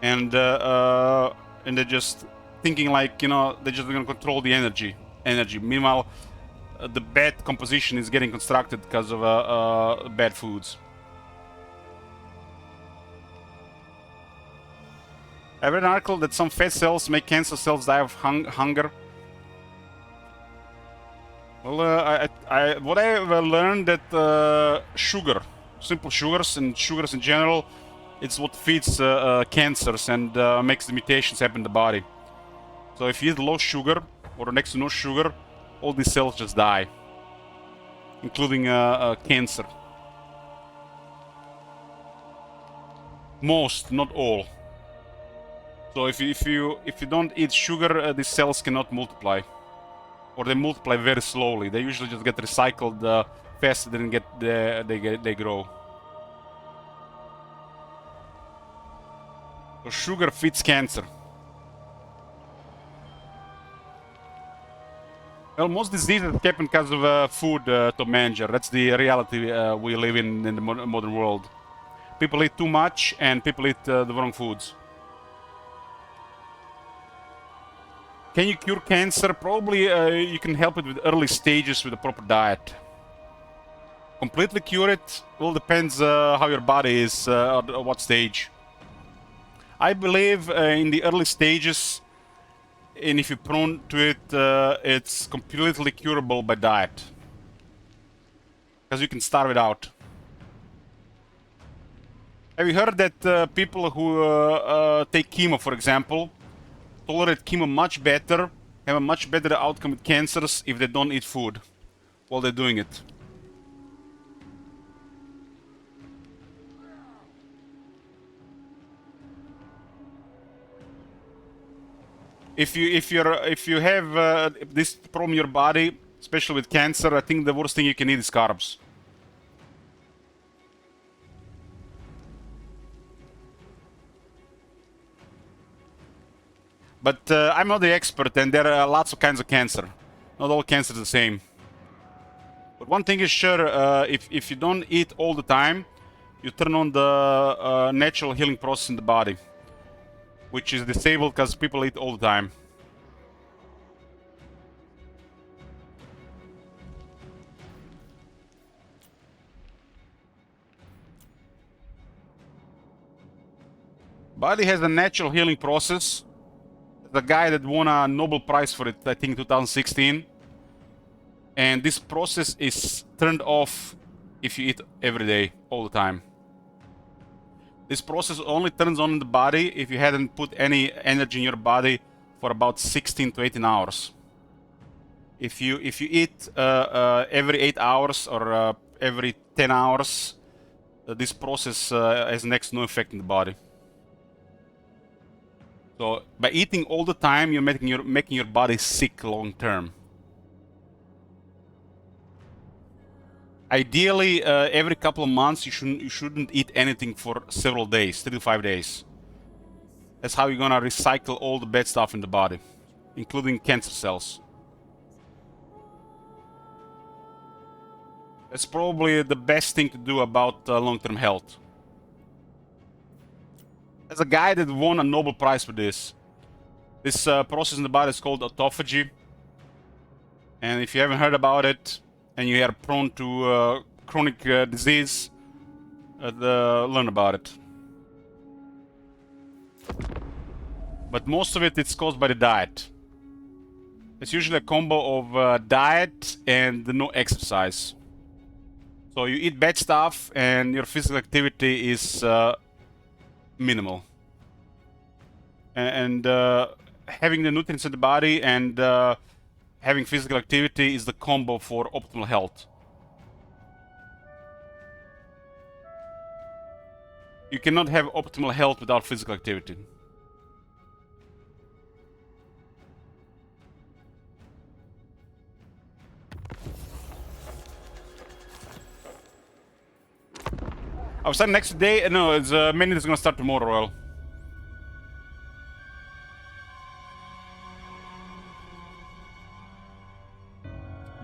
and they're just thinking like, you know, they're just gonna control the energy. Meanwhile, the bad composition is getting constructed because of bad foods. I read an article that some fat cells make cancer cells die of hunger. Well, what I learned that sugar, simple sugars and sugars in general, it's what feeds cancers and makes the mutations happen in the body. So if you eat low sugar or next to no sugar, all these cells just die, including cancer. Most, not all. So if you don't eat sugar, these cells cannot multiply, or they multiply very slowly. They usually just get recycled faster than they grow. So sugar feeds cancer. Well, most diseases happen because of food, top manager. That's the reality we live in the modern world. People eat too much, and people eat the wrong foods. Can you cure cancer? Probably you can help it with early stages with a proper diet. Completely cure it? Well, depends how your body is, at what stage. I believe in the early stages, and if you're prone to it, it's completely curable by diet. Because you can starve it out. Have you heard that people who take chemo, for example, tolerate chemo much better, have a much better outcome with cancers if they don't eat food while they're doing it? If you have this problem in your body, especially with cancer, I think the worst thing you can eat is carbs. But I'm not the expert, and there are lots of kinds of cancer. Not all cancer is the same. But one thing is sure, if you don't eat all the time, you turn on the natural healing process in the body, which is disabled because people eat all the time. Body has a natural healing process. The guy that won a Nobel Prize for it, I think 2016. And this process is turned off if you eat every day, all the time. This process only turns on in the body if you hadn't put any energy in your body for about 16 to 18 hours. If you eat every 8 hours or every 10 hours, this process has next to no effect in the body. So by eating all the time, you're making your body sick long term. Ideally, every couple of months, you shouldn't eat anything for several days, 3 to 5 days. That's how you're gonna recycle all the bad stuff in the body, including cancer cells. That's probably the best thing to do about long-term health. There's a guy that won a Nobel Prize for this. This process in the body is called autophagy. And if you haven't heard about it, and you are prone to chronic disease, learn about it. But most of it's caused by the diet. It's usually a combo of diet and no exercise. So you eat bad stuff and your physical activity is minimal. And having the nutrients in the body and having physical activity is the combo for optimal health. You cannot have optimal health without physical activity. I was starting next day. No, it's mainly that's gonna start tomorrow. Well,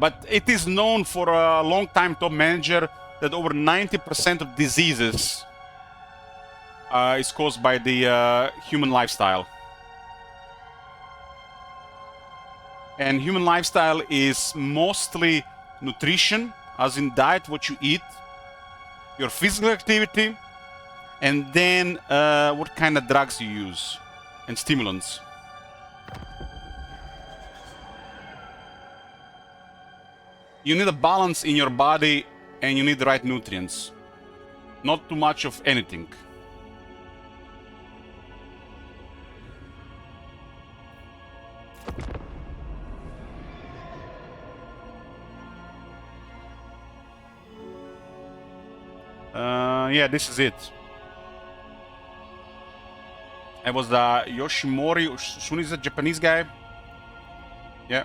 but it is known for a long time top manager that over 90% of diseases is caused by the human lifestyle. And human lifestyle is mostly nutrition, as in diet, what you eat, your physical activity, and then what kind of drugs you use and stimulants. You need a balance in your body and you need the right nutrients. Not too much of anything. Yeah, this is it. It was the Yoshimori Shun, is a Japanese guy. Yeah.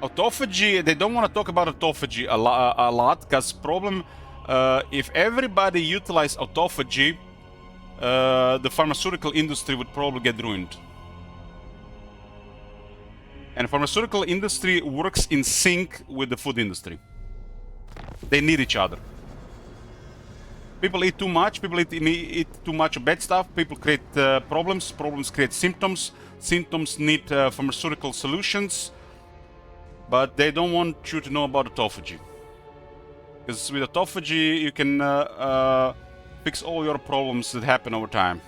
Autophagy, they don't want to talk about autophagy a lot, because problem, if everybody utilize autophagy, the pharmaceutical industry would probably get ruined. And pharmaceutical industry works in sync with the food industry. They need each other. People eat too much, people eat too much bad stuff, people create problems, problems create symptoms, symptoms need pharmaceutical solutions, but they don't want you to know about autophagy. Because with autophagy, you can fix all your problems that happen over time.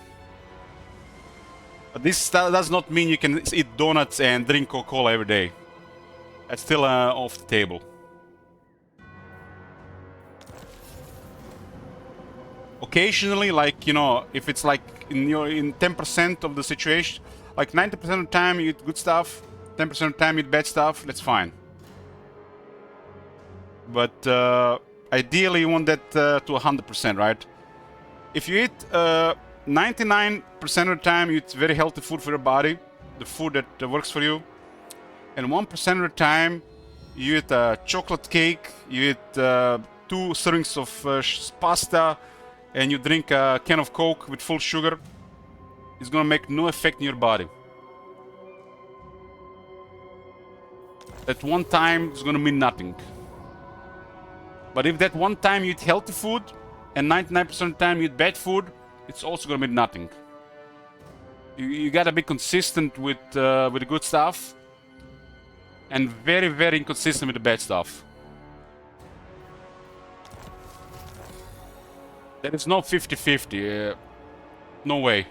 But this does not mean you can eat donuts and drink Coca-Cola every day. That's still off the table. Occasionally, like, you know, if it's like in 10% of the situation, like 90% of the time you eat good stuff, 10% of the time you eat bad stuff, that's fine. But ideally you want that to 100%, right? If you eat 99% of the time you eat very healthy food for your body, the food that works for you, and 1% of the time you eat a chocolate cake, you eat 2 servings of pasta, and you drink a can of Coke with full sugar, it's gonna make no effect in your body. That one time is gonna mean nothing. But if that one time you eat healthy food and 99% of the time you eat bad food, it's also gonna mean nothing. You gotta be consistent with the good stuff and very, very inconsistent with the bad stuff. There is no 50-50, no way.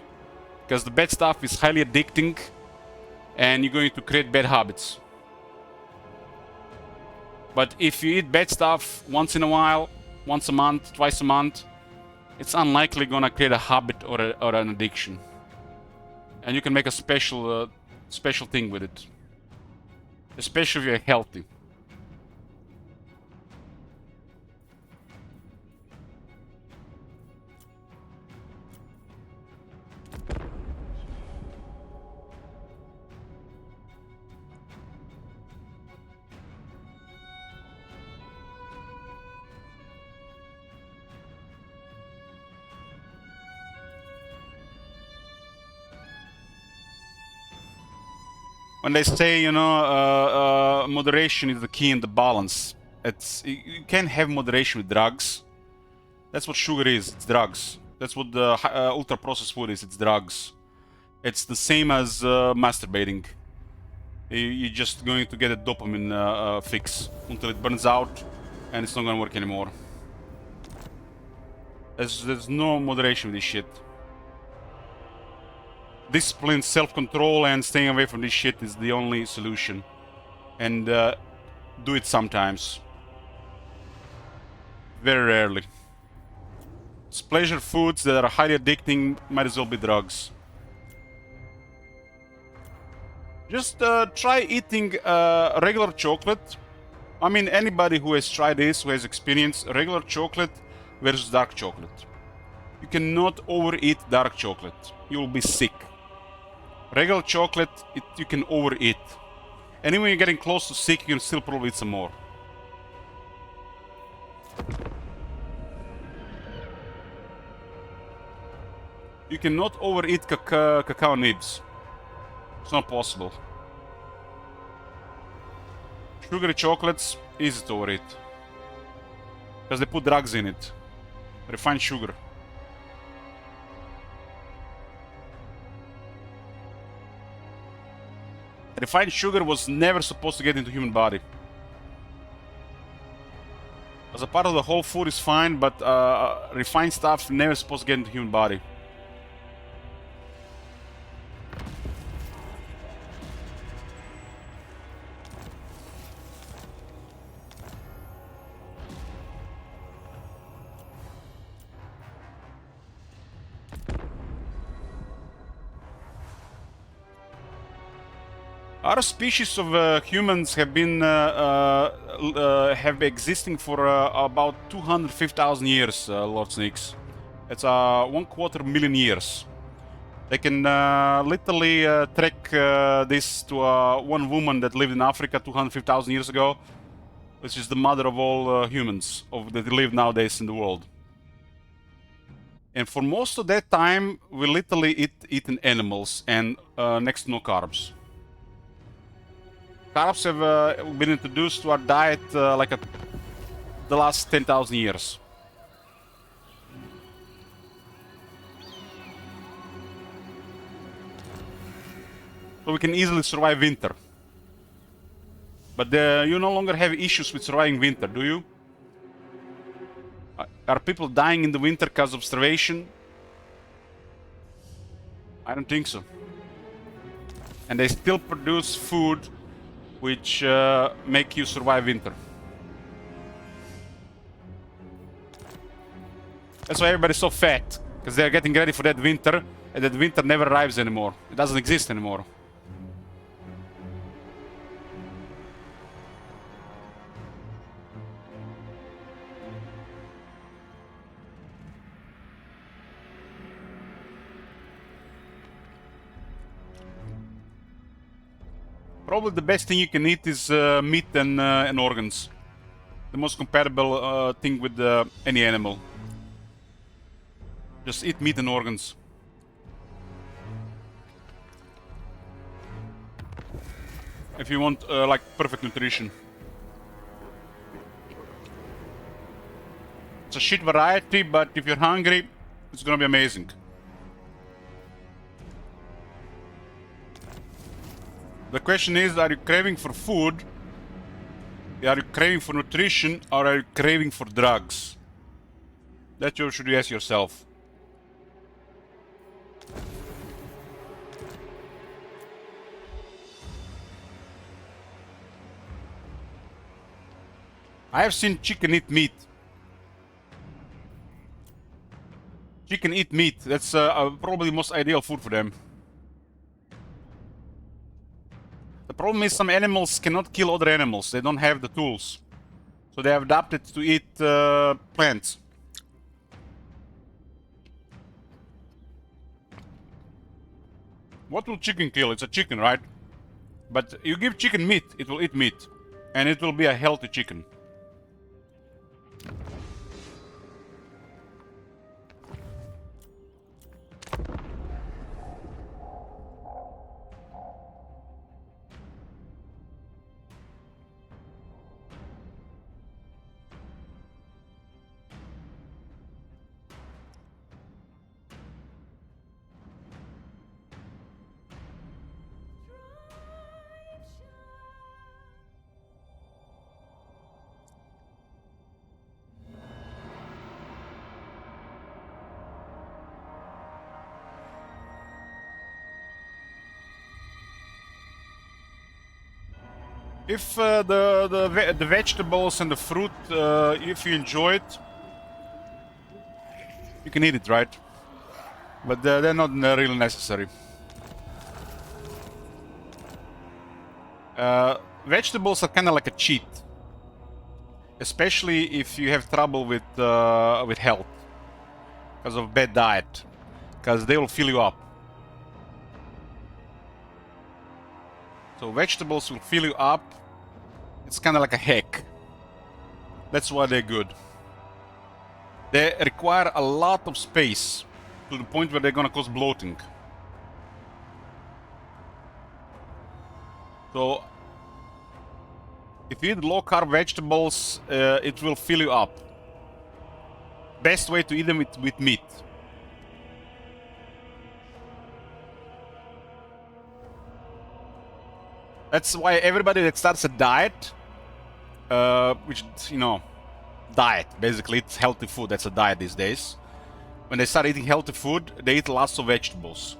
Because the bad stuff is highly addicting and you're going to create bad habits. But if you eat bad stuff once in a while, once a month, twice a month, it's unlikely gonna create a habit or an addiction. And you can make a special thing with it. Especially if you're healthy. When they say, you know, moderation is the key in the balance, you can't have moderation with drugs. That's what sugar is, it's drugs. That's what the ultra-processed food is, it's drugs. It's the same as masturbating. You're just going to get a dopamine fix until it burns out and it's not gonna work anymore. There's no moderation with this shit. Discipline, self-control, and staying away from this shit is the only solution. And do it sometimes. Very rarely. It's pleasure foods that are highly addicting, might as well be drugs. Just try eating regular chocolate. I mean, anybody who has tried this, who has experienced regular chocolate versus dark chocolate. You cannot overeat dark chocolate. You will be sick. Regular chocolate, you can overeat. And when you're getting close to sick, you can still probably eat some more. You cannot overeat cacao nibs. It's not possible. Sugary chocolates, easy to overeat. Because they put drugs in it. Refined sugar. Refined sugar was never supposed to get into human body. As a part of the whole food is fine, but refined stuff never supposed to get into human body. Other species of humans have been have been existing for about 250,000 years, Lord Sneaks. It's 1/4 million years. They can literally track this to one woman that lived in Africa 250,000 years ago, which is the mother of all humans that live nowadays in the world. And for most of that time, we literally eaten animals and next to no carbs. Carbs have been introduced to our diet the last 10,000 years. So we can easily survive winter. But you no longer have issues with surviving winter, do you? Are people dying in the winter because of starvation? I don't think so. And they still produce food which make you survive winter. That's why everybody's so fat, because they're getting ready for that winter, and that winter never arrives anymore. It doesn't exist anymore. Probably the best thing you can eat is meat and organs. The most compatible thing with any animal. Just eat meat and organs. If you want like perfect nutrition. It's a shit variety, but if you're hungry, it's gonna be amazing. The question is, are you craving for food? Are you craving for nutrition? Or are you craving for drugs? That's what you should ask yourself. I have seen chicken eat meat. Chicken eat meat. That's probably the most ideal food for them. The problem is some animals cannot kill other animals. They don't have the tools. So they have adapted to eat plants. What will chicken kill? It's a chicken, right? But you give chicken meat, it will eat meat. And it will be a healthy chicken. If the vegetables and the fruit, if you enjoy it, you can eat it, right? But they're not really necessary. Vegetables are kind of like a cheat, especially if you have trouble with health because of bad diet, because they will fill you up. So vegetables will fill you up. It's kind of like a hack. That's why they're good. They require a lot of space to the point where they're gonna cause bloating. So if you eat low-carb vegetables, it will fill you up. best way to eat them with meat. That's why everybody that starts a diet, which, you know, diet, basically, it's healthy food, that's a diet these days. When they start eating healthy food, they eat lots of vegetables.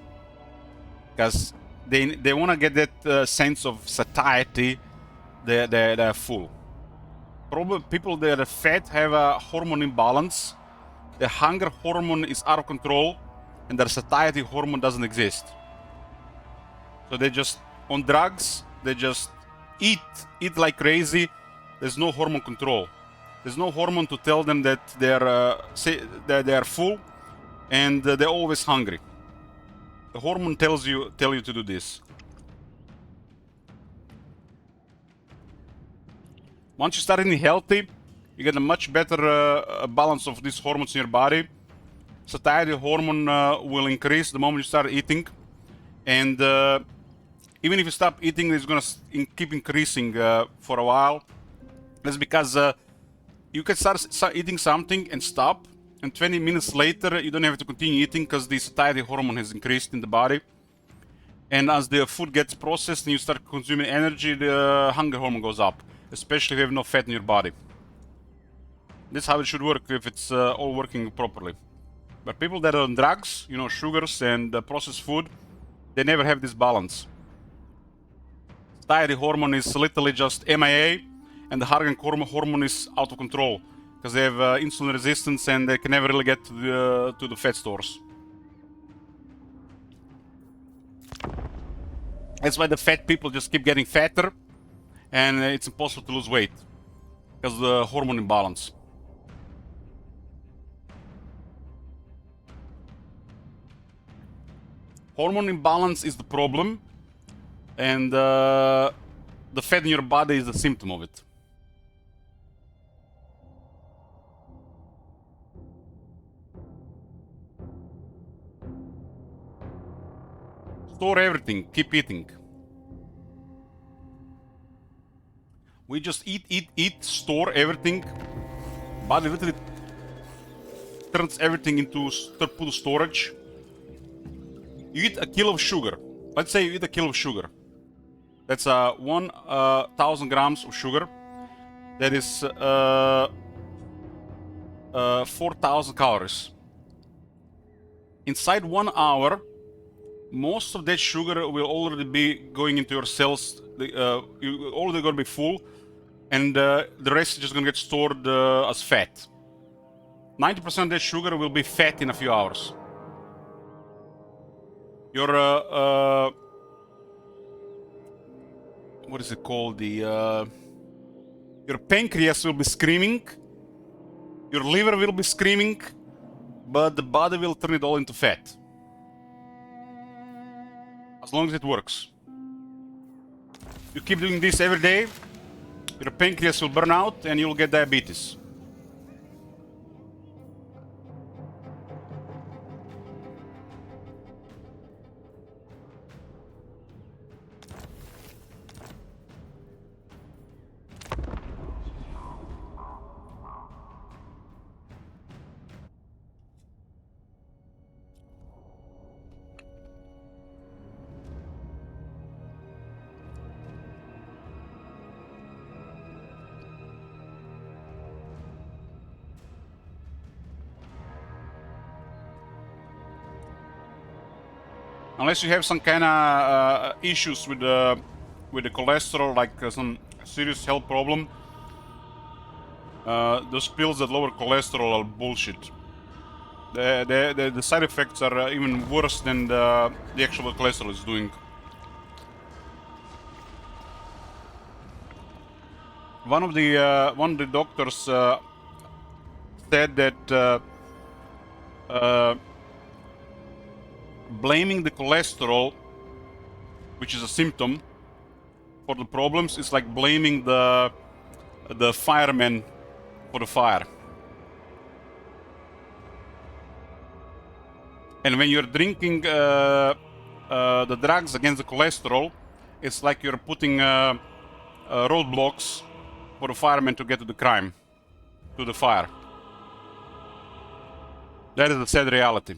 Because they want to get that sense of satiety, they're full. Probably people that are fat have a hormone imbalance. The hunger hormone is out of control, and their satiety hormone doesn't exist. So they just, on drugs, they just eat like crazy. There's no hormone control. There's no hormone to tell them that they're full, and they're always hungry. The hormone tell you to do this. Once you start eating healthy, you get a much better balance of these hormones in your body. Satiety hormone will increase the moment you start eating, and even if you stop eating, it's gonna keep increasing for a while. That's because you can start eating something and stop, and 20 minutes later you don't have to continue eating because the satiety hormone has increased in the body. And as the food gets processed and you start consuming energy, the hunger hormone goes up, especially if you have no fat in your body. That's how it should work if it's all working properly. But people that are on drugs, you know, sugars and processed food, they never have this balance. Satiety hormone is literally just MIA, and the hunger hormone is out of control because they have insulin resistance and they can never really get to the fat stores. That's why the fat people just keep getting fatter, and it's impossible to lose weight because of the hormone imbalance. Hormone imbalance is the problem, and the fat in your body is the symptom of it. Store everything, keep eating. We just eat, store everything. Body literally turns everything into put storage. You eat a kilo of sugar. Let's say you eat a kilo of sugar. That's 1,000 grams of sugar. That is 4,000 calories. Inside 1 hour, most of that sugar will already be going into your cells. You're already going to be full, and the rest is just going to get stored as fat. 90% of that sugar will be fat in a few hours. Your what is it called? Your pancreas will be screaming. Your liver will be screaming, but the body will turn it all into fat. As long as it works. You keep doing this every day, your pancreas will burn out and you'll get diabetes. Unless you have some kind of issues with the cholesterol, like some serious health problem, those pills that lower cholesterol are bullshit. The side effects are even worse than the actual cholesterol is doing. One of the doctors said that blaming the cholesterol, which is a symptom for the problems, is like blaming the fireman for the fire. And when you're drinking the drugs against the cholesterol, it's like you're putting roadblocks for the fireman to get to the crime, to the fire. That is the sad reality.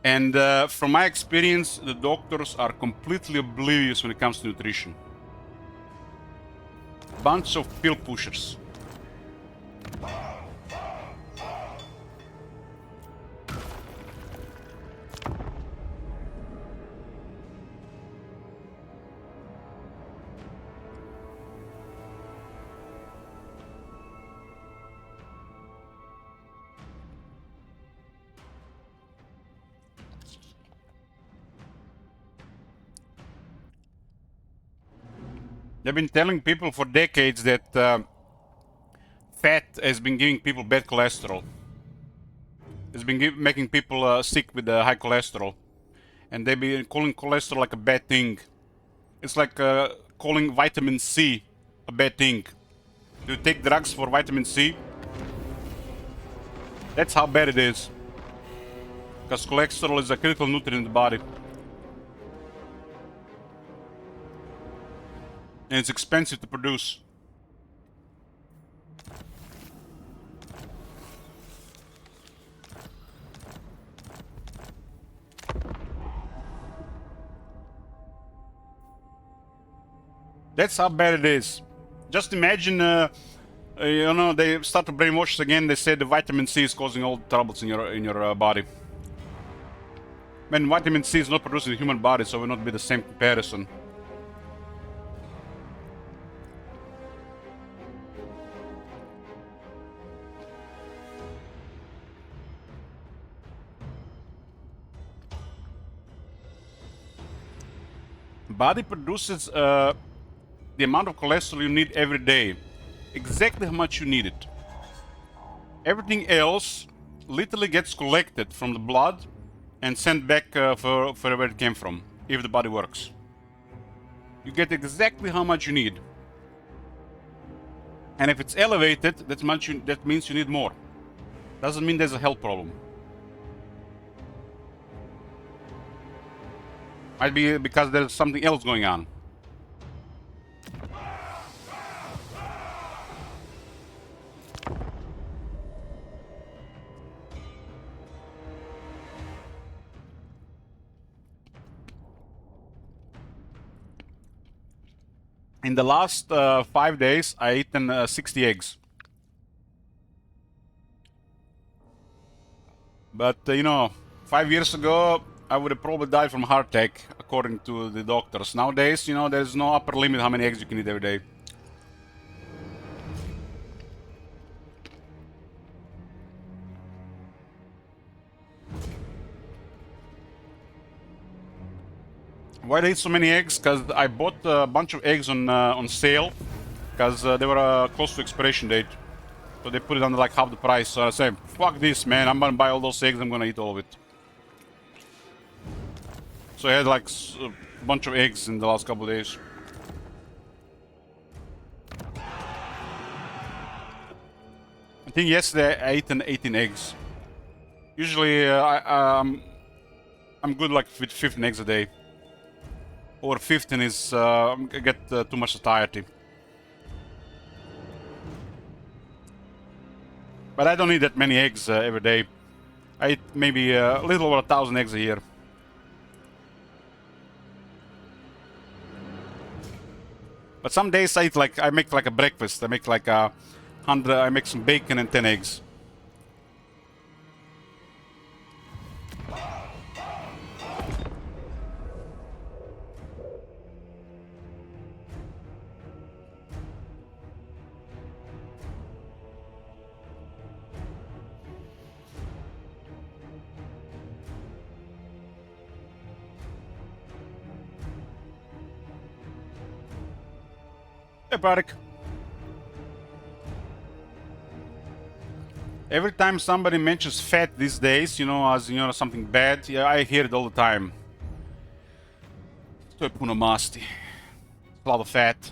And from my experience, the doctors are completely oblivious when it comes to nutrition. Bunch of pill pushers. They've been telling people for decades that fat has been giving people bad cholesterol. It's been making people sick with high cholesterol. And they've been calling cholesterol like a bad thing. It's like calling vitamin C a bad thing. Do you take drugs for vitamin C? That's how bad it is. Because cholesterol is a critical nutrient in the body. And it's expensive to produce. That's how bad it is. Just imagine, you know, they start to brainwash us again. They say the vitamin C is causing all the troubles in your body. Man, vitamin C is not produced in the human body, so it will not be the same comparison. Body produces the amount of cholesterol you need every day, exactly how much you need it. Everything else literally gets collected from the blood and sent back for where it came from, if the body works. You get exactly how much you need. And if it's elevated, that means you need more. Doesn't mean there's a health problem. Might be because there's something else going on. In the last 5 days, I eaten 60 eggs. But, you know, 5 years ago, I would have probably died from heart attack, according to the doctors. Nowadays, you know, there's no upper limit how many eggs you can eat every day. Why do I eat so many eggs? Because I bought a bunch of eggs on sale, because they were close to expiration date. So they put it under like half the price. So I said, fuck this, man, I'm gonna buy all those eggs, I'm gonna eat all of it. So I had like a bunch of eggs in the last couple of days. I think yesterday I ate 18 eggs. Usually I'm good like with 15 eggs a day. Over 15 is I get too much satiety. But I don't eat that many eggs every day. I eat maybe a little over 1,000 eggs a year. But some days I make like a breakfast. I make like 100. I make some bacon and 10 eggs. Hey, Barik. Every time somebody mentions fat these days, you know, as you know, something bad, yeah, I hear it all the time. To je puno masti. A lot of fat.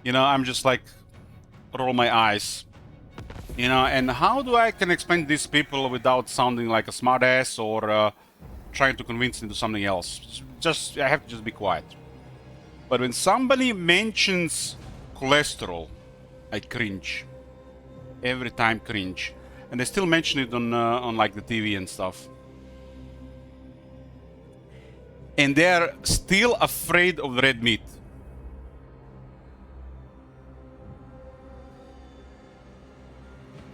You know, I'm just like, roll my eyes. You know, and how do I can explain to these people without sounding like a smartass or trying to convince them to something else? Just, I have to just be quiet. But when somebody mentions cholesterol, I cringe. Every time cringe. And they still mention it on like the TV and stuff. And they're still afraid of the red meat.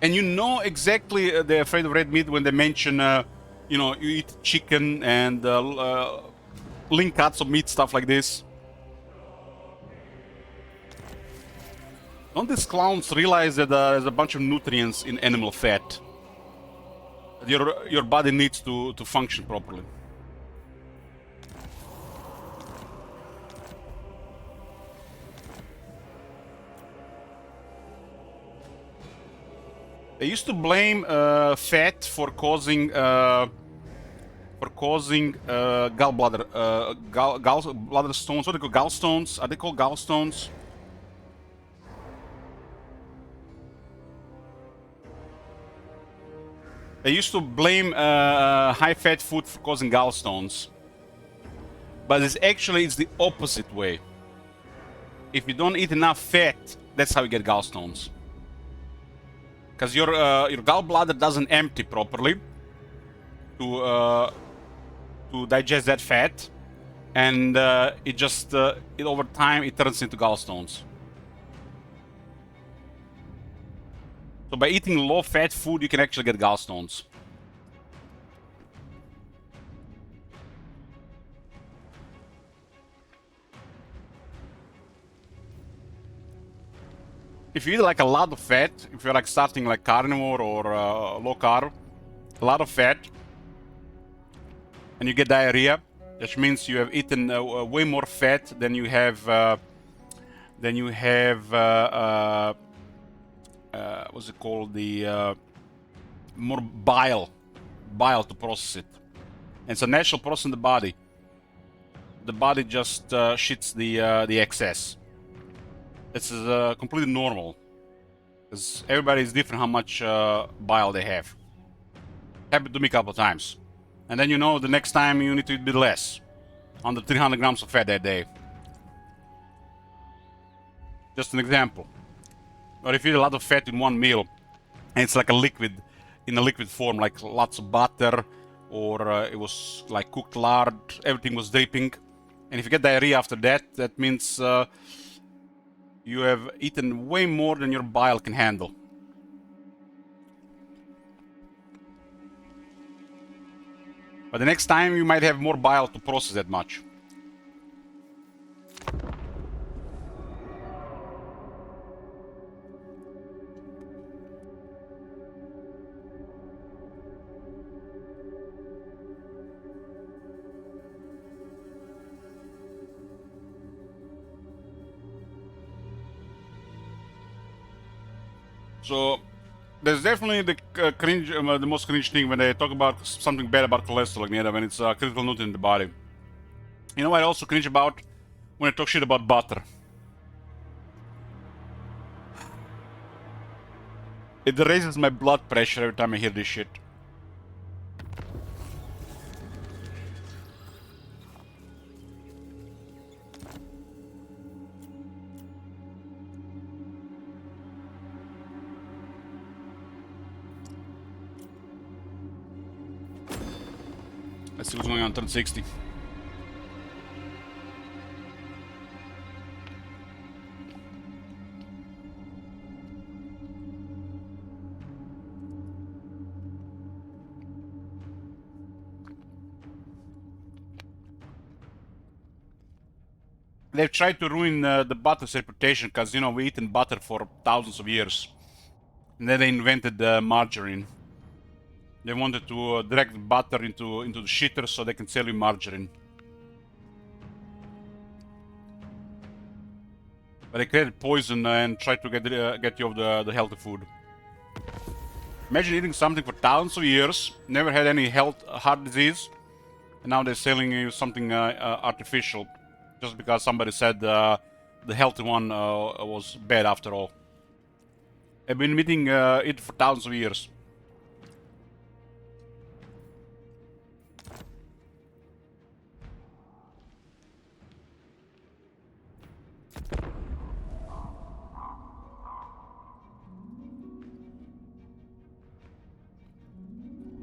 And you know exactly they're afraid of red meat when they mention, you know, you eat chicken and lean cuts of meat, stuff like this. Don't these clowns realize that there's a bunch of nutrients in animal fat that your body needs to function properly? They used to blame fat for causing gallbladder gallbladder stones. What are they called? Gallstones? Are they called gallstones? They used to blame high-fat food for causing gallstones, but it's the opposite way. If you don't eat enough fat, that's how you get gallstones. Because your gallbladder doesn't empty properly to digest that fat, and over time it turns into gallstones. So by eating low-fat food, you can actually get gallstones. If you eat like a lot of fat, if you're like starting like carnivore or low carb, a lot of fat, and you get diarrhea, which means you have eaten way more fat than you have what's it called, the more bile to process it. And it's a natural process in the body. The body just shits the excess. This is completely normal, because everybody is different how much bile they have. Happened to me a couple of times. And then you know the next time you need to eat a bit less. Under 300 grams of fat that day. Just an example. Or if you eat a lot of fat in one meal, and it's like a liquid, in a liquid form, like lots of butter, or it was like cooked lard, everything was dripping. And if you get diarrhea after that, that means you have eaten way more than your bile can handle. But the next time you might have more bile to process that much. So there's definitely the cringe, the most cringe thing when they talk about something bad about cholesterol, when it's a critical nutrient in the body. You know what I also cringe about? When I talk shit about butter. It raises my blood pressure every time I hear this shit. Let's see what's going on turn 60. They've tried to ruin the butter's reputation because, you know, we eaten butter for thousands of years. And then they invented margarine. They wanted to direct butter into the shitter so they can sell you margarine. But they created poison and tried to get you off the healthy food. Imagine eating something for thousands of years, never had any heart disease, and now they're selling you something artificial, just because somebody said the healthy one was bad after all. I've been eating it for thousands of years.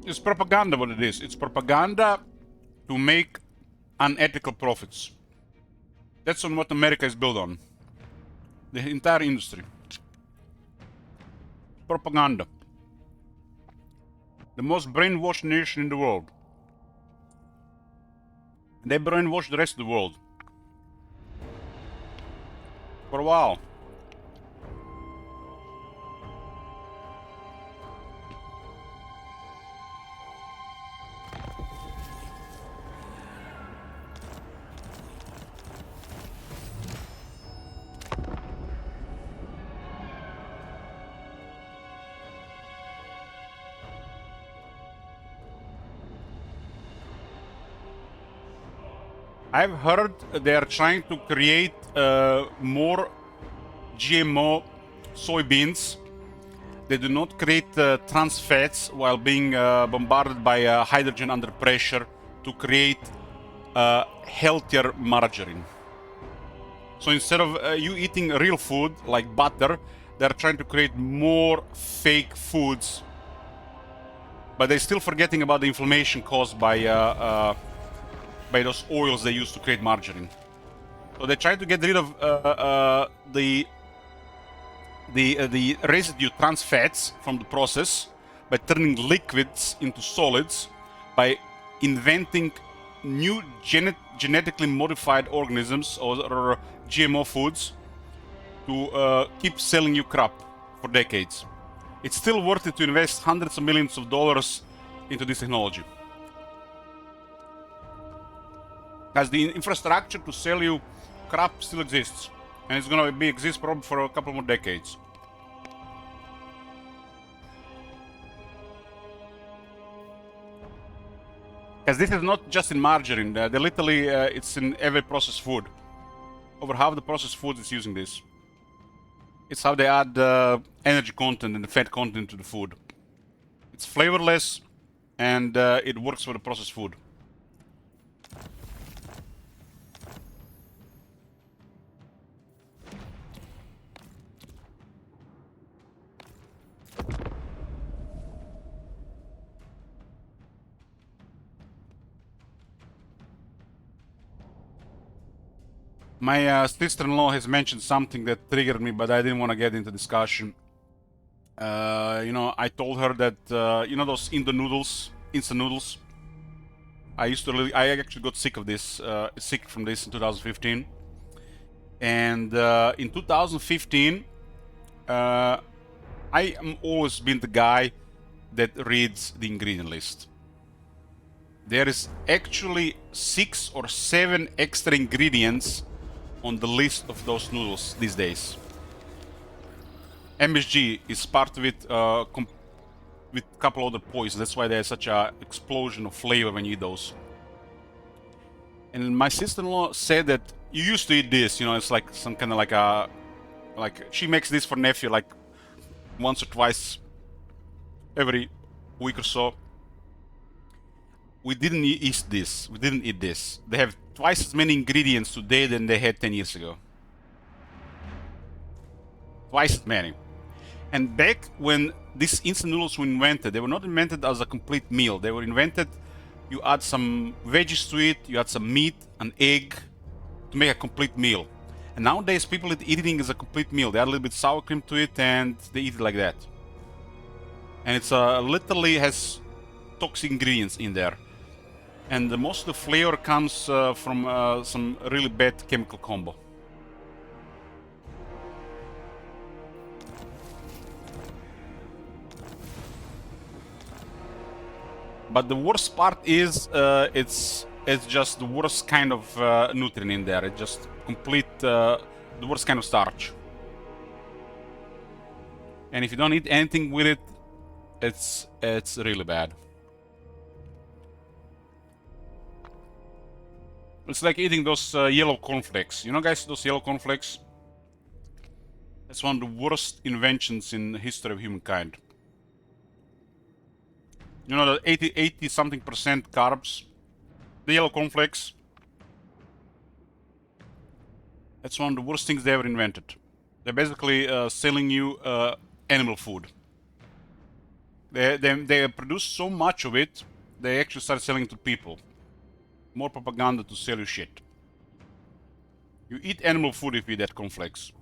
It's propaganda what it is. It's propaganda to make unethical profits. That's on what America is built on. The entire industry. Propaganda. The most brainwashed nation in the world. They brainwashed the rest of the world. For a while. I've heard they are trying to create more GMO soybeans. They do not create trans fats while being bombarded by hydrogen under pressure to create healthier margarine. So instead of you eating real food like butter, they're trying to create more fake foods. But they're still forgetting about the inflammation caused by those oils they use to create margarine. So they try to get rid of the residue trans fats from the process by turning liquids into solids, by inventing new genetically modified organisms or GMO foods to keep selling you crap for decades. It's still worth it to invest hundreds of millions of dollars into this technology. As the infrastructure to sell you crap still exists, and it's gonna exist probably for a couple more decades. Because this is not just in margarine, they literally it's in every processed food. Over half the processed food is using this. It's how they add energy content and the fat content to the food. It's flavorless, and it works for the processed food. My sister-in-law has mentioned something that triggered me, but I didn't want to get into discussion. You know, I told her that, you know those instant noodles? I actually got sick of this, sick from this in 2015. And in 2015, I am always been the guy that reads the ingredient list. There is actually 6 or 7 extra ingredients on the list of those noodles these days. MSG is part of it with a couple other poisons. That's why there's such a explosion of flavor when you eat those. And my sister-in-law said that you used to eat this, you know, it's like some kind of like she makes this for nephew like once or twice every week or so. We didn't eat this. We didn't eat this. They have twice as many ingredients today than they had 10 years ago. Twice as many. And back when these instant noodles were invented, they were not invented as a complete meal. They were invented, you add some veggies to it, you add some meat, an egg, to make a complete meal. And nowadays people eat eating as a complete meal. They add a little bit sour cream to it and they eat it like that. And it's literally has toxic ingredients in there. And most of the flavor comes from some really bad chemical combo. But the worst part is it's just the worst kind of nutrient in there. It's just complete the worst kind of starch. And if you don't eat anything with it, it's really bad. It's like eating those yellow cornflakes. You know, guys, those yellow cornflakes? That's one of the worst inventions in the history of humankind. You know, the 80 something percent carbs, the yellow cornflakes. That's one of the worst things they ever invented. They're basically selling you animal food. They produce so much of it, they actually start selling it to people. More propaganda to sell you shit. You eat animal food if you eat that cornflakes.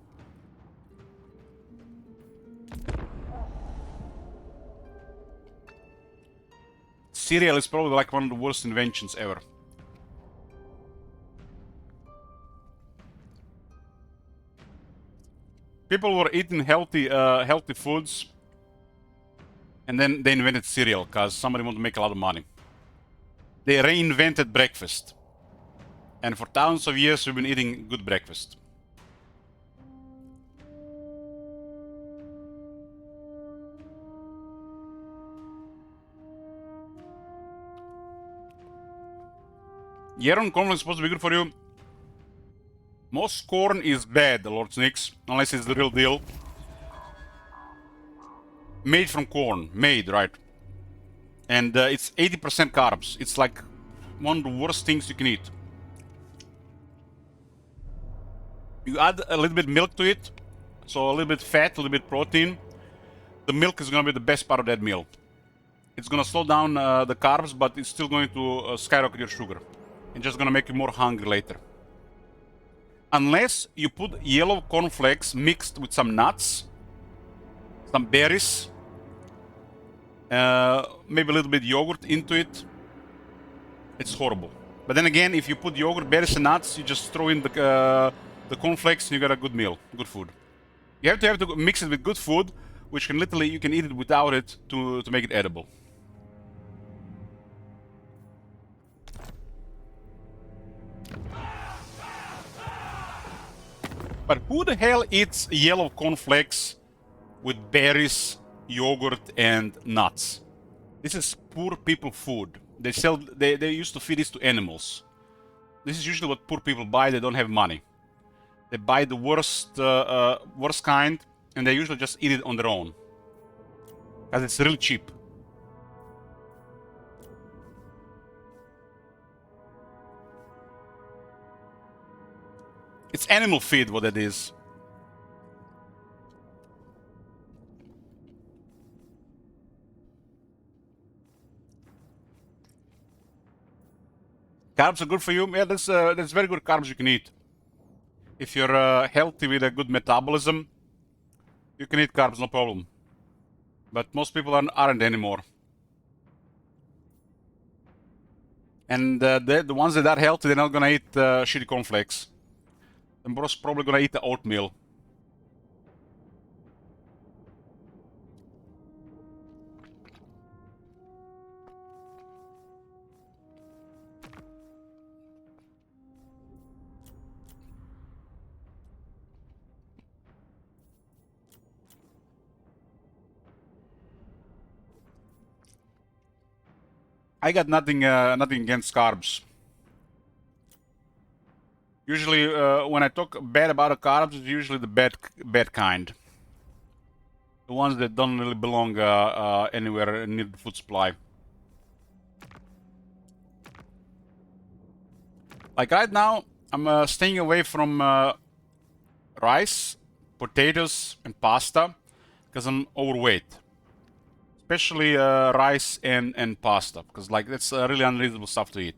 Cereal is probably like one of the worst inventions ever. People were eating healthy foods, and then they invented cereal because somebody wanted to make a lot of money. They reinvented breakfast, and for thousands of years we've been eating good breakfast. Yaron, corn is supposed to be good for you. Most corn is bad, Lord Snix, unless it's the real deal. Made from corn, right? And it's 80% carbs. It's like one of the worst things you can eat. You add a little bit milk to it, so a little bit fat, a little bit protein. The milk is gonna be the best part of that meal. It's gonna slow down the carbs, but it's still going to skyrocket your sugar. And just gonna make you more hungry later. Unless you put yellow cornflakes mixed with some nuts, some berries, maybe a little bit yogurt into it, it's horrible. But then again, if you put yogurt, berries, and nuts, you just throw in the cornflakes, and you got a good meal, good food. You have to mix it with good food, which can literally you can eat it without it to make it edible. But who the hell eats yellow cornflakes with berries, yogurt, and nuts? This is poor people food. They used to feed this to animals. This is usually what poor people buy. They don't have money. They buy the worst kind, and they usually just eat it on their own, because it's really cheap. It's animal feed, what it is. Carbs are good for you. Yeah, that's very good carbs you can eat. If you're healthy with a good metabolism, you can eat carbs, no problem. But most people aren't anymore. And the ones that are healthy, they're not gonna eat shitty cornflakes. And most probably gonna eat the oatmeal. I got nothing against carbs. Usually, when I talk bad about the carbs, it's usually the bad kind. The ones that don't really belong anywhere near the food supply. Like right now, I'm staying away from rice, potatoes, and pasta because I'm overweight. Especially rice and pasta, because like that's really unreasonable stuff to eat.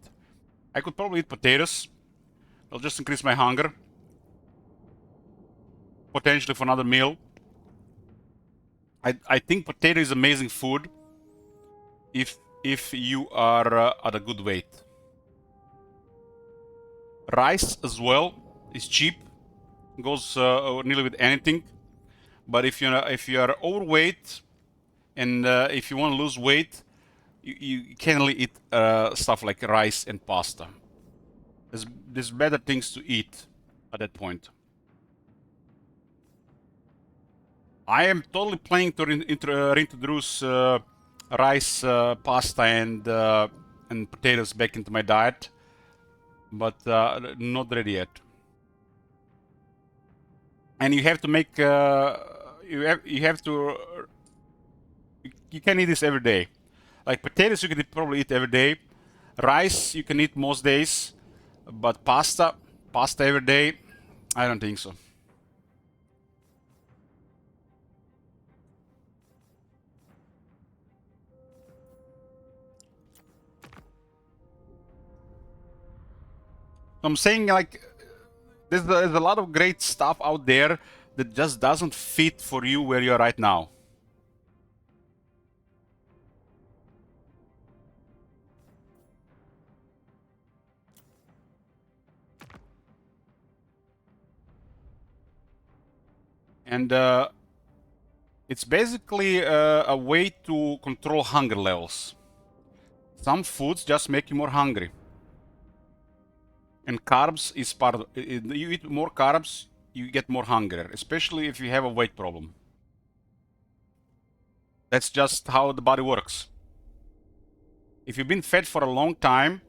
I could probably eat potatoes. It'll just increase my hunger. Potentially for another meal. I think potato is amazing food if you are at a good weight. Rice as well is cheap. Goes nearly with anything. But if you are overweight and if you want to lose weight, you can't really eat stuff like rice and pasta. There's better things to eat at that point. I am totally planning to reintroduce rice, pasta, and potatoes back into my diet, but not ready yet. And you have to make you can eat this every day. Like potatoes, you can probably eat every day. Rice, you can eat most days. But pasta every day, I don't think so. I'm saying like there's a lot of great stuff out there that just doesn't fit for you where you're right now. And it's basically a way to control hunger levels. Some foods just make you more hungry. And carbs is part of it. You eat more carbs, you get more hunger, especially if you have a weight problem. That's just how the body works. If you've been fed for a long time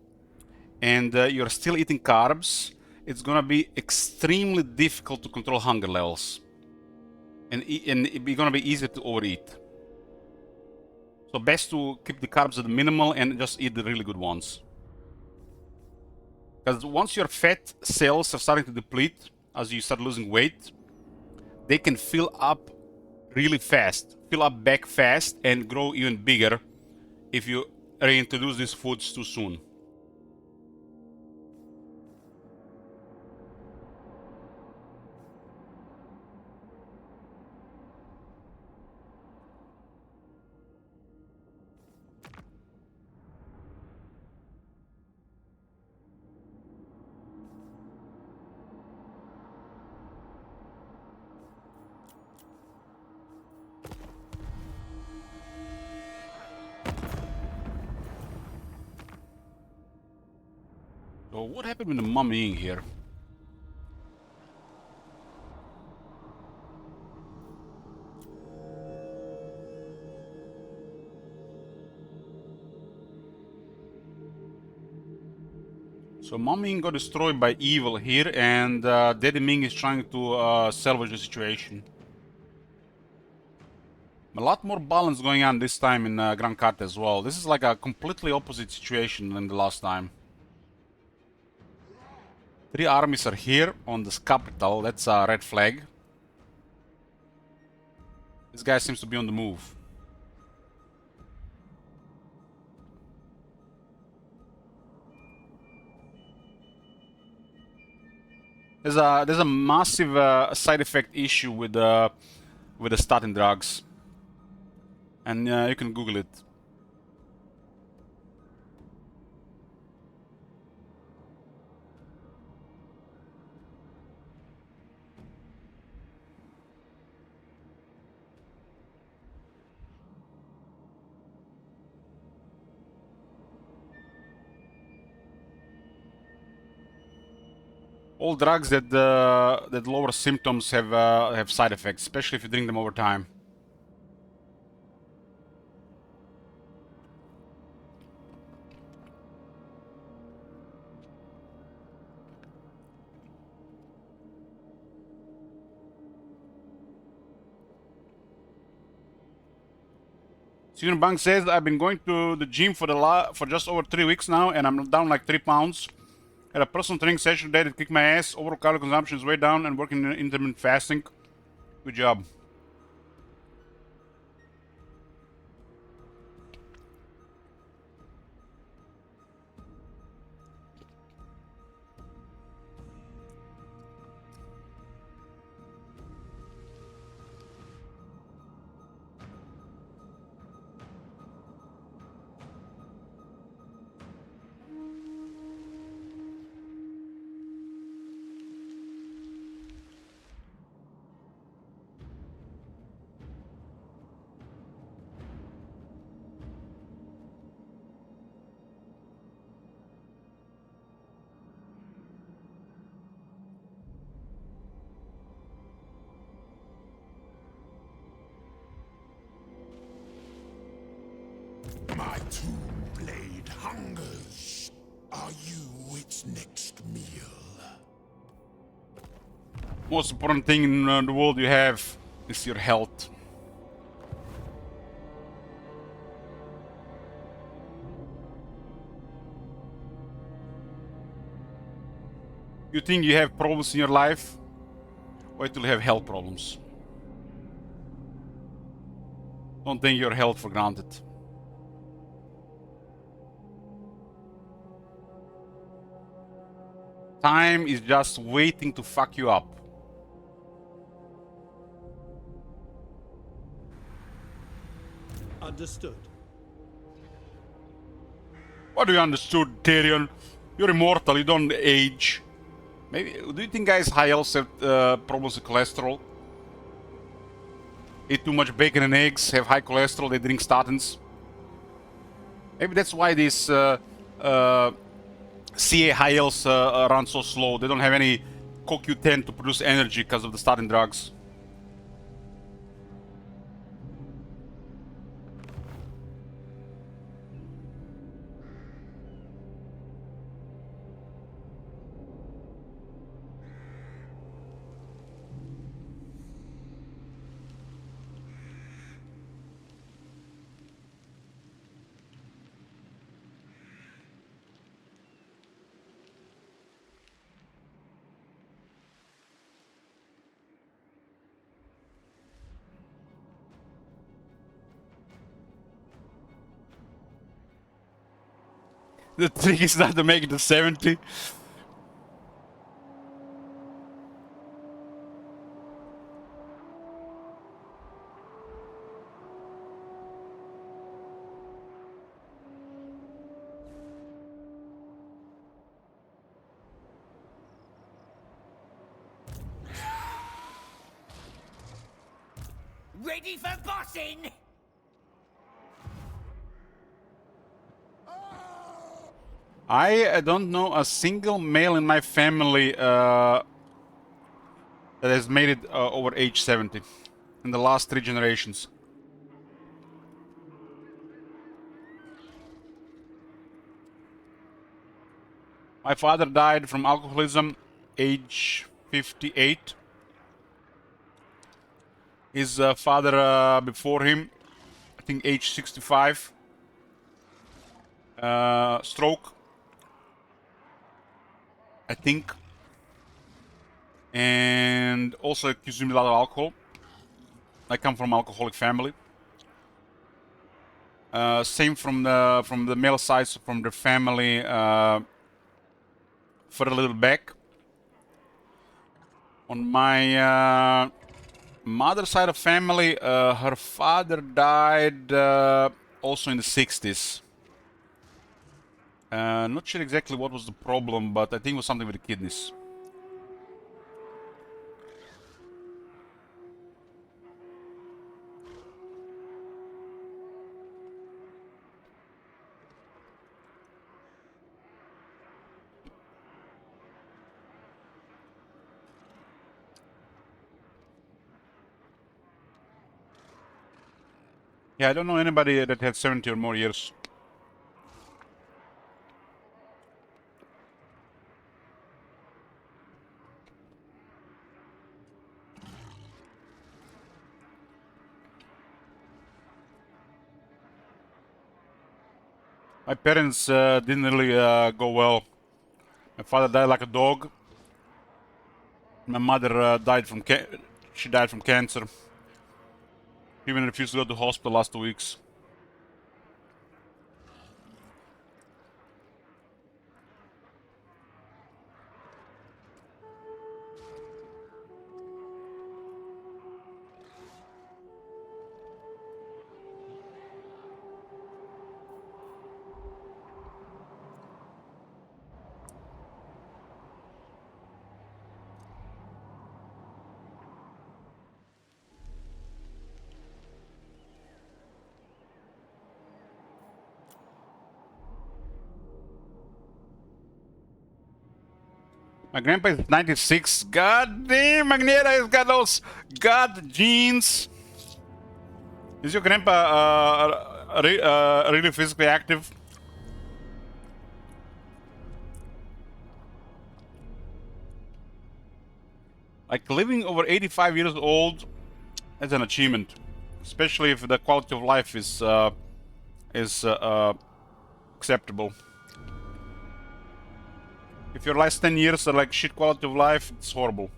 and you're still eating carbs, it's gonna be extremely difficult to control hunger levels. And it's gonna be easier to overeat. So best to keep the carbs at the minimal and just eat the really good ones. Because once your fat cells are starting to deplete as you start losing weight, they can fill up really fast, fill up back fast, and grow even bigger if you reintroduce these foods too soon. So what happened with the mummying here? So Mummying got destroyed by evil here, and Daddy Ming is trying to salvage the situation. A lot more balance going on this time in Grand Carte as well. This is like a completely opposite situation than the last time. 3 armies are here on this capital. That's a red flag. This guy seems to be on the move. There's a massive side effect issue with the statin drugs, and you can Google it. All drugs that lower symptoms have side effects, especially if you drink them over time. Student Bank says I've been going to the gym for just over 3 weeks now, and I'm down like 3 pounds. Had a personal training session today that kicked my ass. Overall calorie consumption is way down and working in intermittent fasting. Good job. My two-blade hungers. Are you its next meal? Most important thing in the world you have is your health. You think you have problems in your life? Wait till you have health problems. Don't take your health for granted. Time is just waiting to fuck you up. Understood. What do you understood, Tyrion? You're immortal, you don't age. Maybe, do you think guys high elves have problems with cholesterol? Eat too much bacon and eggs, have high cholesterol, they drink statins? Maybe that's why these CA high elves run so slow. They don't have any CoQ10 to produce energy because of the statin drugs. The trick is not to make it to 70. Ready for bossing? I don't know a single male in my family that has made it over age 70 in the last 3 generations. My father died from alcoholism, age 58. His father before him, I think age 65. Stroke, I think. And also consumed a lot of alcohol. I come from an alcoholic family. Same from the male side, so from the family for a little back. On my mother's side of family, her father died also in the 60s. Not sure exactly what was the problem, but I think it was something with the kidneys. Yeah, I don't know anybody that had 70 or more years. My parents didn't really go well. My father died like a dog. My mother died from cancer. She even refused to go to hospital last 2 weeks. My grandpa is 96. God damn, Magneto has got those god genes. Is your grandpa really physically active? Like living over 85 years old is an achievement, especially if the quality of life is acceptable. If your last 10 years are like shit quality of life, it's horrible.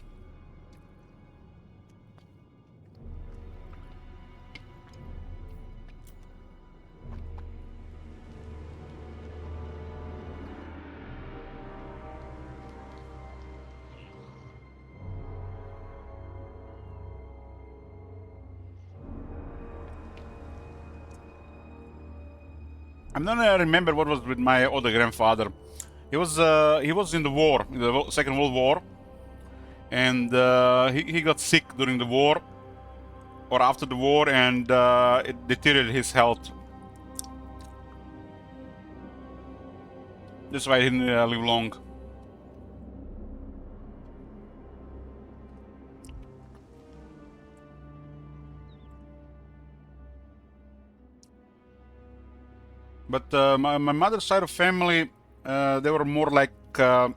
I don't remember what was with my other grandfather. He was in the war, in the Second World War, and he got sick during the war or after the war, and it deteriorated his health. That's why he didn't live long. But my mother's side of family, they were more like I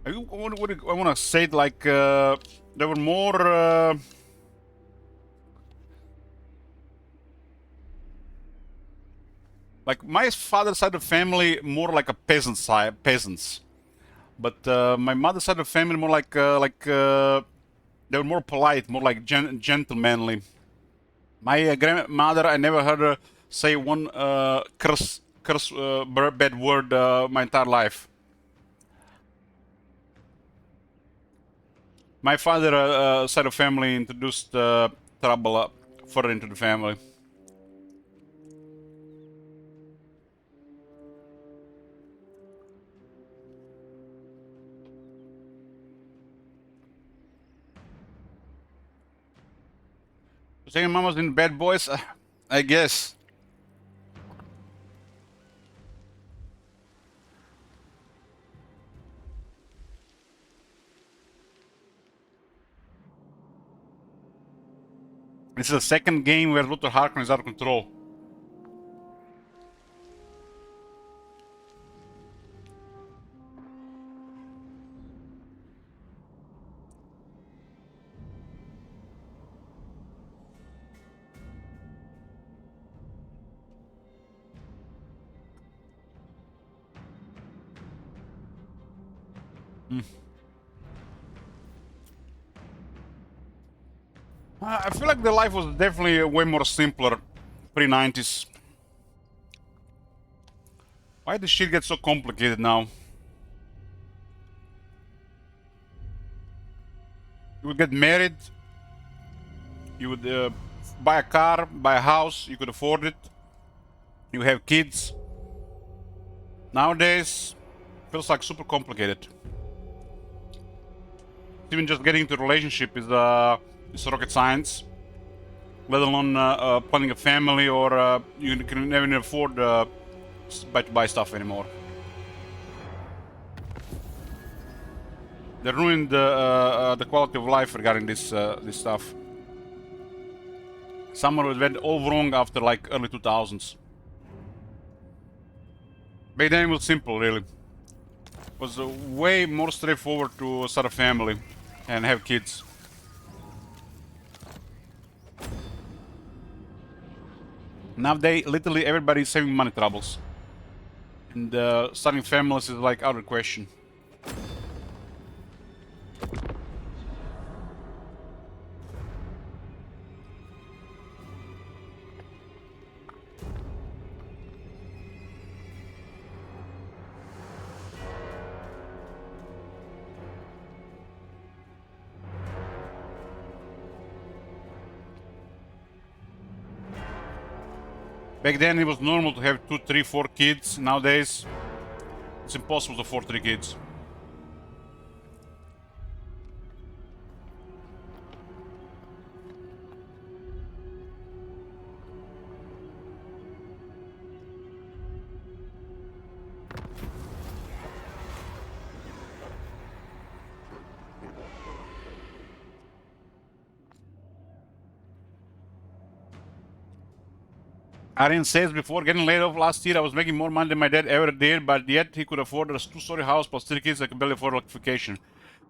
want to say it like they were more like my father's side of family, more like a peasants. But my mother's side of family, more like they were more polite, more like gentlemanly. My grandmother, I never heard her say one curse bad word my entire life. My father side of family introduced trouble further into the family. Saying mama's in Bad Boys, I guess. This is the second game where Luther Harkon is out of control. I feel like the life was definitely way more simpler pre-90s. Why does shit get so complicated now? You would get married, you would buy a car, buy a house, you could afford it, you have kids. Nowadays, feels like super complicated. Even just getting into a relationship is rocket science, let alone planning a family, or you can never even afford to buy stuff anymore. They ruined the quality of life regarding this stuff. Summer went all wrong after like early 2000s. Back then it was simple, really. It was way more straightforward to start a family and have kids. Nowadays, literally everybody is having money troubles. And starting families is like out of the question. Back then it was normal to have 2, 3, 4 kids. Nowadays, it's impossible to afford 3 kids. Arian says, before getting laid off last year, I was making more money than my dad ever did, but yet he could afford a 2-story house plus 3 kids. I could barely afford electrification.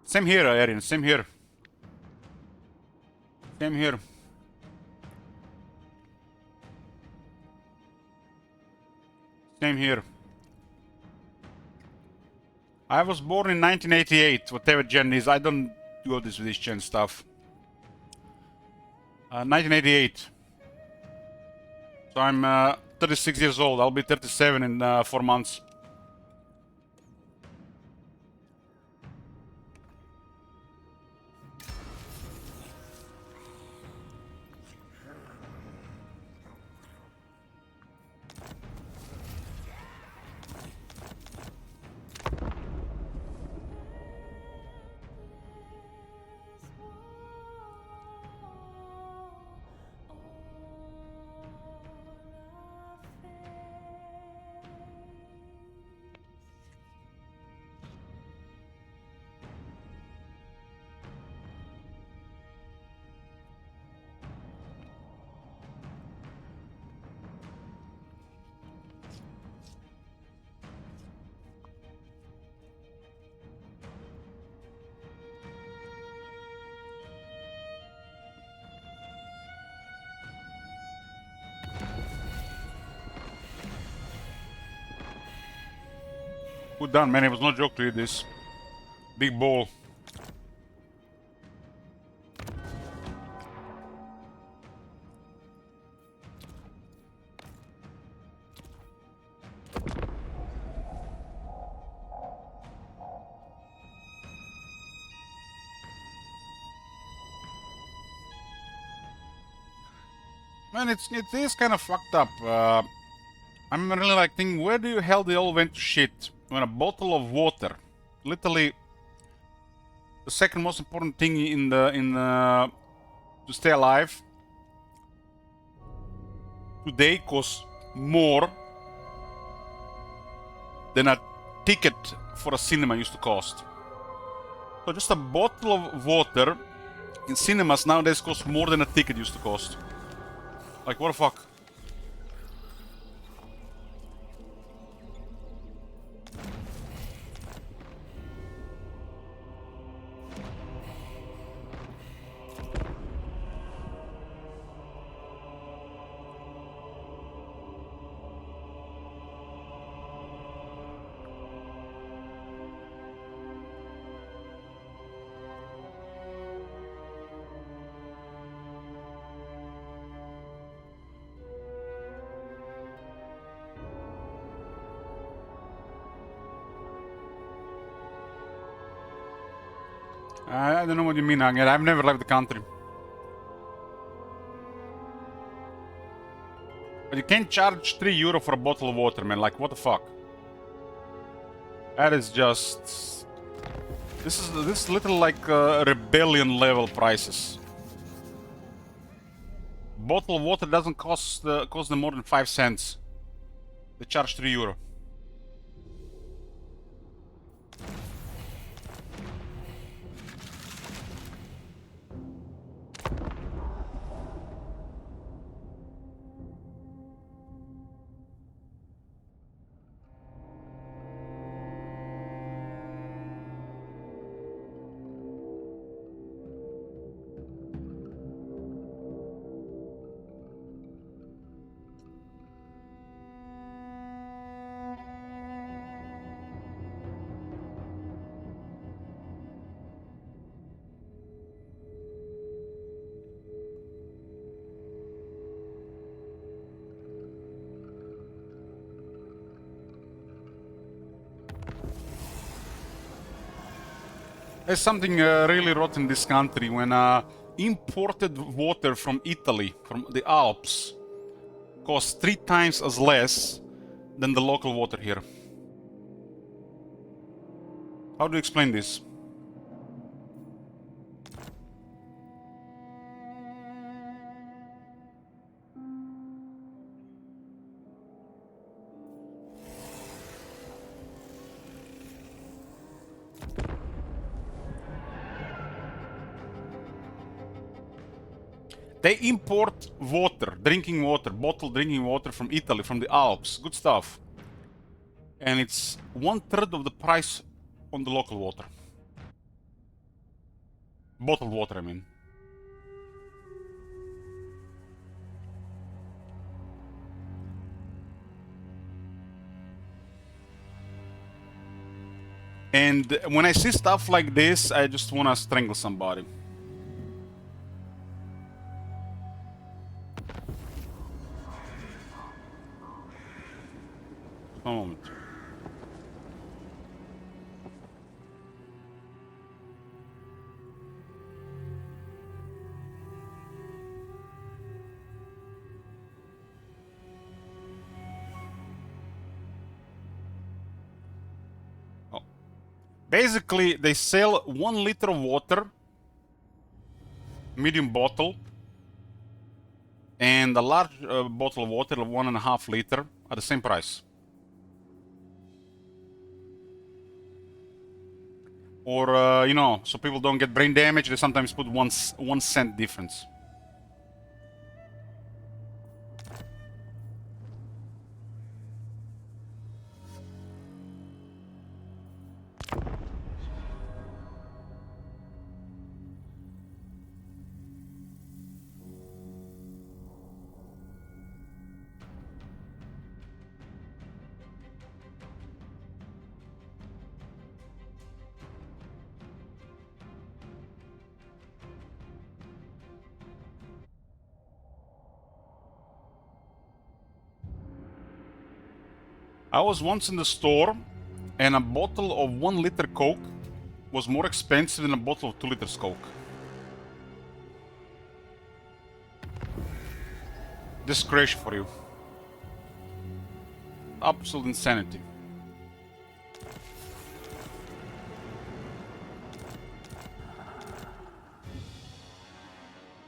Same here, Arian. Same here. Same here. Same here. I was born in 1988, whatever gen is. I don't go this with this gen stuff. 1988. So I'm 36 years old. I'll be 37 in 4 months. Good done, man. It was no joke to eat this. Big bowl. Man, it is kind of fucked up. I'm really like thinking, where the hell they all went to shit when a bottle of water, literally the second most important thing to stay alive, today costs more than a ticket for a cinema used to cost. So just a bottle of water in cinemas nowadays costs more than a ticket used to cost. Like, what the fuck? I don't know what you mean, Angel. I've never left the country. But you can't charge €3 for a bottle of water, man. Like, what the fuck? That is just... This is little like rebellion level prices. Bottle of water doesn't cost them more than 5 cents. They charge €3. There's something really rotten in this country when imported water from Italy, from the Alps, costs 3 times as less than the local water here. How do you explain this? They import water, drinking water, bottled drinking water from Italy, from the Alps. Good stuff. And it's 1/3 of the price on the local water. Bottled water, I mean. And when I see stuff like this, I just want to strangle somebody. One moment. Oh. Basically, they sell 1 liter of water, medium bottle, and a large bottle of water of 1.5 liter at the same price. Or, you know, so people don't get brain damage, they sometimes put 1 cent difference. I was once in the store, and a bottle of 1 liter Coke was more expensive than a bottle of 2 liters Coke. Discretion for you. Absolute insanity.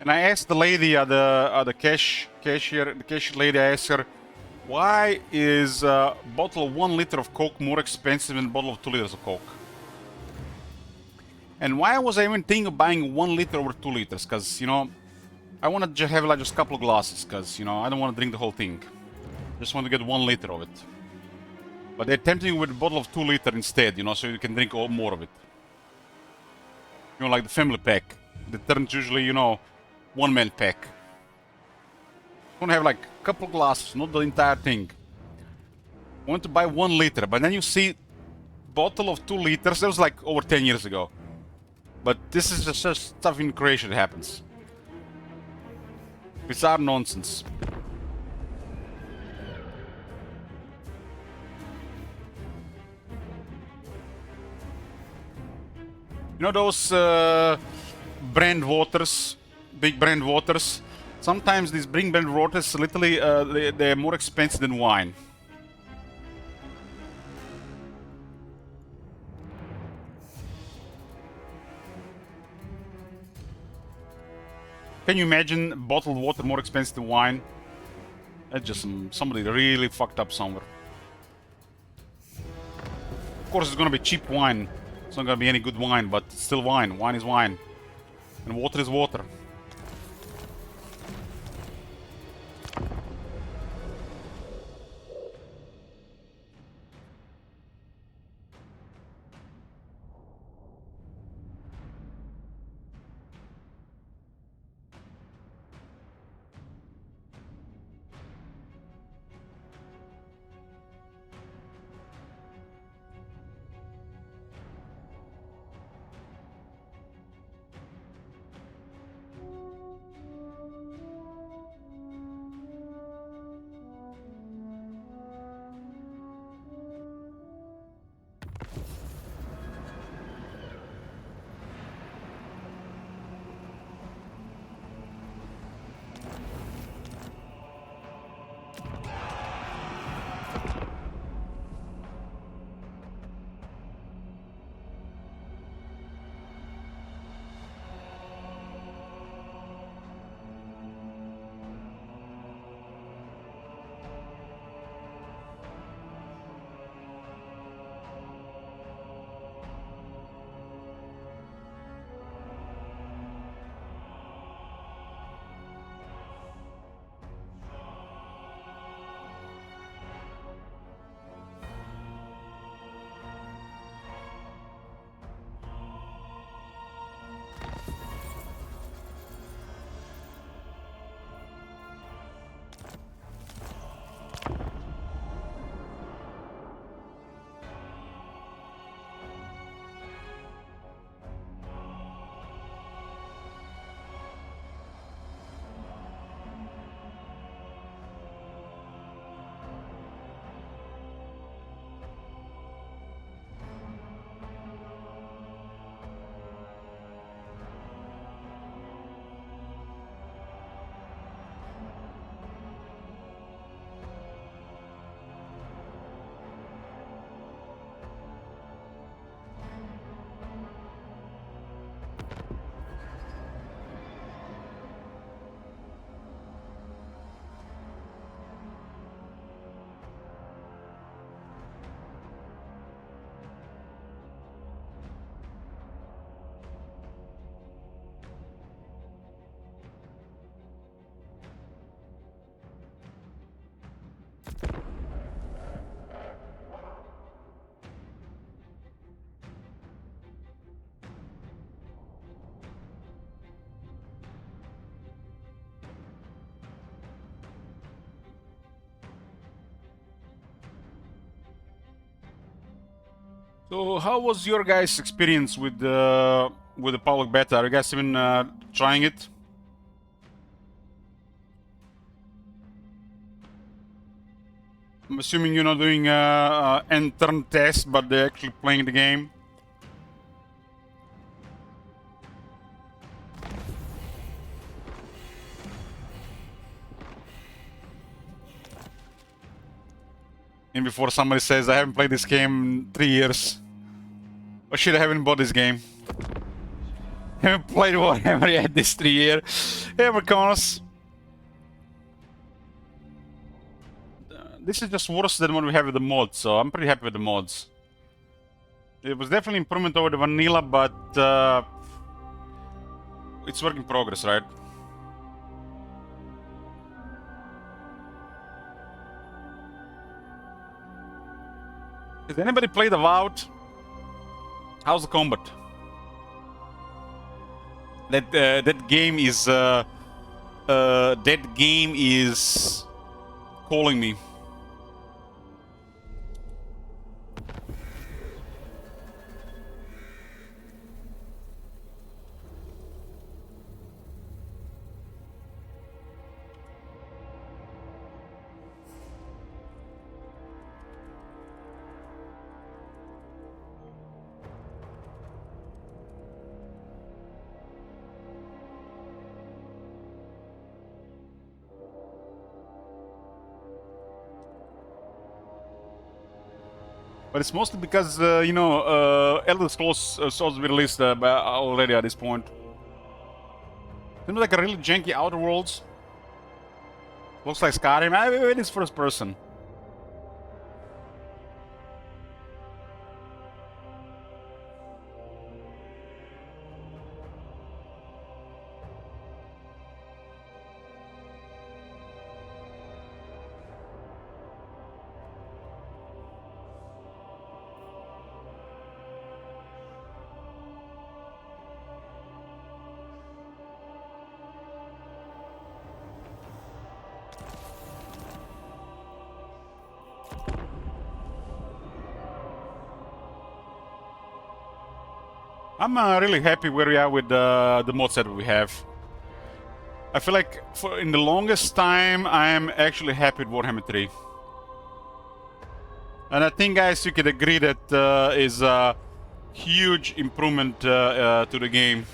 And I asked the lady at the cashier lady, I asked her, why is a bottle of 1 liter of Coke more expensive than a bottle of 2 liters of Coke? And why was I even thinking of buying 1 liter over 2 liters? Because, you know, I want to just have like just a couple of glasses, because, you know, I don't want to drink the whole thing. Just want to get 1 liter of it. But they're tempting you with a bottle of 2 liter instead, you know, so you can drink all more of it. You know, like the family pack. The turns usually, you know, 1 man pack. You want to have like a couple of glasses, not the entire thing. I want to buy 1 liter, but then you see bottle of 2 liters. That was like over 10 years ago. But this is just stuff in Croatia that happens. Bizarre nonsense. You know those brand waters, big brand waters? Sometimes these big brand waters, literally, they're more expensive than wine. Can you imagine bottled water more expensive than wine? That's just somebody really fucked up somewhere. Of course, it's gonna be cheap wine. It's not gonna be any good wine, but it's still wine. Wine is wine. And water is water. So, how was your guys' experience with the public beta? Are you guys even trying it? I'm assuming you're not doing end turn test, but they're actually playing the game. And before somebody says, I haven't played this game in 3 years. Oh shit, I haven't bought this game. Haven't played Warhammer yet this 3 year. Hey, Marconis. This is just worse than what we have with the mods, so I'm pretty happy with the mods. It was definitely improvement over the vanilla, but it's work in progress, right? Has anybody played Avowed? How's the combat? That game is calling me. But it's mostly because, Elder Scrolls will be released already at this point. Seems like a really janky Outer Worlds. Looks like Skyrim. It is first person. I'm really happy where we are with the mod set we have. I feel like in the longest time, I'm actually happy with Warhammer 3. And I think, guys, you could agree that is a huge improvement to the game.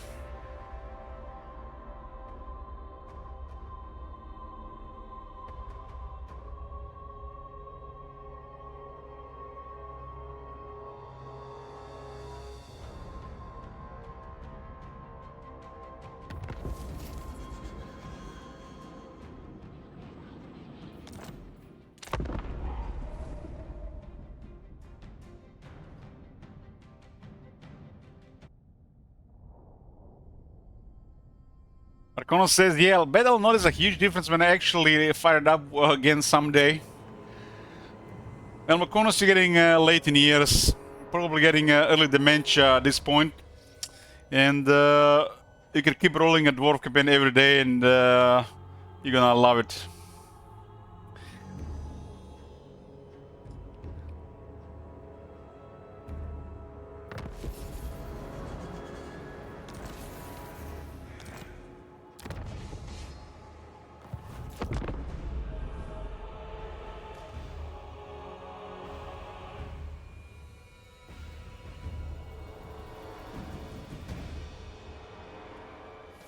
Marcono says, yeah, bet I'll notice a huge difference when I actually fire it up again someday. Well, Marconos, you're getting late in years, probably getting early dementia at this point. And you can keep rolling a Dwarf campaign every day and you're gonna love it.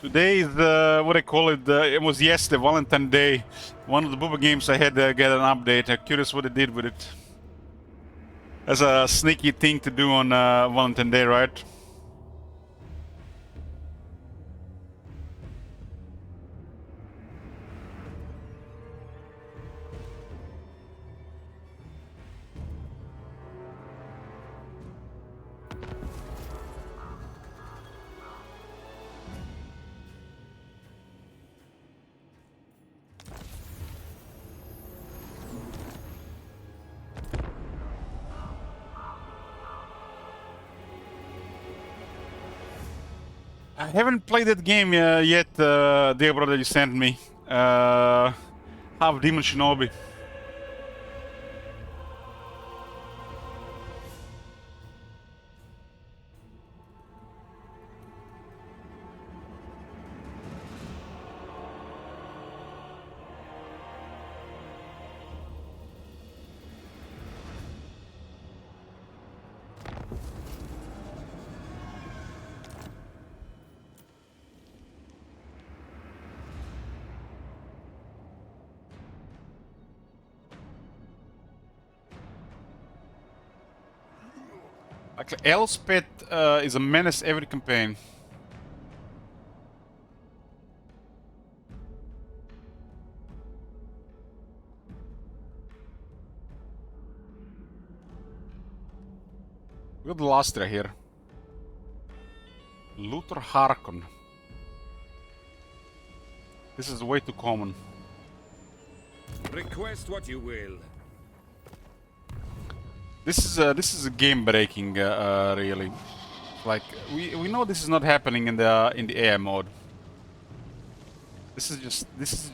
Today is what I call it. It was yesterday, Valentine's Day. One of the Booba games I had to get an update. I'm curious what they did with it. That's a sneaky thing to do on Valentine's Day, right? I haven't played that game yet, dear brother, you sent me. Half Demon Shinobi. Like Elspeth is a menace every campaign. We got the Lastra here. Luther Harkon. This is way too common. Request what you will. This is a game breaking, really. Like we know this is not happening in the AI mode. This is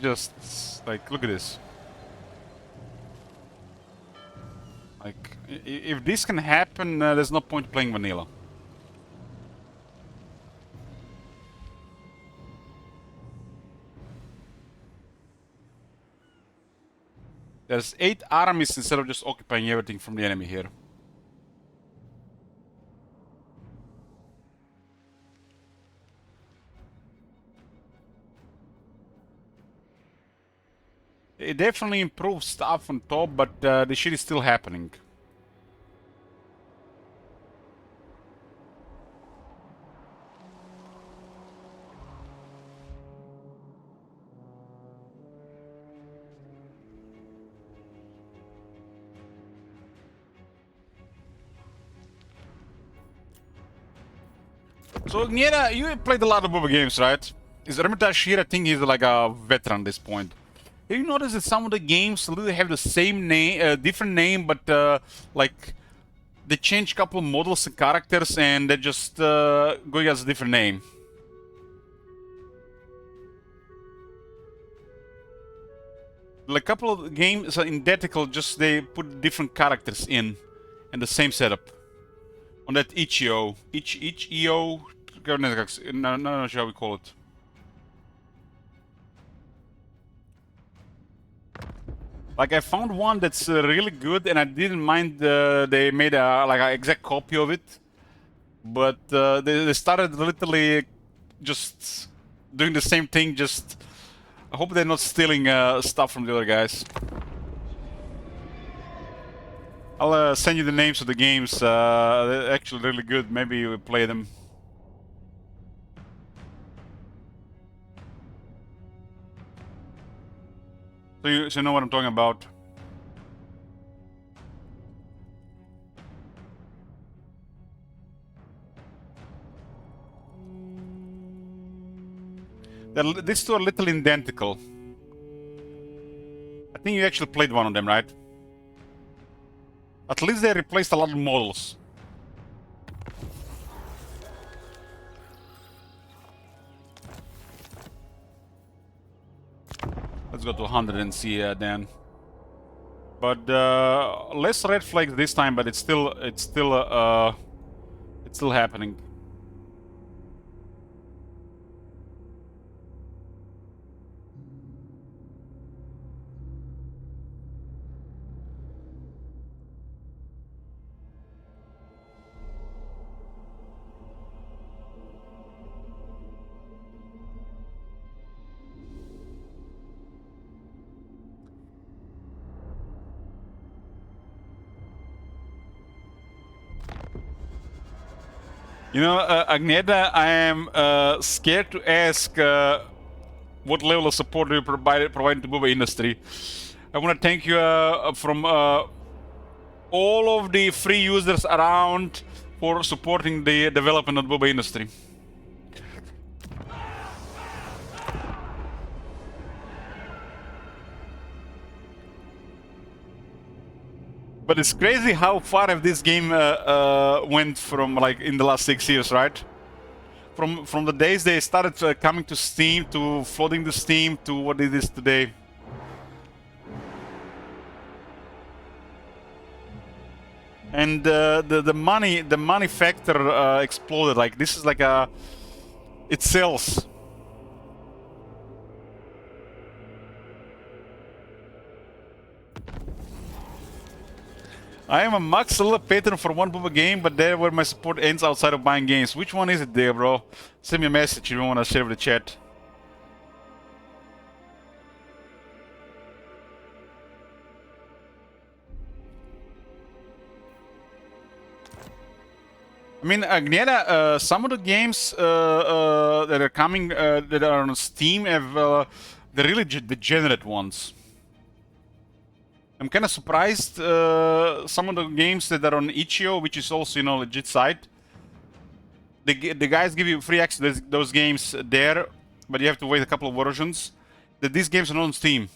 just like, look at this. Like if this can happen, there's no point playing vanilla. There's 8 armies instead of just occupying everything from the enemy here. It definitely improves stuff on top, but the shit is still happening. So, Niera, you played a lot of Boba games, right? Is Hermitage here? I think he's like a veteran at this point. Have you noticed that some of the games literally have the same name, different name, but like they change a couple of models and characters, and they just going as a different name. Like a couple of games are identical, just they put different characters in, and the same setup. On that Ichio, Ichio, no, shall we call it? Like I found one that's really good, and I didn't mind they made a like an exact copy of it, but they started literally just doing the same thing. Just I hope they're not stealing stuff from the other guys. I'll send you the names of the games. They're actually really good. Maybe you play them. So you know what I'm talking about. These two are little identical. I think you actually played one of them, right? At least they replaced a lot of models. Let's go to 100 and see then. But less red flags this time, but it's still happening. You know, Agneta, I am scared to ask what level of support do you provide to Boba industry. I want to thank you from all of the free users around for supporting the development of Boba industry. But it's crazy how far have this game went from, like, in the last 6 years, right? From the days they started coming to Steam, to flooding the Steam, to what it is today. And the money factor exploded. Like, this is like it sells. I am a max level patron for one Boba game, but there where my support ends outside of buying games. Which one is it there, bro? Send me a message if you want to share with the chat. I mean, Agneta, some of the games that are coming that are on Steam have the really degenerate ones. I'm kind of surprised some of the games that are on itch.io, which is also, you know, legit site. The guys give you free access to those games there, but you have to wait a couple of versions. That these games are not on Steam.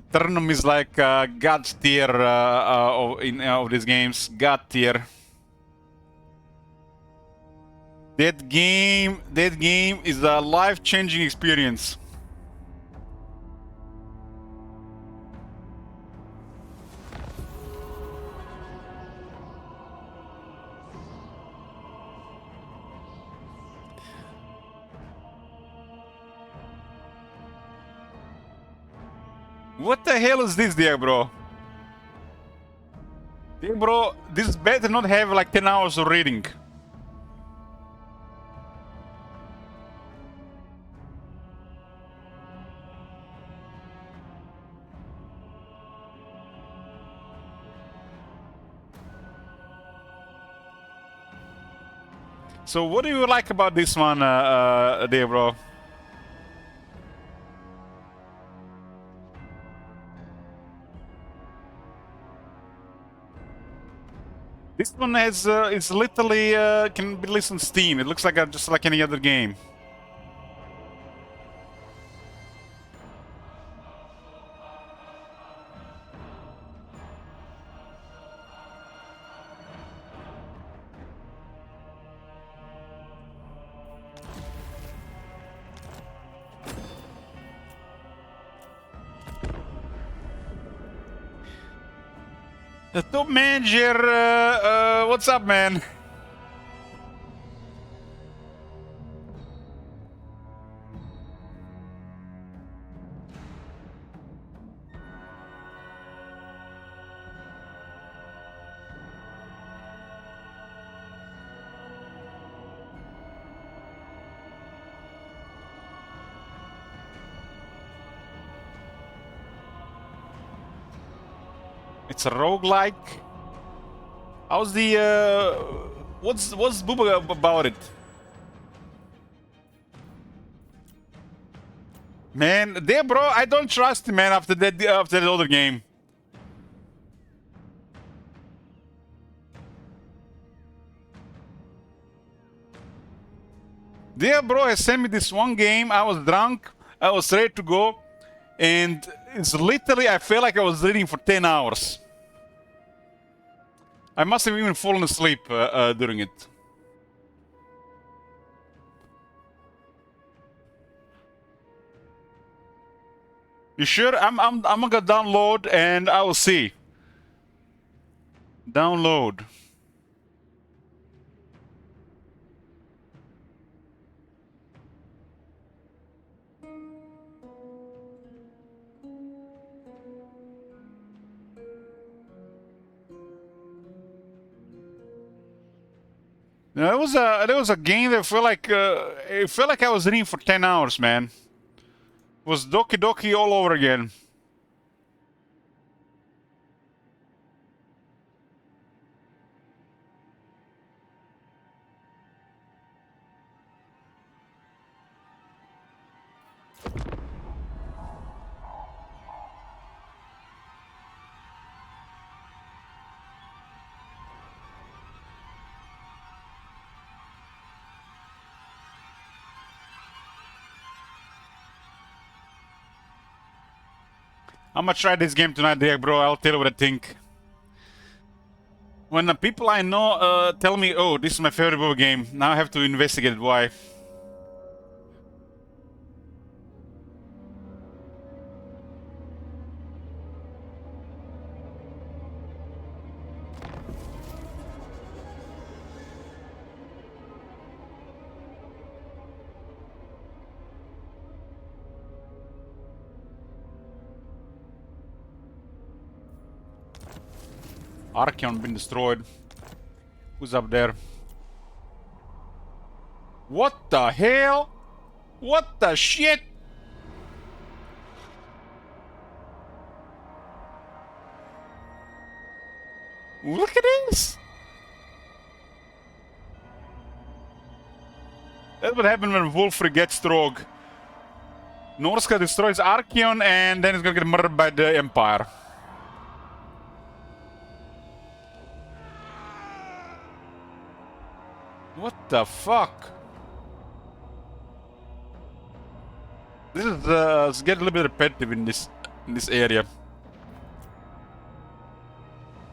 Eternum is like god tier of these games. God tier. That game is a life-changing experience. What the hell is this, dear bro? Dear bro, this better not have like 10 hours of reading. So what do you like about this one, dear bro? This one has it's literally can be released on Steam. It looks like just like any other game. The top manager, what's up, man? It's a roguelike. How's the what's Booba about it? Man, there bro, I don't trust him, man, after that other game. There bro has sent me this one game, I was drunk, I was ready to go, and it's literally, I felt like I was reading for 10 hours. I must have even fallen asleep during it. You sure? I'm gonna download and I will see. Download. No, there was a game that felt like it felt like I was reading for 10 hours, man. It was Doki Doki all over again. I'm gonna try this game tonight, Derek, bro. I'll tell you what I think. When the people I know tell me, oh, this is my favorite Booba game, now I have to investigate why. Archeon been destroyed. Who's up there? What the hell? What the shit? Look at this! That's what happened when Wolfrey gets Strog. Norsca destroys Archeon and then he's gonna get murdered by the Empire. What the fuck? This is it's getting a little bit repetitive in this area.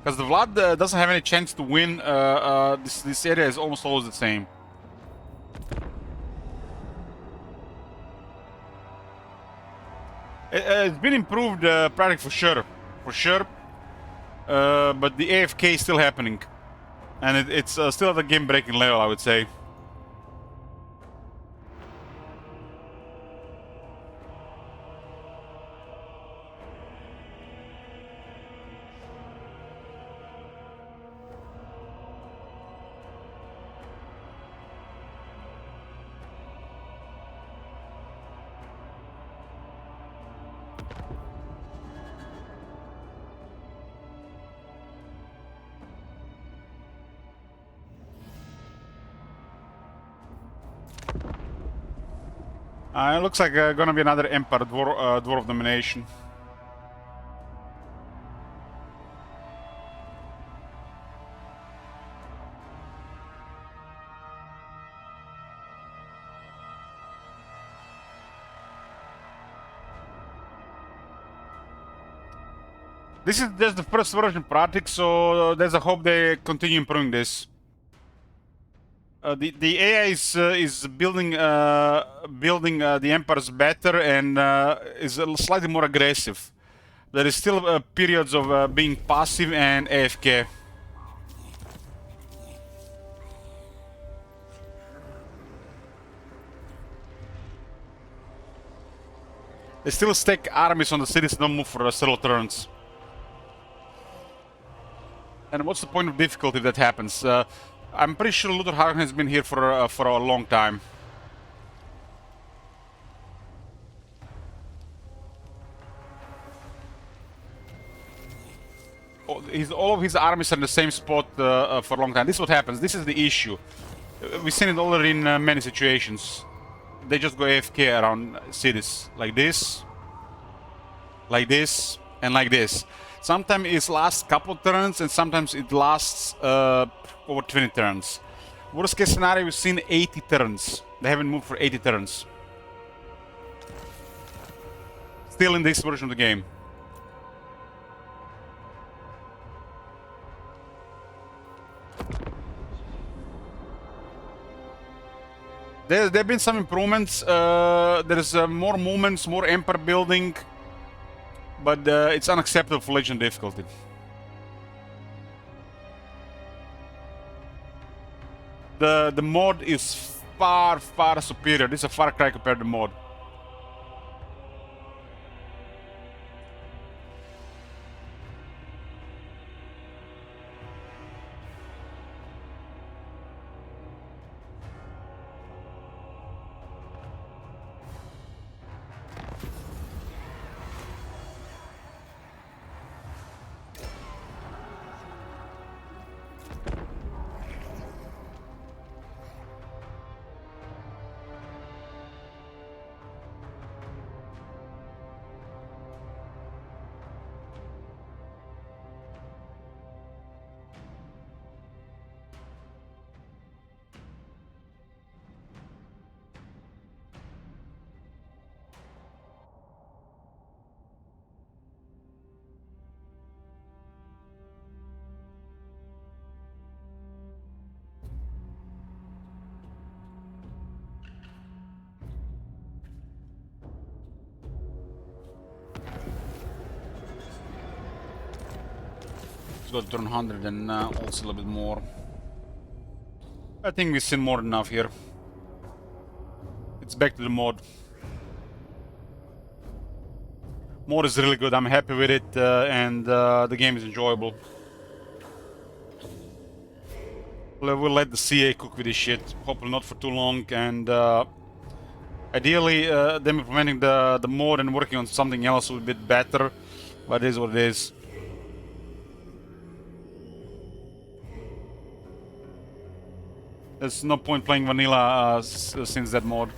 Because the Vlad doesn't have any chance to win. This area is almost always the same. It's been improved practically for sure. But the AFK is still happening, and it's still at a game-breaking level, I would say. It looks like gonna be another Empire Dwarf domination. This is just the first version project, so there's a hope they continue improving this. The AI is building the empires better and is slightly more aggressive. There is still periods of being passive and AFK. They still stack armies on the cities and don't move for several turns. And what's the point of difficulty if that happens? I'm pretty sure Luthor Harkon has been here for a long time. All of his armies are in the same spot for a long time. This is what happens. This is the issue. We've seen it already in many situations. They just go AFK around cities like this, and like this. Sometimes it lasts a couple turns, and sometimes it lasts over 20 turns. Worst case scenario, we've seen 80 turns. They haven't moved for 80 turns. Still in this version of the game. There have been some improvements. There's more movements, more Empire building. But it's unacceptable for Legend difficulty. The mod is far superior. This is a Far Cry compared to the mod. Got turn 100 and also a little bit more. I think we've seen more than enough here. It's back to the mod. Mod is really good. I'm happy with it, and the game is enjoyable. We'll let the CA cook with this shit. Hopefully not for too long, and ideally them implementing the mod and working on something else would be a bit better, but it is what it is. There's no point playing vanilla since that mod.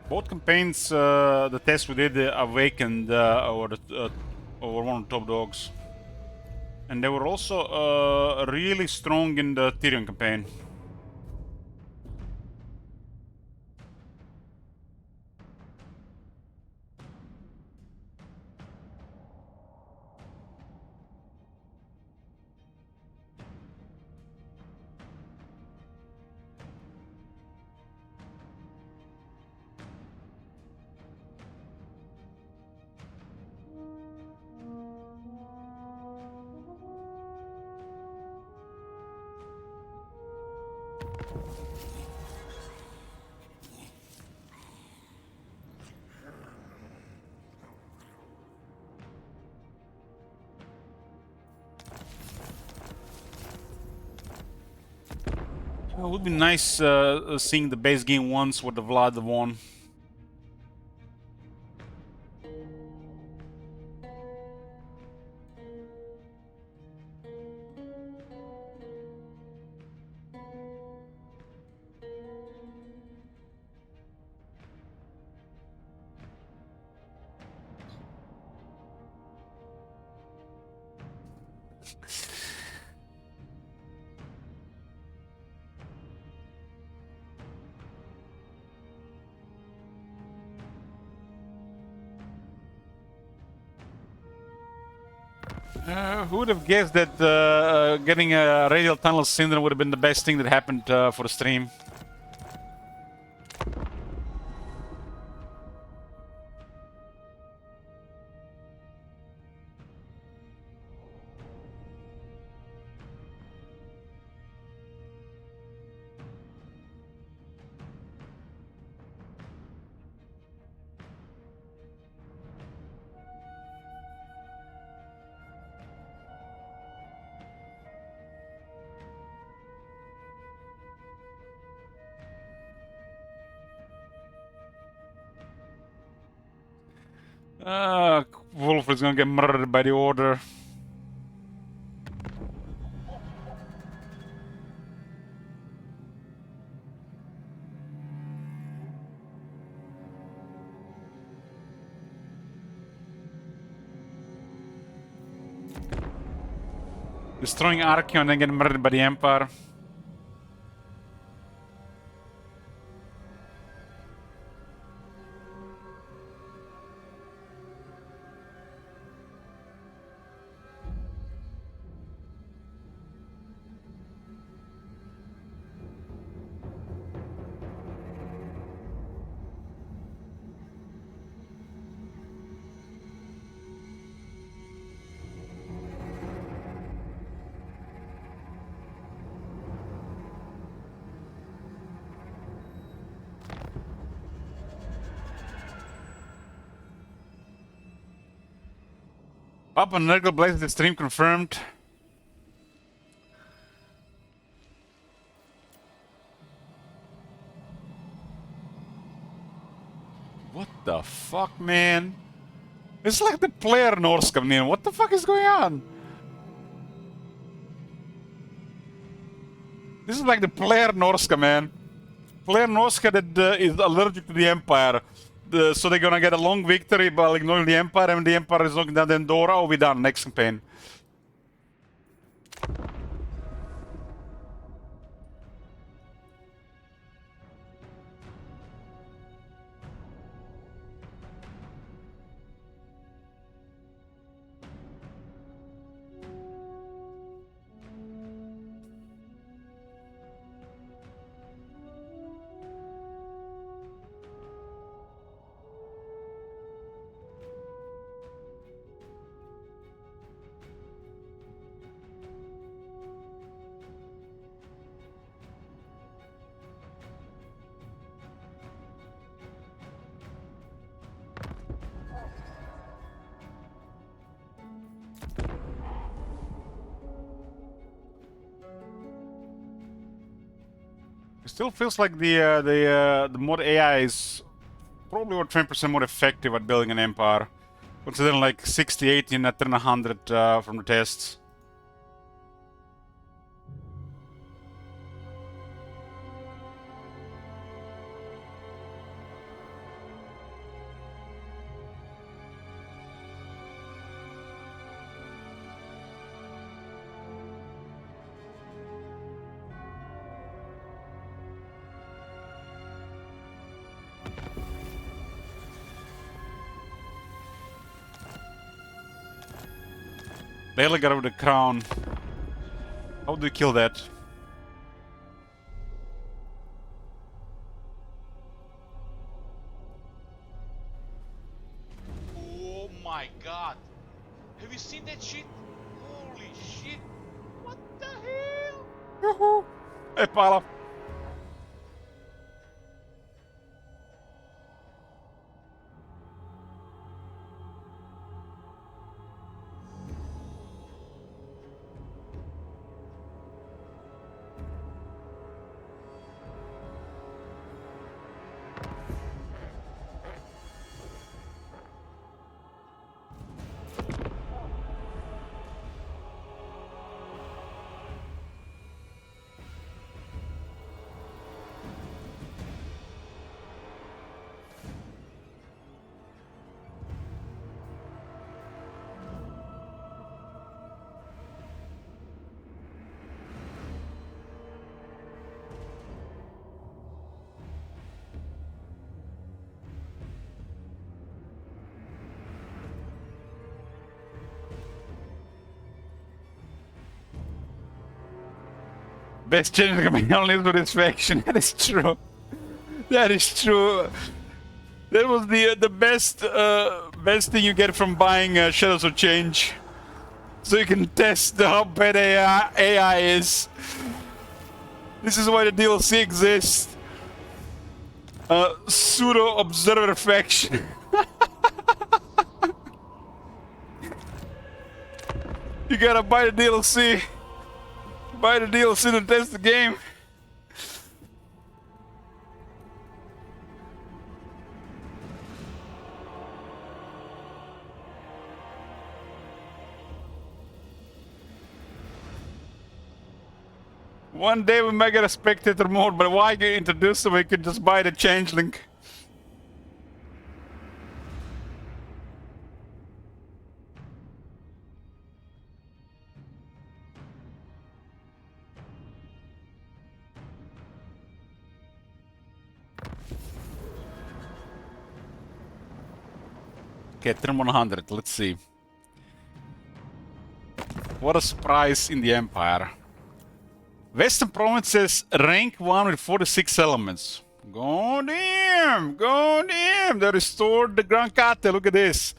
Both campaigns, the test we did awakened our one of the top dogs. And they were also really strong in the Tyrion campaign. It would be nice seeing the base game once with the Vlad won. Who would have guessed that getting a radial tunnel syndrome would have been the best thing that happened for the stream? Wolf is gonna get murdered by the Order. Destroying Archeon and then getting murdered by the Empire. Papa Nurgle Blaze the stream confirmed. What the fuck, man? It's like the player Norse coming in. What the fuck is going on? This is like the player Norska, man. Player Norska that is allergic to the Empire. So they're gonna get a long victory by ignoring the Empire, and the Empire is knocking down the Andorra, or we done next campaign. It still feels like the mod AI is probably about 20% more effective at building an empire, considering like 60, 80, and 100 from the tests. Barely got over the crown. How do you kill that? Oh my god. Have you seen that shit? Holy shit. What the hell? Yoo-hoo! Hey, Paula. Best change coming only for this faction. That is true. That is true. That was the best thing you get from buying Shadows of Change. So you can test how bad AI is. This is why the DLC exists. Pseudo observer faction. You gotta buy the DLC. Buy the DLC to test the game. One day we might get a spectator mode, but why get introduced so we could just buy the changeling? Okay, turn 100, let's see. What a surprise in the Empire. Western provinces rank 1 with 46 elements. Goddamn! Goddamn! They restored the Grand Kate, look at this.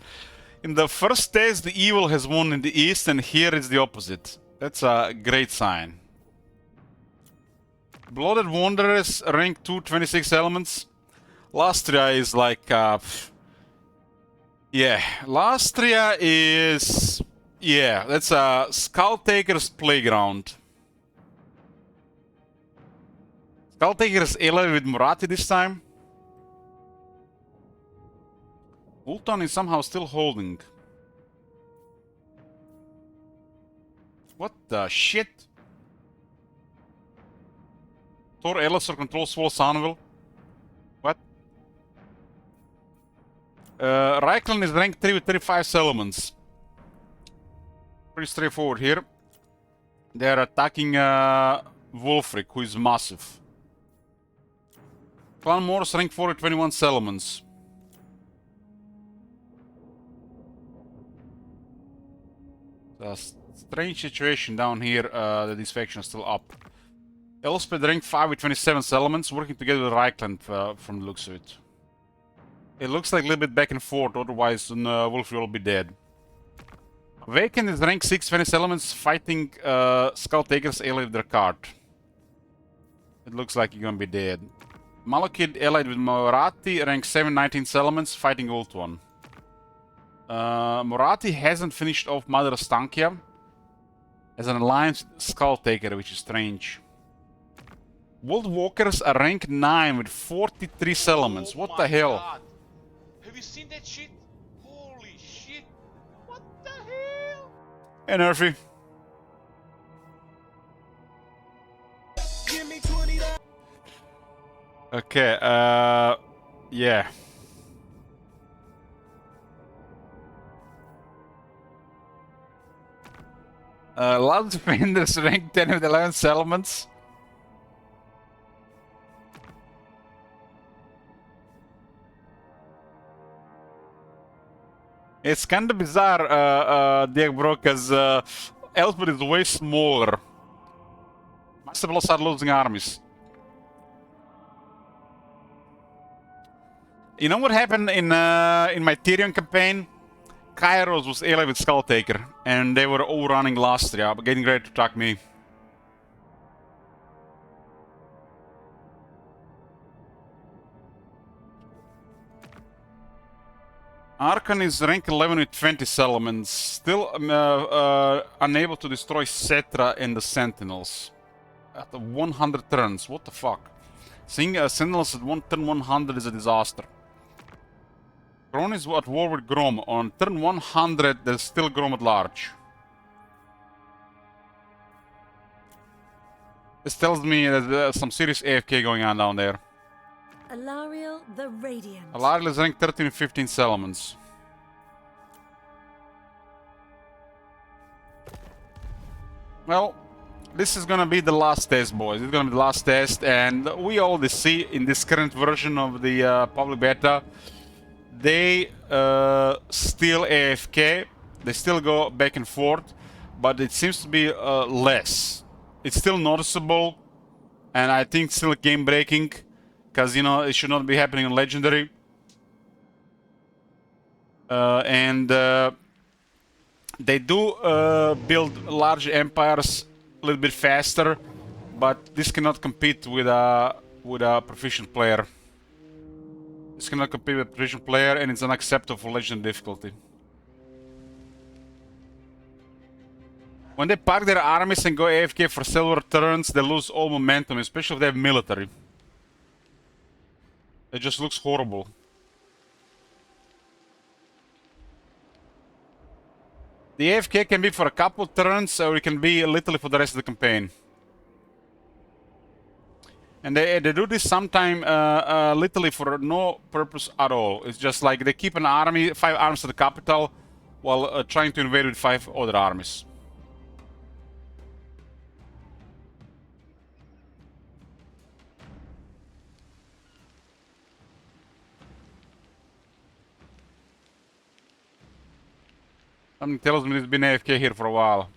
In the first test, the evil has won in the east, and here it's the opposite. That's a great sign. Blooded Wanderers rank 2, 26 elements. Lastria is like... yeah, Lastria is... yeah, that's a Skull Taker's playground. Skull Taker's 11 with Murati this time. Ultan is somehow still holding. What the shit? Thor Elisor controls Swall Sanville. What? Reichland is rank 3 with 35 settlements. Pretty straightforward here. They're attacking Wolfric, who is massive. Clan Morse rank 4 with 21 settlements. A strange situation down here that this faction is still up. Elspeth rank 5 with 27 settlements, working together with Reichland from the looks of it. It looks like a little bit back and forth, otherwise Wolf will be dead. Vacant is rank 6, 20 settlements, fighting Skull Takers allied with their card. It looks like you're gonna be dead. Malakid allied with Morathi, rank 7, 19 settlements, fighting Old One. Morathi hasn't finished off Mother Stankia as an alliance Skull Taker, which is strange. World Walkers are rank 9 with 43 settlements. Oh What my the hell? God. Have you seen that shit? Holy shit. What the hell? Hey, Nerfy. Okay, yeah. Loud Defenders rank 10 with 11 settlements. It's kind of bizarre, Diego bro, because Elspeth is way smaller. Must have start losing armies. You know what happened in my Tyrion campaign? Kairos was allied with Skulltaker, and they were all running Lastria, but getting ready to attack me. Arkan is rank 11 with 20 settlements, still unable to destroy Cetra and the Sentinels. At 100 turns, what the fuck? Seeing Sentinels at turn 100 is a disaster. Grom is at war with Grom. On turn 100, there's still Grom at large. This tells me that there's some serious AFK going on down there. Alariel the Radiant. Alariel is ranked 13 and 15 settlements. Well, this is gonna be the last test, boys. It's gonna be the last test, and we already see in this current version of the public beta, they still AFK. They still go back and forth, but it seems to be less. It's still noticeable, and I think still game breaking. Because, you know, it should not be happening on Legendary. They do build large empires a little bit faster, but this cannot compete with a proficient player. This cannot compete with a proficient player, and it's unacceptable for Legendary difficulty. When they park their armies and go AFK for several turns, they lose all momentum, especially if they have military. It just looks horrible. The AFK can be for a couple turns, or it can be literally for the rest of the campaign. And they do this sometime literally for no purpose at all. It's just like they keep an army, 5 armies to the capital, while trying to invade with 5 other armies. Something tells me it's been AFK here for a while.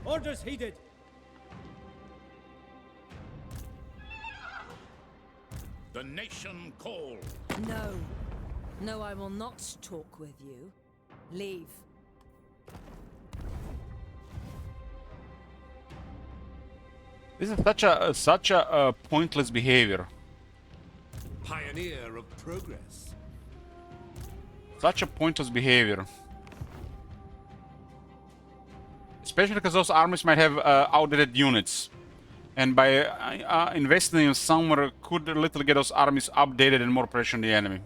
Orders heeded. The nation call. No. No, I will not talk with you. Leave. This is such a pointless behavior. Pioneer of progress. Such a pointless behavior. Especially because those armies might have outdated units. And by investing in somewhere could literally get those armies updated and more pressure on the enemy.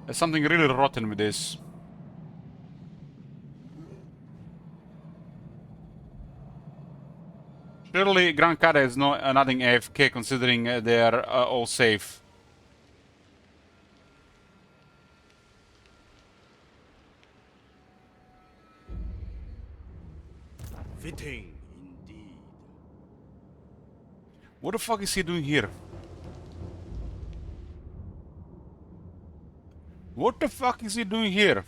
There's something really rotten with this. Surely Gran Cara is nothing AFK considering they are all safe. Fitting, indeed. What the fuck is he doing here? What the fuck is he doing here?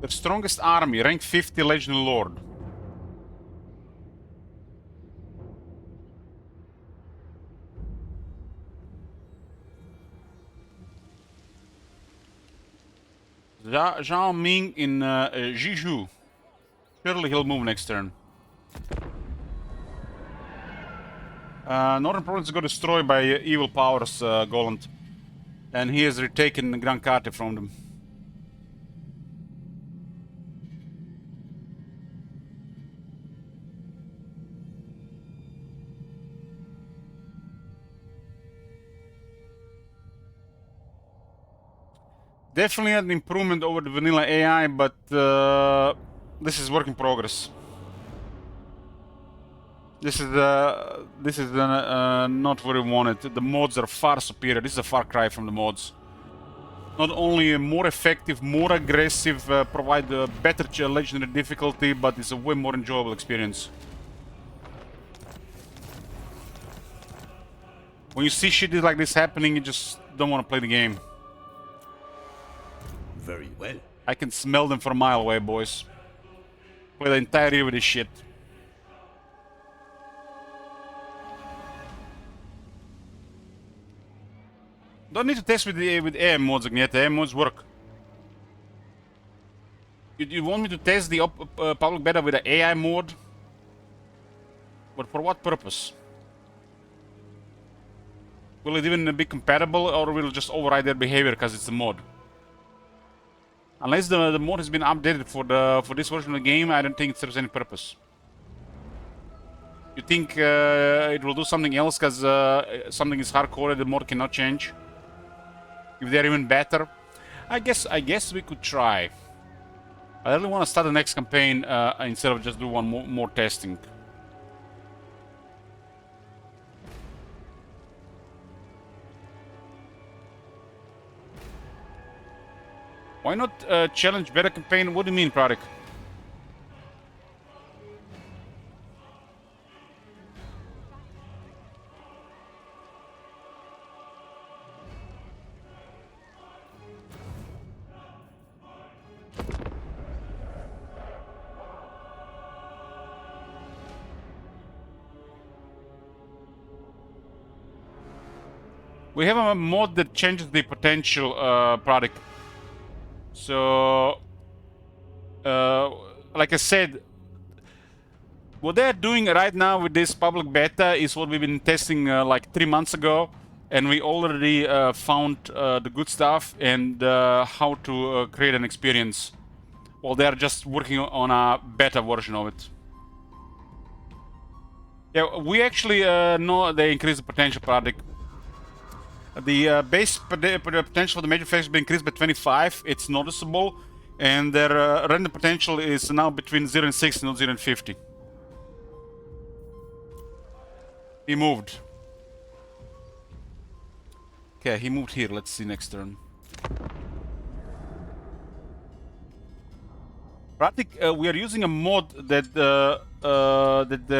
The strongest army, rank 50 Legendary Lord. Zhao Ming in Jiju. Surely he'll move next turn. Northern province got destroyed by evil powers, Goland. And he has retaken Gran Carte from them. Definitely an improvement over the vanilla AI, but this is work in progress. This is not what we wanted. The mods are far superior. This is a far cry from the mods. Not only more effective, more aggressive, provide a better legendary difficulty, but it's a way more enjoyable experience. When you see shit like this happening, you just don't want to play the game. Very well. I can smell them from a mile away, boys. Play the entire year with this shit. Don't need to test with AM mods, Agneta. AM mods work. You want me to test the public beta with the AI mode? But for what purpose? Will it even be compatible, or will it just override their behavior because it's a mod? Unless the mod has been updated for this version of the game, I don't think it serves any purpose. You think it will do something else because something is hardcoded, the mod cannot change? If they're even better? I guess we could try. I really want to start the next campaign instead of just do one more testing. Why not challenge beta campaign? What do you mean, Pradik? We have a mod that changes the potential product. So, like I said, what they're doing right now with this public beta is what we've been testing like 3 months ago, and we already found the good stuff and how to create an experience. Well, they're just working on a beta version of it. Yeah, we actually know they increase the potential product. The base potential for the major phase has been increased by 25. It's noticeable, and their random potential is now between 0 and 60, not 0 and 50. He moved. Okay, he moved here. Let's see next turn. Pratik, we are using a mod that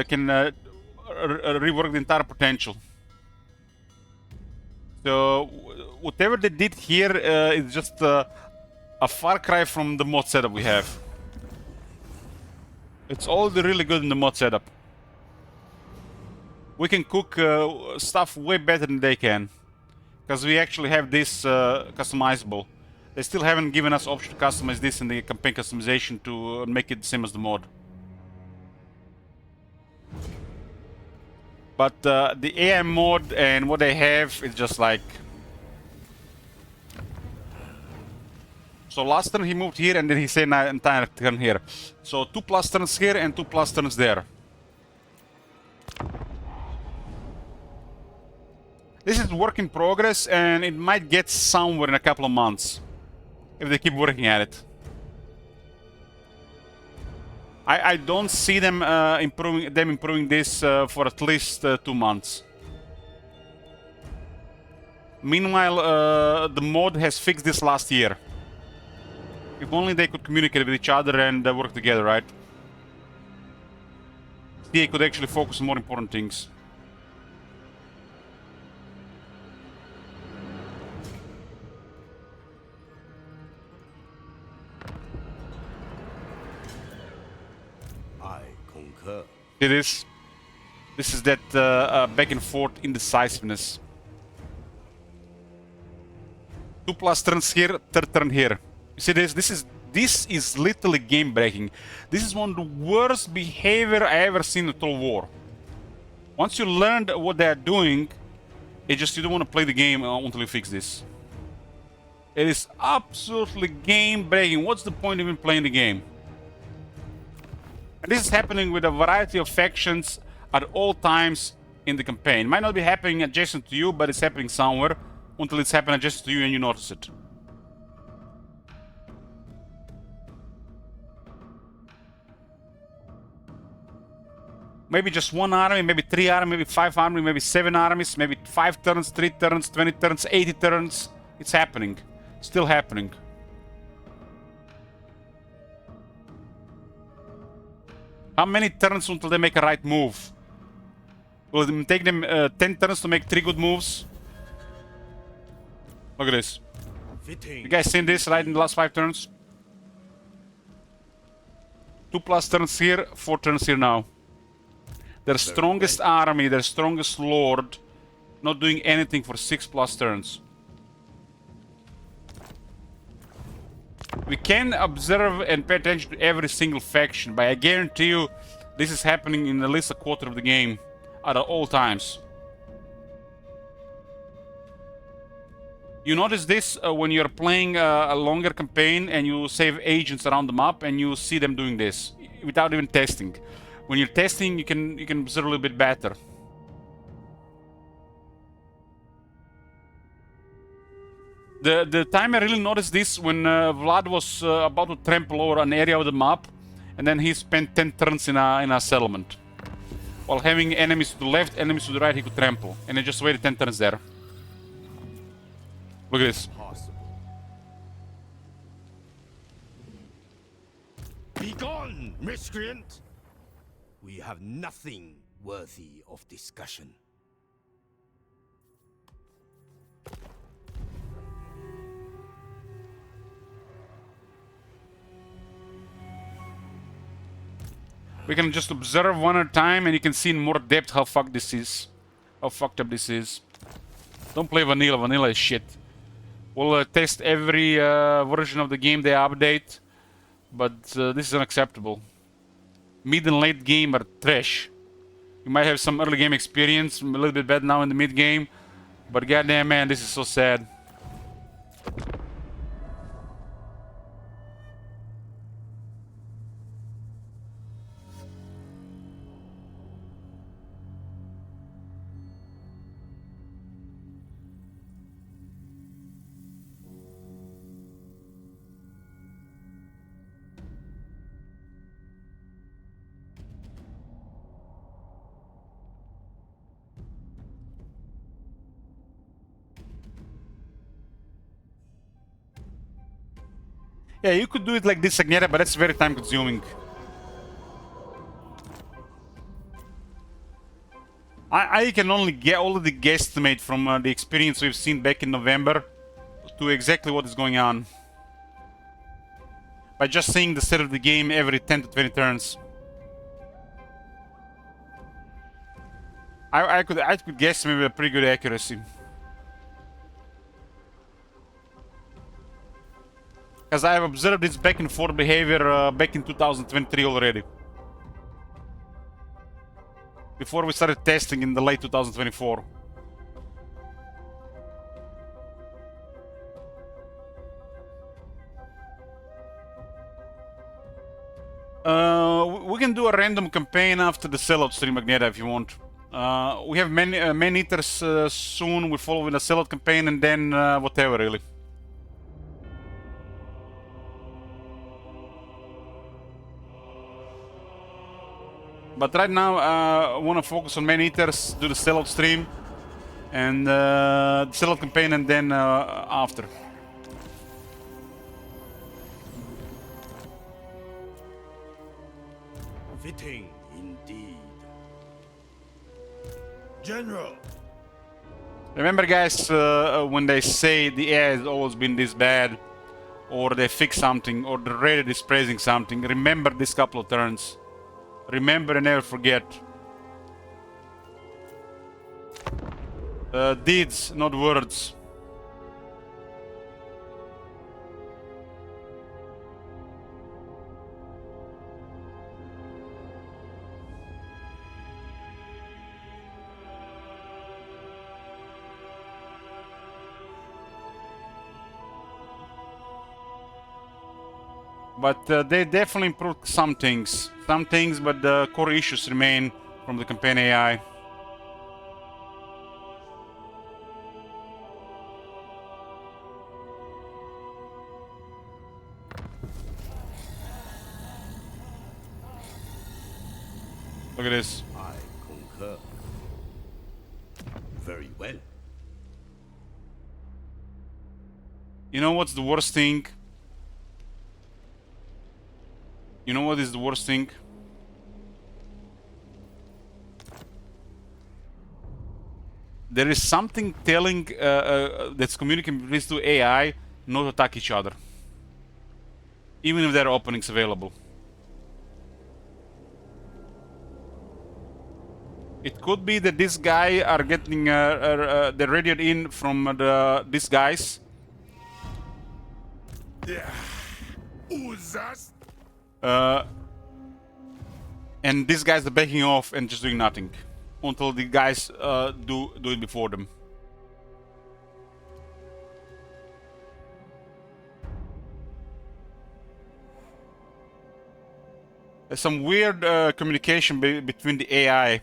can rework the entire potential. So whatever they did here is just a far cry from the mod setup we have. It's all really good in the mod setup. We can cook stuff way better than they can, because we actually have this customizable. They still haven't given us option to customize this in the campaign customization to make it the same as the mod. But the AI mode and what they have is just like... So last turn he moved here and then he stayed an entire turn here. So 2+ turns here and 2+ turns there. This is work in progress, and it might get somewhere in a couple of months if they keep working at it. I don't see them improving this for at least 2 months. Meanwhile, the mod has fixed this last year. If only they could communicate with each other and work together, right? CA could actually focus on more important things. I concur. It is. This is that back and forth indecisiveness. 2+ turns here, third turn here. You see this? This is literally game breaking. This is one of the worst behavior I ever seen in Total War. Once you learned what they are doing, you don't want to play the game until you fix this. It is absolutely game breaking. What's the point of even playing the game? And this is happening with a variety of factions at all times in the campaign. It might not be happening adjacent to you, but it's happening somewhere until it's happening adjacent to you and you notice it. Maybe just 1 army, maybe 3 armies, maybe 5 armies, maybe 7 armies, maybe 5 turns, 3 turns, 20 turns, 80 turns. It's happening. Still happening. How many turns until they make a right move? Will it take them 10 turns to make 3 good moves? Look at this. Fitting. You guys seen this right in the last 5 turns? 2+ turns here, 4 turns here now. Their strongest army, their strongest lord, not doing anything for 6+ turns. We can observe and pay attention to every single faction, but I guarantee you this is happening in at least a quarter of the game at all times. You notice this when you're playing a longer campaign and you save agents around the map and you see them doing this without even testing. When you're testing, you can observe a little bit better. The time I really noticed this when Vlad was about to trample over an area of the map, and then he spent 10 turns in a settlement. While having enemies to the left, enemies to the right, he could trample. And he just waited 10 turns there. Look at this. Begone, miscreant! We have nothing worthy of discussion. We can just observe one at a time and you can see in more depth how fucked this is. How fucked up this is. Don't play vanilla, vanilla is shit. We'll test every version of the game they update, but this is unacceptable. Mid and late game are trash. You might have some early game experience, a little bit bad now in the mid game, but goddamn man, this is so sad. Yeah, you could do it like this, Agneta, but that's very time consuming. I can only already guesstimate from the experience we've seen back in November to exactly what is going on. By just seeing the set of the game every 10 to 20 turns. I could guess maybe a pretty good accuracy. Because I have observed its back and forth behavior back in 2023 already. Before we started testing in the late 2024. We can do a random campaign after the sellout stream, Agneta, if you want. We have many man-eaters soon. We follow with a Zealot campaign and then whatever, really. But right now, I want to focus on man-eaters, do the Zealot stream, and the Zealot campaign, and then after. Fitting indeed. General! Remember, guys, when they say the AI has always been this bad, or they fix something, or the Reddit is praising something, remember this couple of turns. Remember and never forget. Deeds, not words. But they definitely improved some things. Some things, but the core issues remain from the campaign AI. Look at this. I concur. Very well. You know what's the worst thing? You know what is the worst thing? There is something telling that's communicating with these two AI not to attack each other. Even if there are openings available. It could be that this guy are getting they're radioed in from these guys. Yeah. Who's that? And these guys are backing off and just doing nothing until the guys do it before them. There's some weird communication between the AI.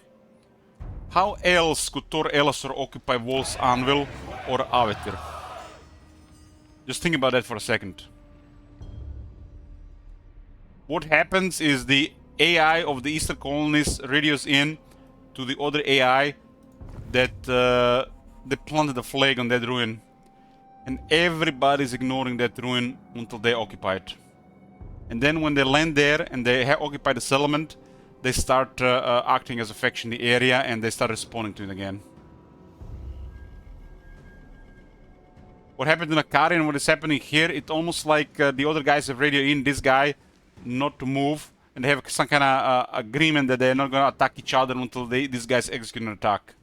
How else could Tor Elasor occupy Wolf's Anvil or Avetir? Just think about that for a second. What happens is the AI of the Eastern colonies radios in to the other AI that they planted a flag on that ruin. And everybody's ignoring that ruin until they occupy it. And then when they land there and they occupy the settlement, they start acting as a faction in the area and they start responding to it again. What happened in Akari and what is happening here, it's almost like the other guys have radioed in this guy not to move, and they have some kind of agreement that they're not going to attack each other until these guys execute an attack.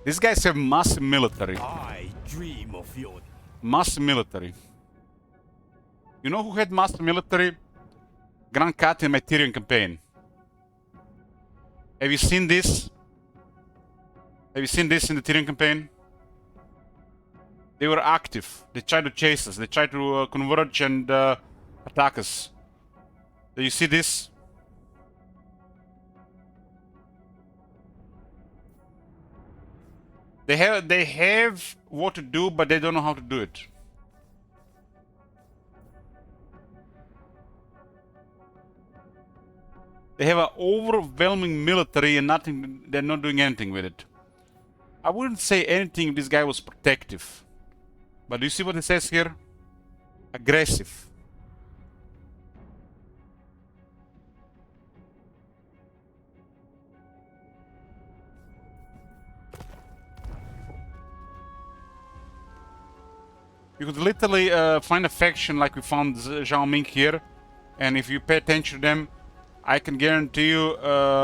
These guys have massive military. I dream of your... Massive military. You know who had massive military? Grand Cat in my Tyrion campaign. Have you seen this? Have you seen this in the Tyrion campaign? They were active. They tried to chase us. They tried to converge and attack us. Do you see this? They have what to do, but they don't know how to do it. They have an overwhelming military and nothing. They're not doing anything with it. I wouldn't say anything if this guy was protective. But do you see what it says here? Aggressive. You could literally find a faction like we found Zhao Ming here, and if you pay attention to them, I can guarantee you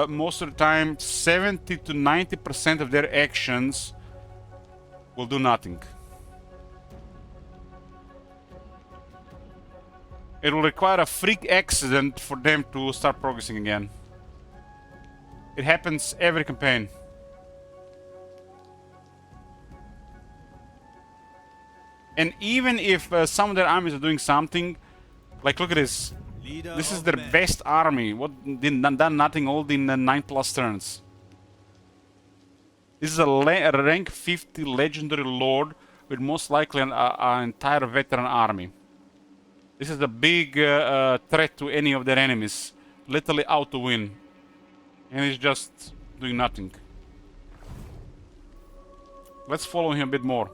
most of the time 70 to 90% of their actions will do nothing. It will require a freak accident for them to start progressing again. It happens every campaign. And even if some of their armies are doing something, like look at this. Leader This is of their men. best army. What done nothing all in 9+ turns. This is a rank 50 legendary lord with most likely an entire veteran army. This is a big threat to any of their enemies. Literally out to win. And he's just doing nothing. Let's follow him a bit more.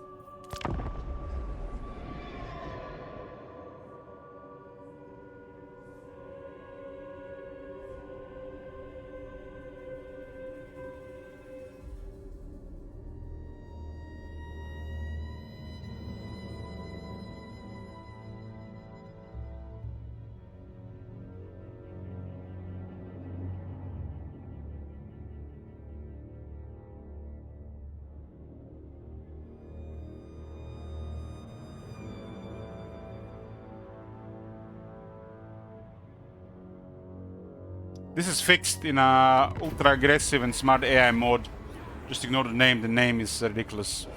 This is fixed in a ultra aggressive and smart AI mode. Just ignore the name. The name is ridiculous.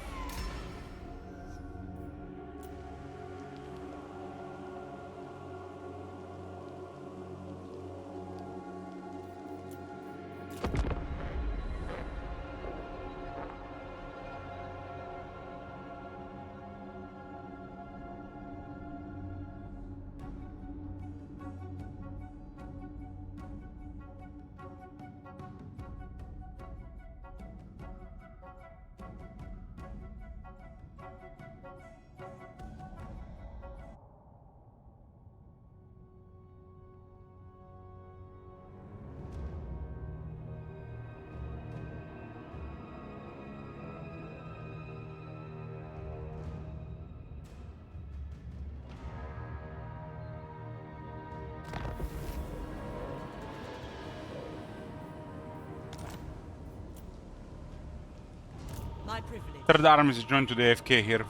My privilege. Third army is joined to the AFK here.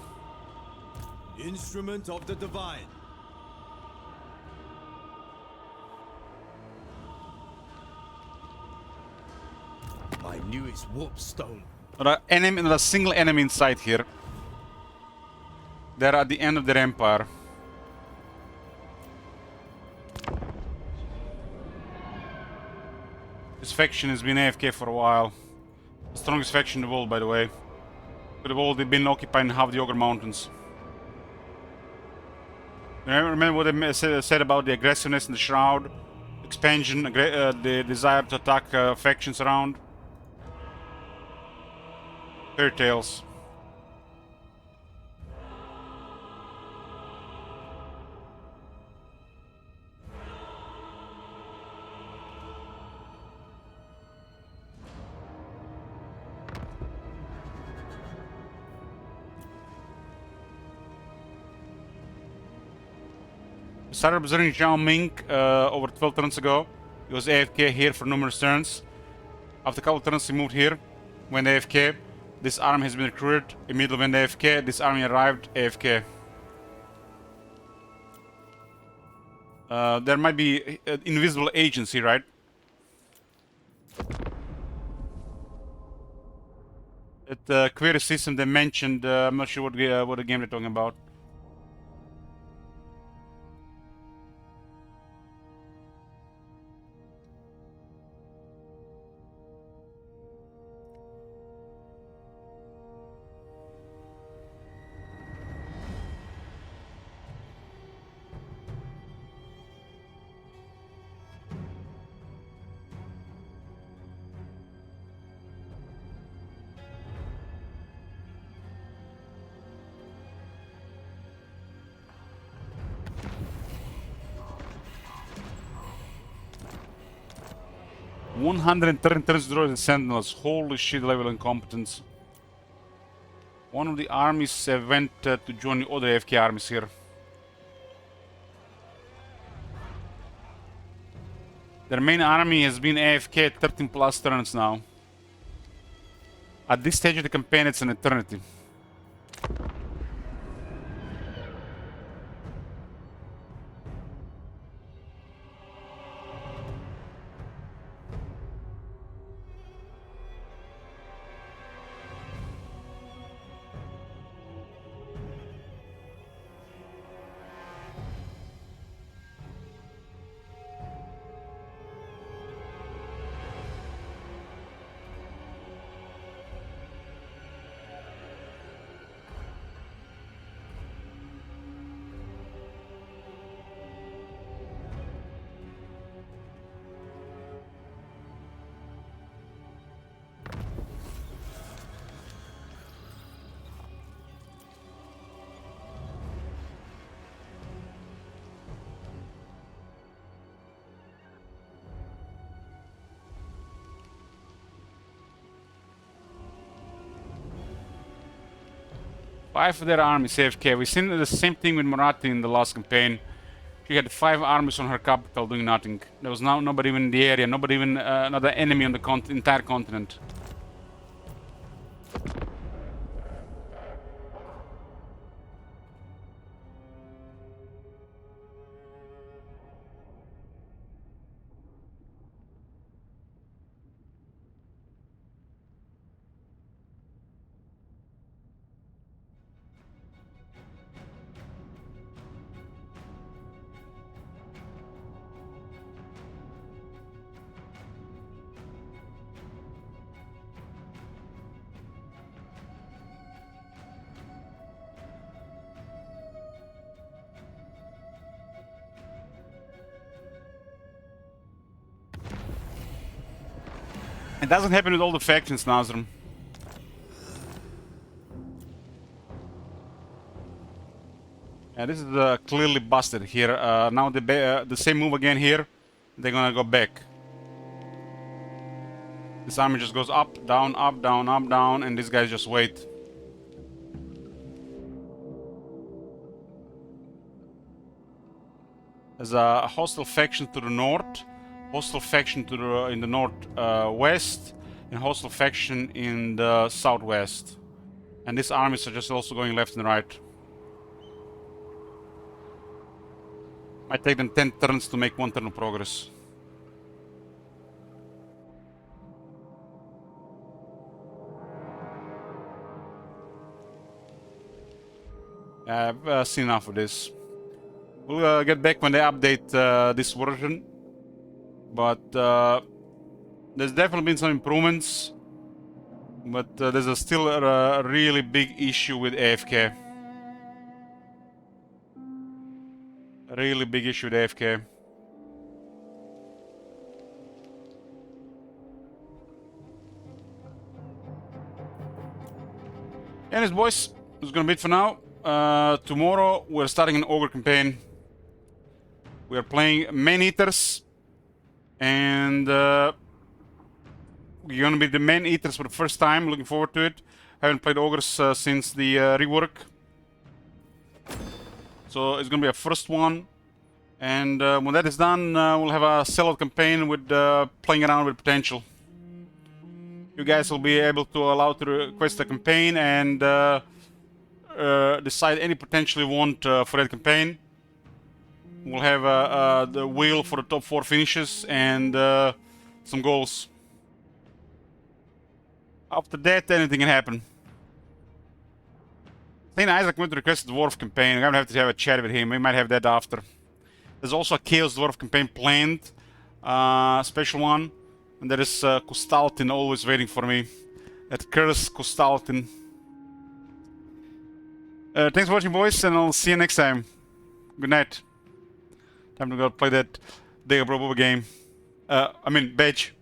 Instrument of the divine. My newest warpstone. Not a single enemy in sight here. They're at the end of their empire. This faction has been AFK for a while. The strongest faction in the world, by the way. Could have already been occupying half the Ogre Mountains. Remember what I said about the aggressiveness in the Shroud? Expansion, the desire to attack factions around? Fairy tales. Started observing Zhao Ming over 12 turns ago. He was AFK here for numerous turns. After a couple turns he moved here. When AFK, this army has been recruited. Immediately when AFK, this army arrived AFK. There might be invisible agency, right? That query system they mentioned, I'm not sure what the game they're talking about. $130 droids and sentinels. Holy shit, level incompetence. One of the armies went to join the other AFK armies here. Their main army has been AFK 13+ turns now. At this stage of the campaign, it's an eternity. 5 of their armies AFK. We've seen the same thing with Marathi in the last campaign. She had 5 armies on her capital doing nothing. There was now nobody even in the area, nobody even another enemy on the entire continent. It doesn't happen with all the factions, Nazram. Yeah, this is clearly busted here. Now the same move again here. They're gonna go back. This army just goes up, down, up, down, up, down, and these guys just wait. There's a hostile faction to the north. Hostile faction to the in the northwest, and hostile faction in the southwest. And these armies are just also going left and right. Might take them 10 turns to make 1 turn of progress. I've seen enough of this. We'll get back when they update this version. But there's definitely been some improvements, but there's still a really big issue with AFK. A really big issue with AFK. Anyways, boys, it's gonna be it for now. Tomorrow we're starting an Ogre campaign. We are playing Man-Eaters. And we're gonna be the Man-Eaters for the first time. Looking forward to it. Haven't played Ogres since the rework. So it's gonna be a first one. And when that is done, we'll have a sellout campaign with playing around with potential. You guys will be able to allow to request a campaign and decide any potential you want for that campaign. We'll have the wheel for the top 4 finishes and some goals. After that, anything can happen. St. Isaac went to request a Dwarf campaign. I'm gonna have to have a chat with him. We might have that after. There's also a Chaos Dwarf campaign planned. Special one. And there is Kustaltin always waiting for me. That cursed Kustaltin. Thanks for watching, boys, and I'll see you next time. Good night. Time to go play that Dega Bro game. I mean, badge.